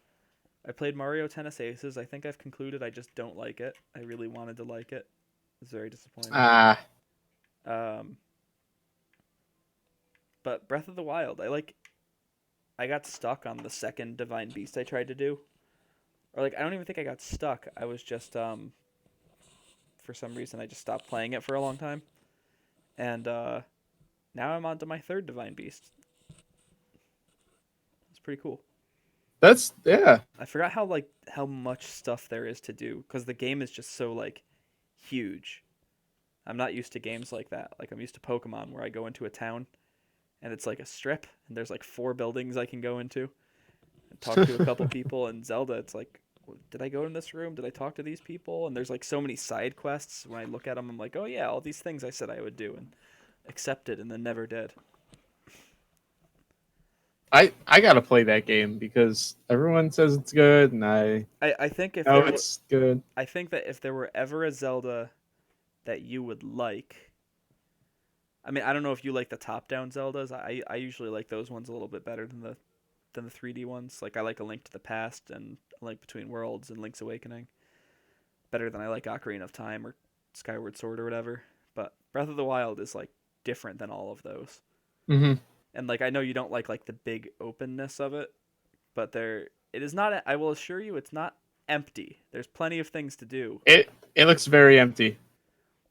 I played Mario Tennis Aces. I think I've concluded I just don't like it. I really wanted to like it. It's very disappointing. Ah, Um, but Breath of the Wild, I got stuck on the second Divine Beast I tried to do. Or like I don't even think I got stuck. I was just for some reason I just stopped playing it for a long time. And now I'm on to my third Divine Beast. It's pretty cool. that's yeah. I forgot how much stuff there is to do cuz the game is just so like huge. I'm not used to games like that. Like I'm used to Pokemon where I go into a town and it's like a strip and there's like 4 buildings I can go into and talk to a couple people. And Zelda it's like, did I go in this room? Did I talk to these people? And there's like so many side quests. When I look at them I'm like, oh yeah, all these things I said I would do and accepted and then never did. I gotta play that game because everyone says it's good, and I think if know there it's good. I think that if there were ever a Zelda that you would like, I mean, I don't know if you like the top-down Zeldas. I usually like those ones a little bit better than the 3D ones. Like I like A Link to the Past and A Link Between Worlds and Link's Awakening better than I like Ocarina of Time or Skyward Sword or whatever. But Breath of the Wild is like different than all of those. Mm-hmm. And like I know you don't like the big openness of it, but it is not. I will assure you, it's not empty. There's plenty of things to do. It looks very empty.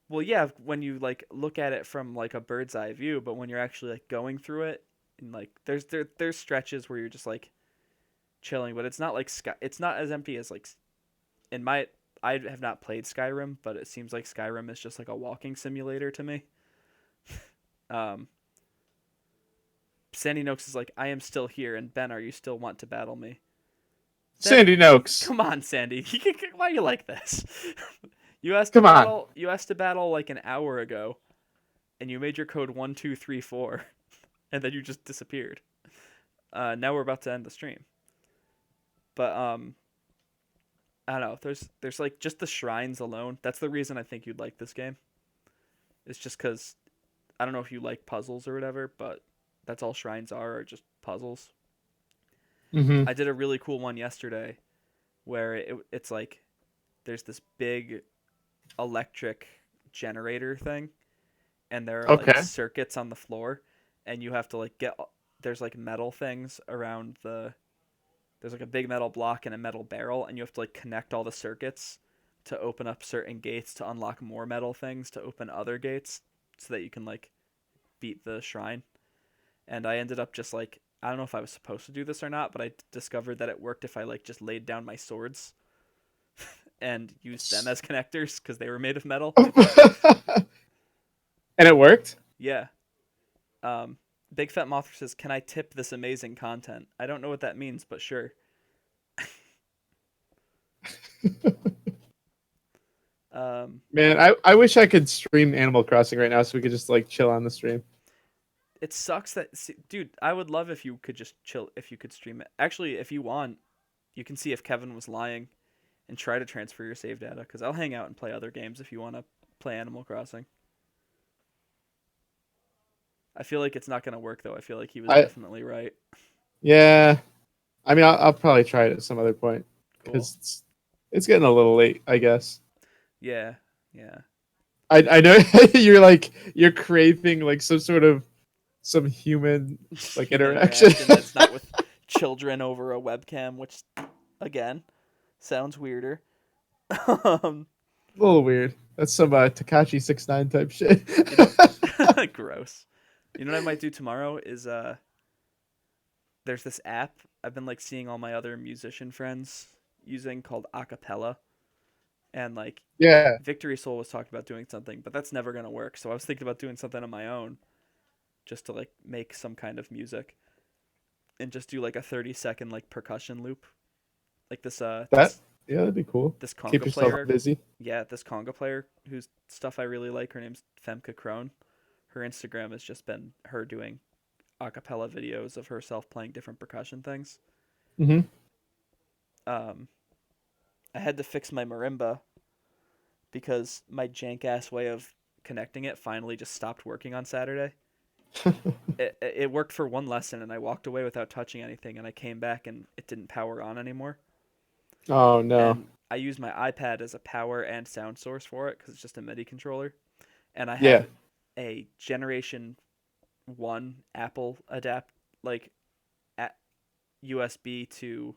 Well, yeah, when you like look at it from like a bird's eye view, but when you're actually like going through it, and like there's stretches where you're just like chilling, but it's not like it's not as empty as like in my. I have not played Skyrim, but it seems like Skyrim is just like a walking simulator to me. Sandy Noakes is like, I am still here, and Ben, are you still want to battle me? Sandy Noakes. Come on, Sandy. Why are you like this? You asked Come to on. battle. You asked to battle like an hour ago, and you made your code 1234, and then you just disappeared. Now we're about to end the stream. But I don't know. There's like just the shrines alone. That's the reason I think you'd like this game. It's just because I don't know if you like puzzles or whatever, but that's all shrines are just puzzles. Mm-hmm. I did a really cool one yesterday where it's like there's this big electric generator thing and there are like circuits on the floor and you have to like there's like metal things around there's like a big metal block and a metal barrel and you have to like connect all the circuits to open up certain gates to unlock more metal things to open other gates so that you can like beat the shrine. And I ended up just like, I don't know if I was supposed to do this or not, but I discovered that it worked if I like just laid down my swords and used them as connectors because they were made of metal. And it worked? Yeah. Big Fat Mothra says, can I tip this amazing content? I don't know what that means, but sure. Man, I wish I could stream Animal Crossing right now so we could just like chill on the stream. It sucks that, dude, I would love if you could just chill, if you could stream it. Actually, if you want, you can see if Kevin was lying and try to transfer your save data, because I'll hang out and play other games if you want to play Animal Crossing. I feel like it's not going to work, though. I feel like he was definitely right. Yeah. I mean, I'll probably try it at some other point, because it's getting a little late, I guess. Yeah, yeah. I know you're craving like some human like interaction. That's not with children over a webcam, which again, Sounds weirder. um, A little weird. That's some Takashi 69 type shit. you know, gross. You know what I might do tomorrow is there's this app I've been like seeing all my other musician friends using called Acapella, and like Yeah. Victory Soul was talking about doing something, but that's never gonna work. So I was thinking about doing something on my own, just to like make some kind of music, and just do like a 30-second like percussion loop, like this That yeah, that'd be cool. this Keep conga yourself player. busy. Yeah, this conga player whose stuff I really like. Her name's Femke Krohn. Her Instagram has just been her doing a cappella videos of herself playing different percussion things. Mm-hmm. Um, I had to fix my marimba because my jank ass way of connecting it finally just stopped working on Saturday. It worked for one lesson and I walked away without touching anything, and I came back and it didn't power on anymore. Oh no. And I used my iPad as a power and sound source for it because it's just a MIDI controller. And I Yeah. have a Generation 1 Apple adapt, like at USB to.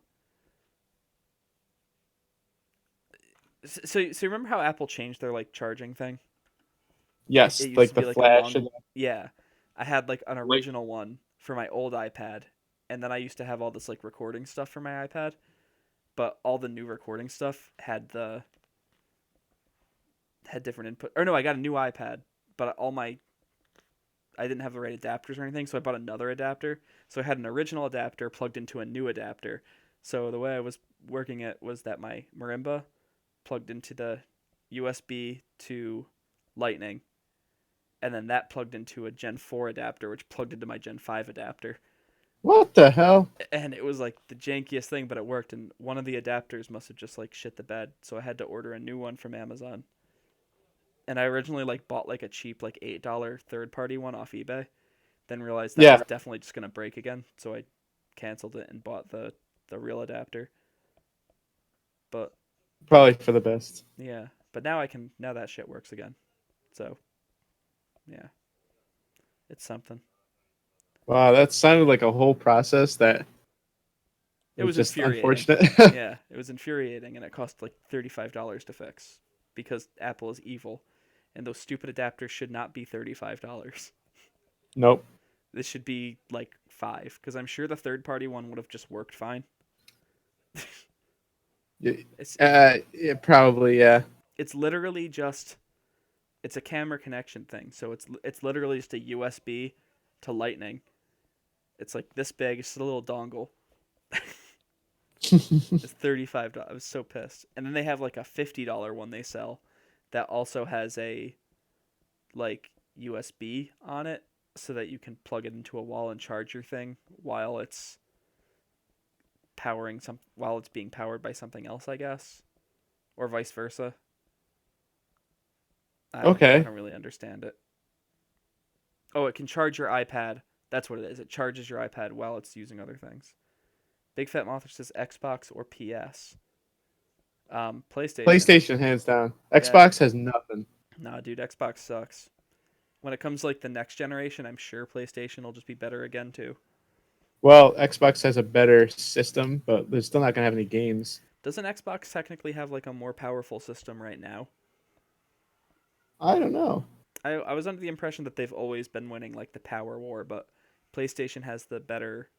So you remember how Apple changed their like charging thing? Yes, It used like to the be like a flash long. and Yeah, I had like an like original one for my old iPad, and then I used to have all this like recording stuff for my iPad, but all the new recording stuff had different input. Or no, I got a new iPad, but I didn't have the right adapters or anything, so I bought another adapter. So I had an original adapter plugged into a new adapter. So the way I was working it was that my marimba plugged into the USB to Lightning, and then that plugged into a Gen 4 adapter, which plugged into my Gen 5 adapter. what the hell? And it was like the jankiest thing, but it worked. And one of the adapters must have just like shit the bed, so I had to order a new one from Amazon. And I originally like bought like a cheap like $8 third party one off eBay, then realized that was Yeah, definitely just gonna break again, so I canceled it and bought the real adapter. But probably for the best. yeah, but now that shit works again. So yeah, it's something. Wow, that sounded like a whole process that It was was just infuriating. unfortunate. Yeah, it was infuriating, and it cost like $35 to fix because Apple is evil, and those stupid adapters should not be $35. Nope. This should be like 5, because I'm sure the third party one would have just worked fine. It's Yeah, probably, yeah. it's literally just it's a camera connection thing. So it's literally just a USB to Lightning. It's like this big. It's a little dongle. It's $35. I was so pissed. And then they have like a $50 one they sell that also has a like USB on it so that you can plug it into a wall and charge your thing while it's being powered by something else, I guess, or vice versa. I Okay. don't really understand it. Oh, it can charge your iPad. That's what it is. It charges your iPad while it's using other things. Big Fat Moth says Xbox or PS. PlayStation. PlayStation, hands down. Yeah. Xbox has nothing. Nah, dude, Xbox sucks. When it comes to like the next generation, I'm sure PlayStation will just be better again too. Well, Xbox has a better system, but they're still not going to have any games. Doesn't Xbox technically have like a more powerful system right now? I don't know. I was under the impression that they've always been winning like the power war, but PlayStation has the better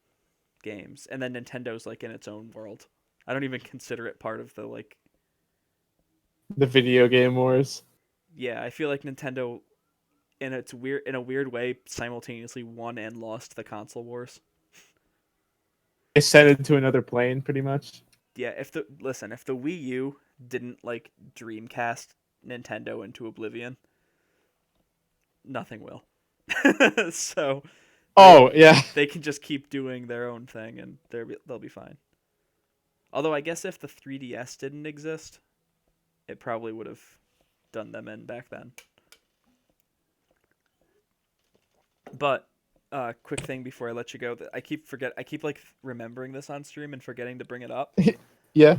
games, and then Nintendo's like in its own world. I don't even consider it part of the like. The video game wars. Yeah, I feel like Nintendo, in a weird way, simultaneously won and lost the console wars. They sent it to another plane, pretty much. Yeah, if the Wii U didn't like Dreamcast Nintendo into oblivion, nothing will. So Oh, yeah. they can just keep doing their own thing and they'll be fine. Although I guess if the 3DS didn't exist, it probably would have done them in back then. But quick thing before I let you go, that I keep like remembering this on stream and forgetting to bring it up. Yeah.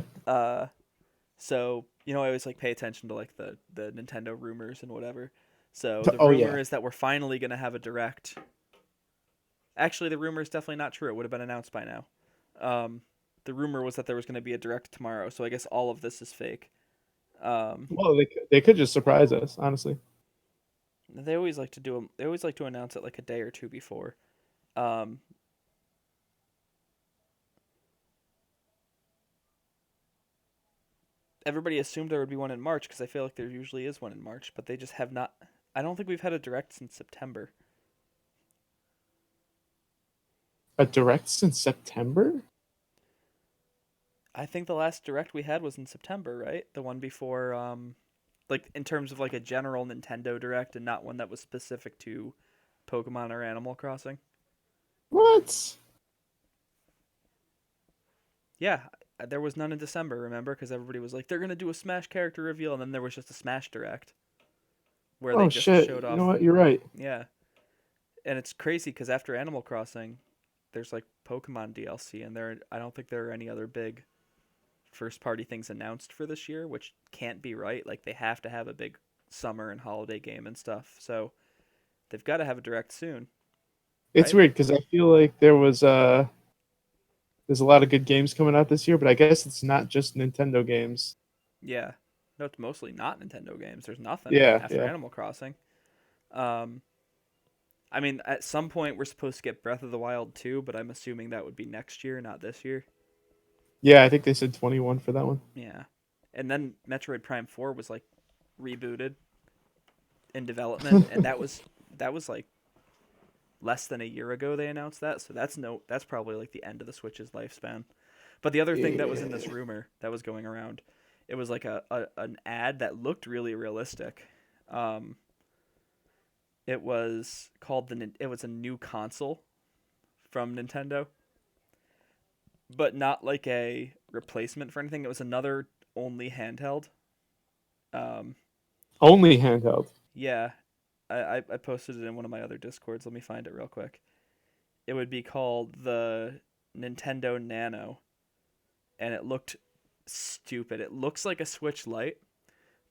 So I always like pay attention to like the Nintendo rumors and whatever. So the Oh, rumor yeah. is that we're finally gonna have a direct. Actually, the rumor is definitely not true. It would have been announced by now. The rumor was that there was going to be a direct tomorrow, so I guess all of this is fake. Well, they could just surprise us, honestly. They always like to do. They always like to announce it like a day or two before. Um, Everybody assumed there would be one in March because I feel like there usually is one in March, but they just have not. I don't think we've had a direct since September. A direct since September? I think the last direct we had was in September, right? The one before, like in terms of like a general Nintendo direct and not one that was specific to Pokemon or Animal Crossing. What? Yeah, there was none in December, remember? Because everybody was like, they're gonna do a Smash character reveal, and then there was just a Smash direct where they Oh just shit! showed You off. know what? You're right. Yeah, and it's crazy because after Animal Crossing, there's like Pokemon DLC, and I don't think there are any other big first party things announced for this year, which can't be right. Like they have to have a big summer and holiday game and stuff, so they've got to have a direct soon, It's right? weird because I feel like there's a lot of good games coming out this year, but I guess it's not just Nintendo games. Yeah, no, it's mostly not Nintendo games. There's nothing Yeah, after yeah, Animal Crossing. Um, I mean, at some point we're supposed to get Breath of the Wild 2, but I'm assuming that would be next year, not this year. yeah. I think they said 21 for that one. Yeah, and then Metroid Prime 4 was like rebooted in development, and that was like less than a year ago they announced that, so that's probably like the end of the Switch's lifespan. But the other thing that was in this Yeah. rumor that was going around, it was like an ad that looked really realistic. Um, it was called it was a new console from Nintendo, but not like a replacement for anything. It was another only handheld. Um, Only handheld. yeah, I posted it in one of my other discords. Let me find it real quick. It would be called the Nintendo Nano, and it looked stupid. It looks like a Switch Lite,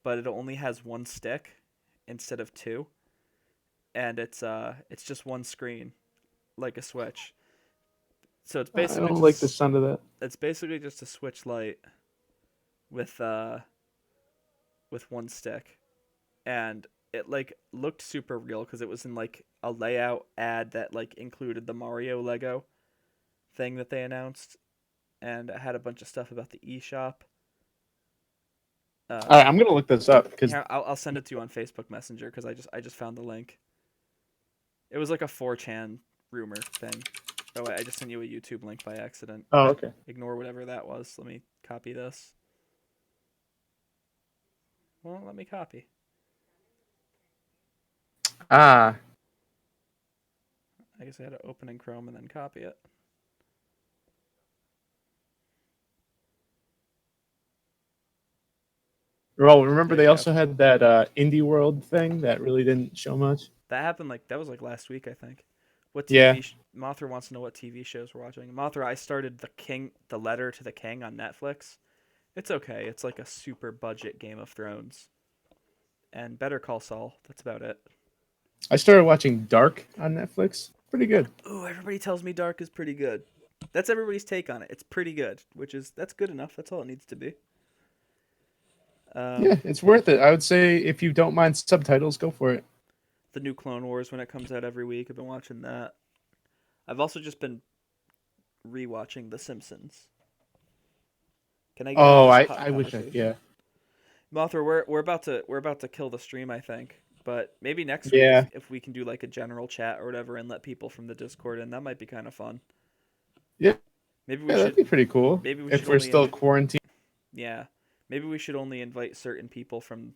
but it only has one stick instead of two, and it's just one screen like a Switch. So I don't like the just sound of that. it's basically just a Switch Lite with with one stick, and it like looked super real because it was in like a layout ad that like included the Mario Lego thing that they announced, and it had a bunch of stuff about the eShop. All right, I'm gonna look this up because Here, I'll send it to you on Facebook Messenger because I just found the link. It was like a 4chan rumor thing. Oh wait, I just sent you a YouTube link by accident. oh okay. Ignore whatever that was. Let me copy this. Well, let me copy. Ah, I guess I had to open in Chrome and then copy it. well, remember There they you go. also had that Indie World thing that really didn't show much. That happened like that was like last week, I think. What Yeah. TV? Mothra wants to know what TV shows we're watching. Mothra, I started the Letter to the King on Netflix. It's okay. It's like a super budget Game of Thrones. And Better Call Saul. That's about it. I started watching Dark on Netflix. Pretty good. Ooh, everybody tells me Dark is pretty good. That's everybody's take on it. It's pretty good, that's good enough. That's all it needs to be. Yeah, it's worth it. I would say if you don't mind subtitles, go for it. The new Clone Wars when it comes out every week. I've been watching that. I've also just been rewatching The Simpsons. Can I get into Oh, this I, hot I wish I conversation? yeah. Mothra, we're about to kill the stream, I think. But maybe next week Yeah. if we can do like a general chat or whatever and let people from the Discord in, that might be kind of fun. Yeah, Maybe we that'd should be pretty cool. maybe we If should we're only still quarantined. yeah. Maybe we should only invite certain people from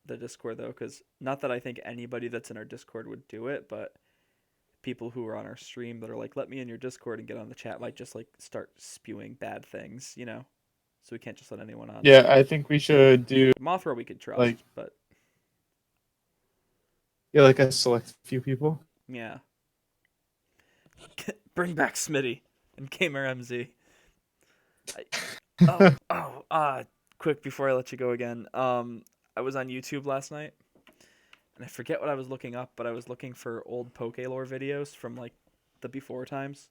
the Discord though, because not that I think anybody that's in our Discord would do it, but people who are on our stream that are like, let me in your Discord and get on the chat might just like start spewing bad things, you know? So we can't just let anyone on. Yeah, I think we should do Mothra we could like trust, but yeah, like a select few people. yeah. Bring back Smitty and Gamer MZ. Quick before I let you go again. I was on YouTube last night, and I forget what I was looking up, but I was looking for old Pokelore videos from like the before times.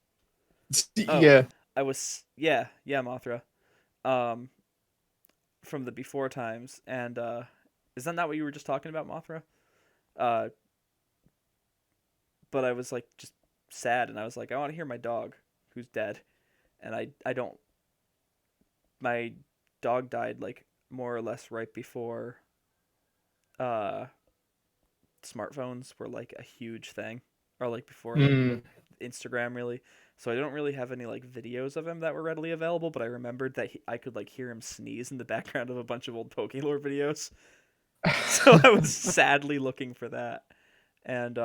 Oh, Yeah. I was yeah, Mothra. Um, from the before times, and is that not what you were just talking about, Mothra? Uh, but I was like just sad, and I was like, I want to hear my dog, who's dead, and I don't. My dog died like more or less right before uh smartphones were like a huge thing, or like before like Mm. Instagram really. So I don't really have any like videos of him that were readily available, but I remembered that I could like hear him sneeze in the background of a bunch of old Pokélore videos. So I was sadly looking for that, and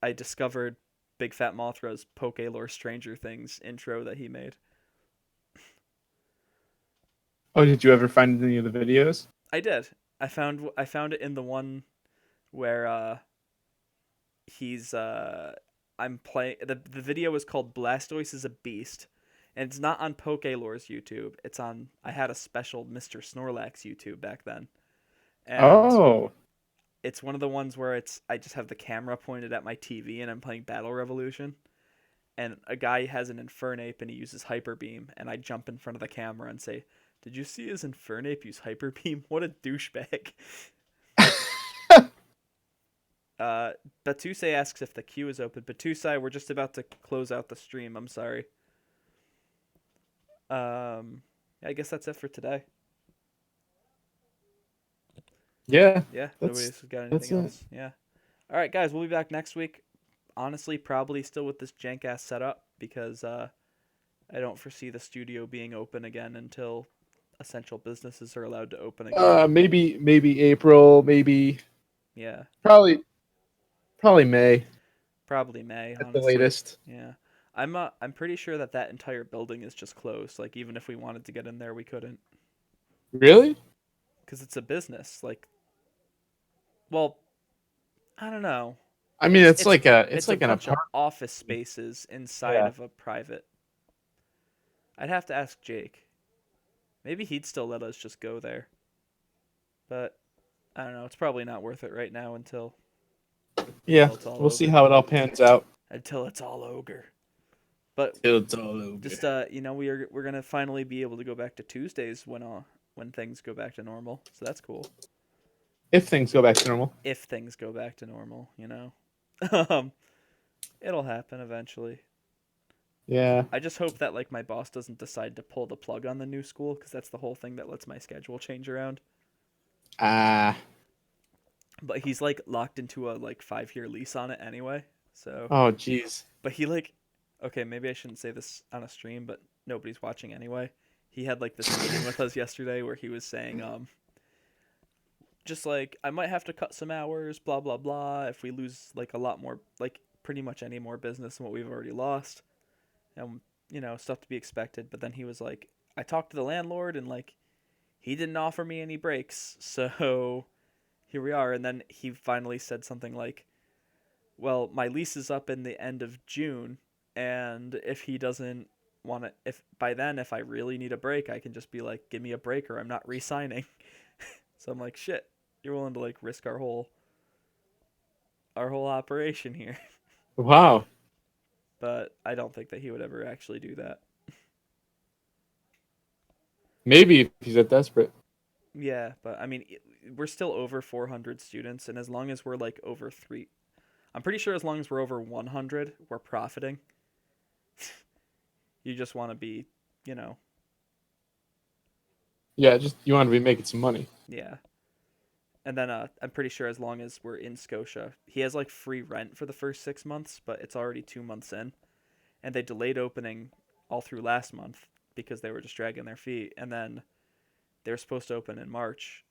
I discovered Big Fat Mothra's Pokélore Stranger Things intro that he made. Oh, did you ever find any of the videos? I did. I found it in the one where he's I'm playing the video is called Blastoise is a Beast, and it's not on Pokélore's YouTube. It's on I had a special Mr. Snorlax YouTube back then, and Oh, it's one of the ones where it's I just have the camera pointed at my TV and I'm playing Battle Revolution, and a guy has an Infernape and he uses Hyper Beam, and I jump in front of the camera and say, "Did you see his Infernape use Hyper Beam? What a douchebag!" Batusei asks if the queue is open. Batusei, we're just about to close out the stream. I'm sorry. I guess that's it for today. yeah. Yeah, That's nobody's got that's anything it. else. Yeah. All right, guys, we'll be back next week. Honestly, probably still with this jank ass setup because I don't foresee the studio being open again until essential businesses are allowed to open again. Maybe April, maybe Yeah, probably probably May probably May, at the honestly. latest. Yeah. I'm pretty sure that that entire building is just closed. Like even if we wanted to get in there, we couldn't Really? cuz it's a business. Like well, I don't know. I mean, it's It's a like an bunch of apartment. office spaces inside Yeah. of a private. I'd have to ask Jake. Maybe he'd still let us just go there. But I don't know. It's probably not worth it right now Yeah. until it's all We'll see over. how it all pans out. Until it's all ogre. But Till it's all over. just we're gonna finally be able to go back to Tuesdays when things go back to normal. So that's cool. If things go back to normal. If things go back to normal, um, it'll happen eventually. Yeah. I just hope that like my boss doesn't decide to pull the plug on the new school because that's the whole thing that lets my schedule change around. Ah. But he's like locked into a like 5-year lease on it anyway. So, Oh, jeez. but he like, okay, maybe I shouldn't say this on a stream, but nobody's watching anyway. He had like this meeting with us yesterday where he was saying, just like I might have to cut some hours, blah blah blah, if we lose like a lot more, like pretty much any more business than what we've already lost, and stuff to be expected. But then he was like, I talked to the landlord and like he didn't offer me any breaks, so here we are. And then he finally said something like, well, my lease is up in the end of June, and if he doesn't want to, if by then, if I really need a break, I can just be like, give me a break or I'm not re-signing. So I'm like, shit, you're willing to like risk our whole operation here. Wow. But I don't think that he would ever actually do that. Maybe if he's that desperate. Yeah, but I mean, we're still over 400 students, and as long as we're like over I'm pretty sure as long as we're over 100, we're profiting. You just want to be, you know, Yeah, just you want to be making some money. yeah. And then I'm pretty sure as long as we're in Scotia, he has like free rent for the first 6 months, but it's already 2 months in, and they delayed opening all through last month because they were just dragging their feet, and then they were supposed to open in March,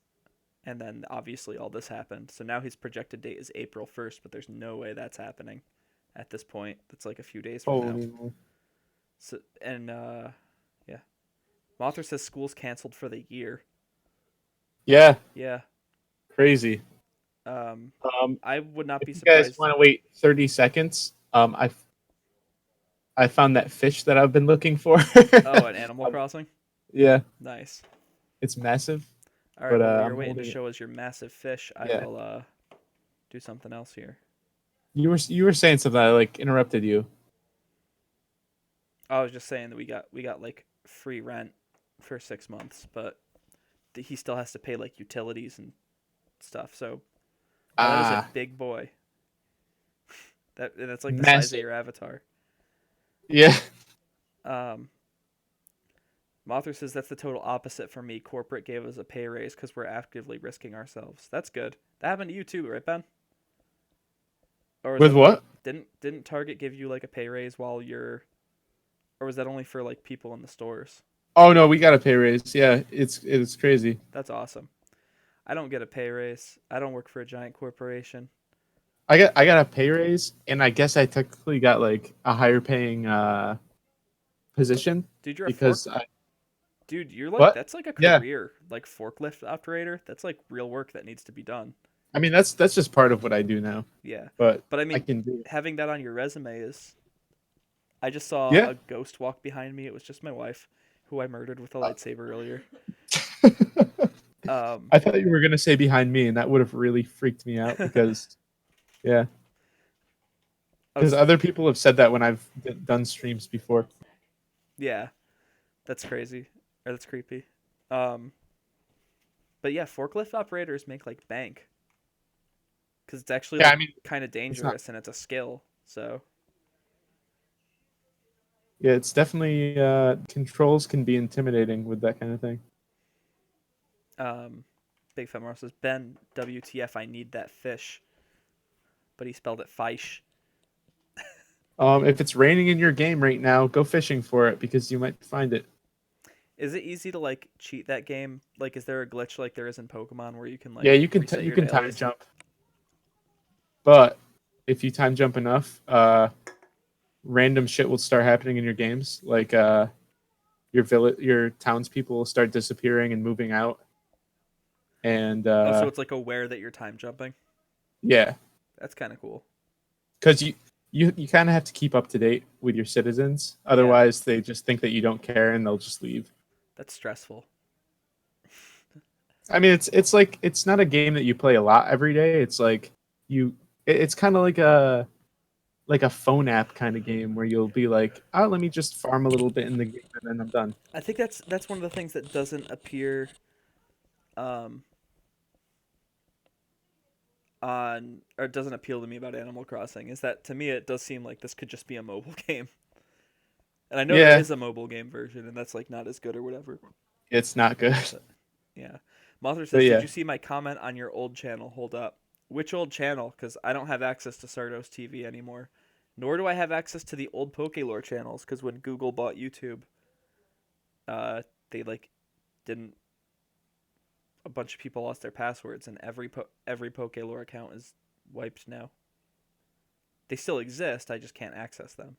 and then obviously all this happened. So now his projected date is April 1st, but there's no way that's happening at this point. That's like a few days from now. Holy moly. So and yeah, Mothra says school's canceled for the year. Yeah, Yeah. crazy. I would not be If you guys surprised. want to wait 30 seconds, I found that fish that I've been looking for. Oh, an Animal Crossing. Yeah, Nice. it's massive. All right. But, Well, while you're I'm waiting to holding it. show us your massive fish, I Yeah. will do something else here. You were saying something. I like interrupted you. I was just saying that we got like free rent for 6 months, but he still has to pay like utilities and stuff. So that is a Ah, big boy. That's like the size of massive. your avatar. Yeah. Um, Mothra says that's the total opposite for me. Corporate gave us a pay raise because we're actively risking ourselves. That's good. That happened to you too, right, Ben? Or was With that only what? didn't Target give you like a pay raise while you're, or was that only for like people in the stores? Oh no, we got a pay raise. Yeah, it's crazy. That's awesome. I don't get a pay raise. I don't work for a giant corporation. I got a pay raise, and I guess I technically got like a higher paying position Dude, you're a fork. because I Dude, you're like what? that's like a Yeah, career, like forklift operator. That's like real work that needs to be done. I mean that's just part of what I do now, Yeah, but but I I mean, can do. having that on your resume is. I just saw Yeah. a ghost walk behind me. It was just my wife, who I murdered with a lightsaber earlier. Um, I thought you were gonna say behind me, and that would have really freaked me out because yeah, I because was other people have said that when I've done streams before. yeah, that's crazy or that's creepy. Um, but yeah, forklift operators make like bank because it's actually Yeah, I like mean kind of it's not. dangerous and it's a skill. So Yeah, it's definitely controls can be intimidating with that kind of thing. um, Big Fat Mars says Ben WTF I need that fish, but he spelled it fish. If it's raining in your game right now, go fishing for it because you might find it. Is it easy to like cheat that game? Like, is there a glitch like there is in Pokemon where you can Yeah, like you can reset you your can time dailies? jump, but if you time jump enough, random shit will start happening in your games. Like your townspeople will start disappearing and moving out, and Oh, so it's like aware that you're time jumping. yeah, That's kind of cool. because you kind of have to keep up to date with your citizens. Yeah, Otherwise, they just think that you don't care and they'll just leave. that's stressful. I mean, it's like it's not a game that you play a lot every day. It's like you, it's kind of like a phone app kind of game where you'll be like, oh, let me just farm a little bit in the game and then I'm done. I think that's one of the things that doesn't appear um on or doesn't appeal to me about Animal Crossing is that to me it does seem like this could just be a mobile game. And I know there Yeah, is a mobile game version and that's like not as good or whatever. it's not good, But yeah. Mothra but says, "Did yeah, you see my comment on your old channel? Hold up. Which old channel? Cuz I don't have access to Sardos TV anymore. Nor do I have access to the old Pokélore channels cuz when Google bought YouTube, they like didn't a bunch of people lost their passwords and every Pokélore account is wiped now. They still exist, I just can't access them."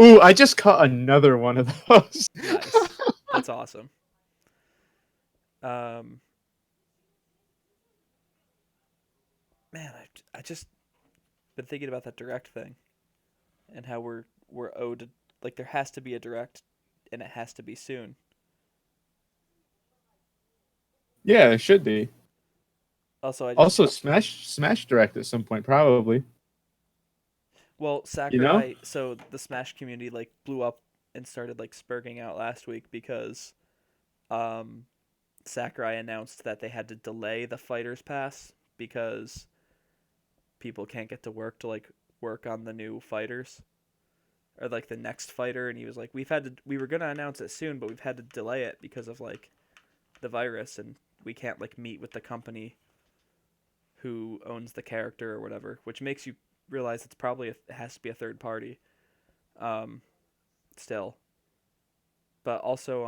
ooh, I just caught another one of those. Nice. That's awesome. Um, man, I just been thinking about that direct thing and how we're owed like there has to be a direct and it has to be soon. Yeah, it should be. Also, I just Also, Smash Direct at some point, probably. well You know? Sakurai. So the Smash community like blew up and started like spurging out last week because um, Sakurai announced that they had to delay the Fighters Pass because people can't get to work to like work on the new fighters or like the next fighter, and he was like we were gonna announce it soon but we've had to delay it because of like the virus and we can't like meet with the company who owns the character or whatever, which makes you realize it's probably it has to be a third party um still. But also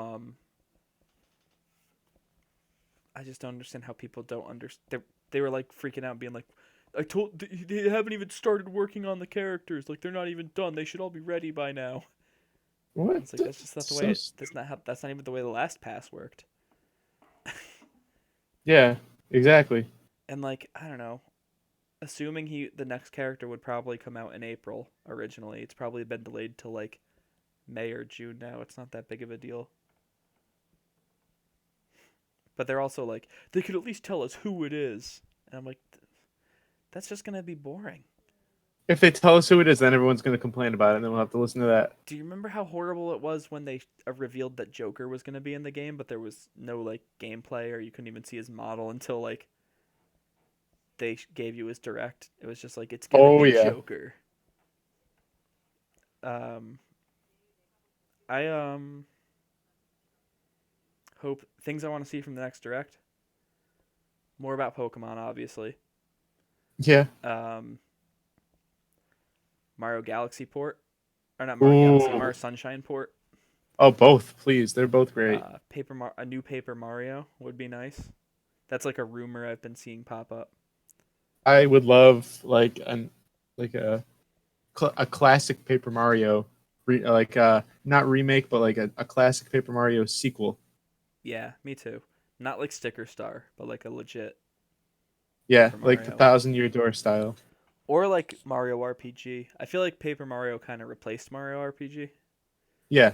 I just don't understand how people don't understand. They were like freaking out being like, I told they haven't even started working on the characters, like they're not even done, they should all be ready by now. What? It's like that's just not the way So that's not even the way the last pass worked. yeah, exactly. And like I don't know, assuming the next character would probably come out in April originally, it's probably been delayed to like May or June now. It's not that big of a deal. But they're also like they could at least tell us who it is, and I'm like, that's just gonna be boring. If they tell us who it is, then everyone's gonna complain about it, and then we'll have to listen to that. Do you remember how horrible it was when they revealed that Joker was going to be in the game, but there was no like gameplay, or you couldn't even see his model until like they gave you his direct. It was just like it's gonna Oh be yeah. Joker. Um, I hope things I want to see from the next direct. More about Pokemon, obviously. Yeah. Um, Mario Galaxy port, or not Mario Galaxy, Ooh. Mario Sunshine port. Oh, both, please. They're both great. A new Paper Mario would be nice. That's like a rumor I've been seeing pop up. I would love like a classic Paper Mario, not remake, but like a classic Paper Mario sequel. Yeah, me too. Not like Sticker Star, but like a legit Yeah, Paper like the Mario. 1,000 Year Door style. Or like Mario RPG. I feel like Paper Mario kind of replaced Mario RPG. Yeah.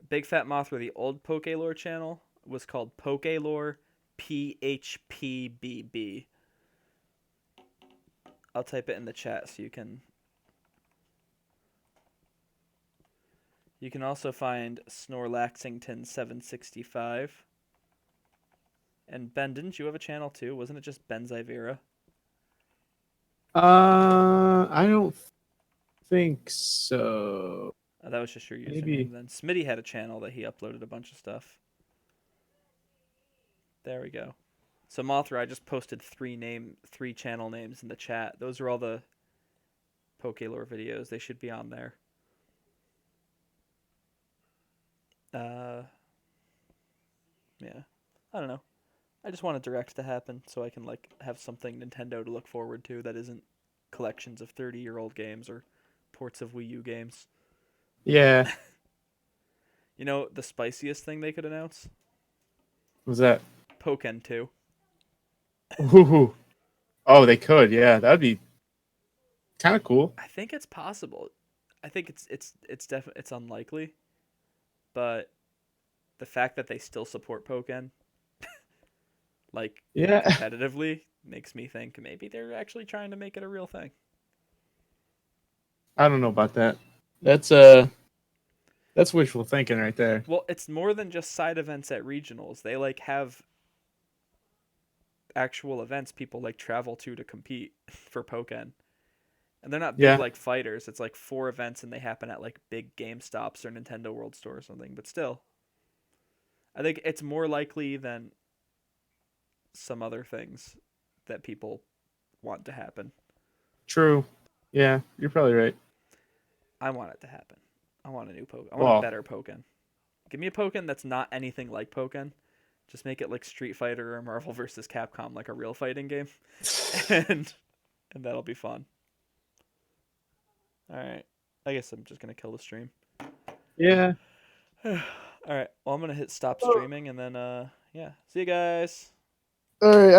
Big Fat Mothra, the old Pokelore channel, was called Pokelore PHPBB. I'll type it in the chat so you can. You can also find Snorlaxington765. And Ben, didn't you have a channel too? Wasn't it just Ben Zyvera? I don't think so. Oh, that was just your Maybe. username then. Smitty had a channel that he uploaded a bunch of stuff. There we go. So Mothra, I just posted three channel names in the chat. Those are all the Pokelore videos. They should be on there. Yeah. I don't know. I just want a direct to happen so I can like have something Nintendo to look forward to that isn't collections of 30-year-old games or ports of Wii U games. Yeah. You know the spiciest thing they could announce? What was that? Pokken 2. Ooh. Oh, they could. Yeah, that'd be kind of cool. I think it's possible. I think it's definitely it's unlikely, but the fact that they still support Pokken like Yeah. competitively makes me think maybe they're actually trying to make it a real thing. I don't know about that. That's wishful thinking right there. Well, it's more than just side events at regionals. They like have actual events people like travel to compete for Pokken. And they're not big Yeah. like fighters. It's like 4 events and they happen at like big Game Stops or Nintendo World Store or something. But still, I think it's more likely than some other things that people want to happen. True. Yeah, you're probably right. I want it to happen. I want a new Pokken. I want a Well, better Pokken. Give me a Pokken that's not anything like Pokken. Just make it like Street Fighter or Marvel vs. Capcom, like a real fighting game, and and that'll be fun. All right, I guess I'm just gonna kill the stream. yeah. All right, well I'm gonna hit stop streaming and then yeah, see you guys. All right.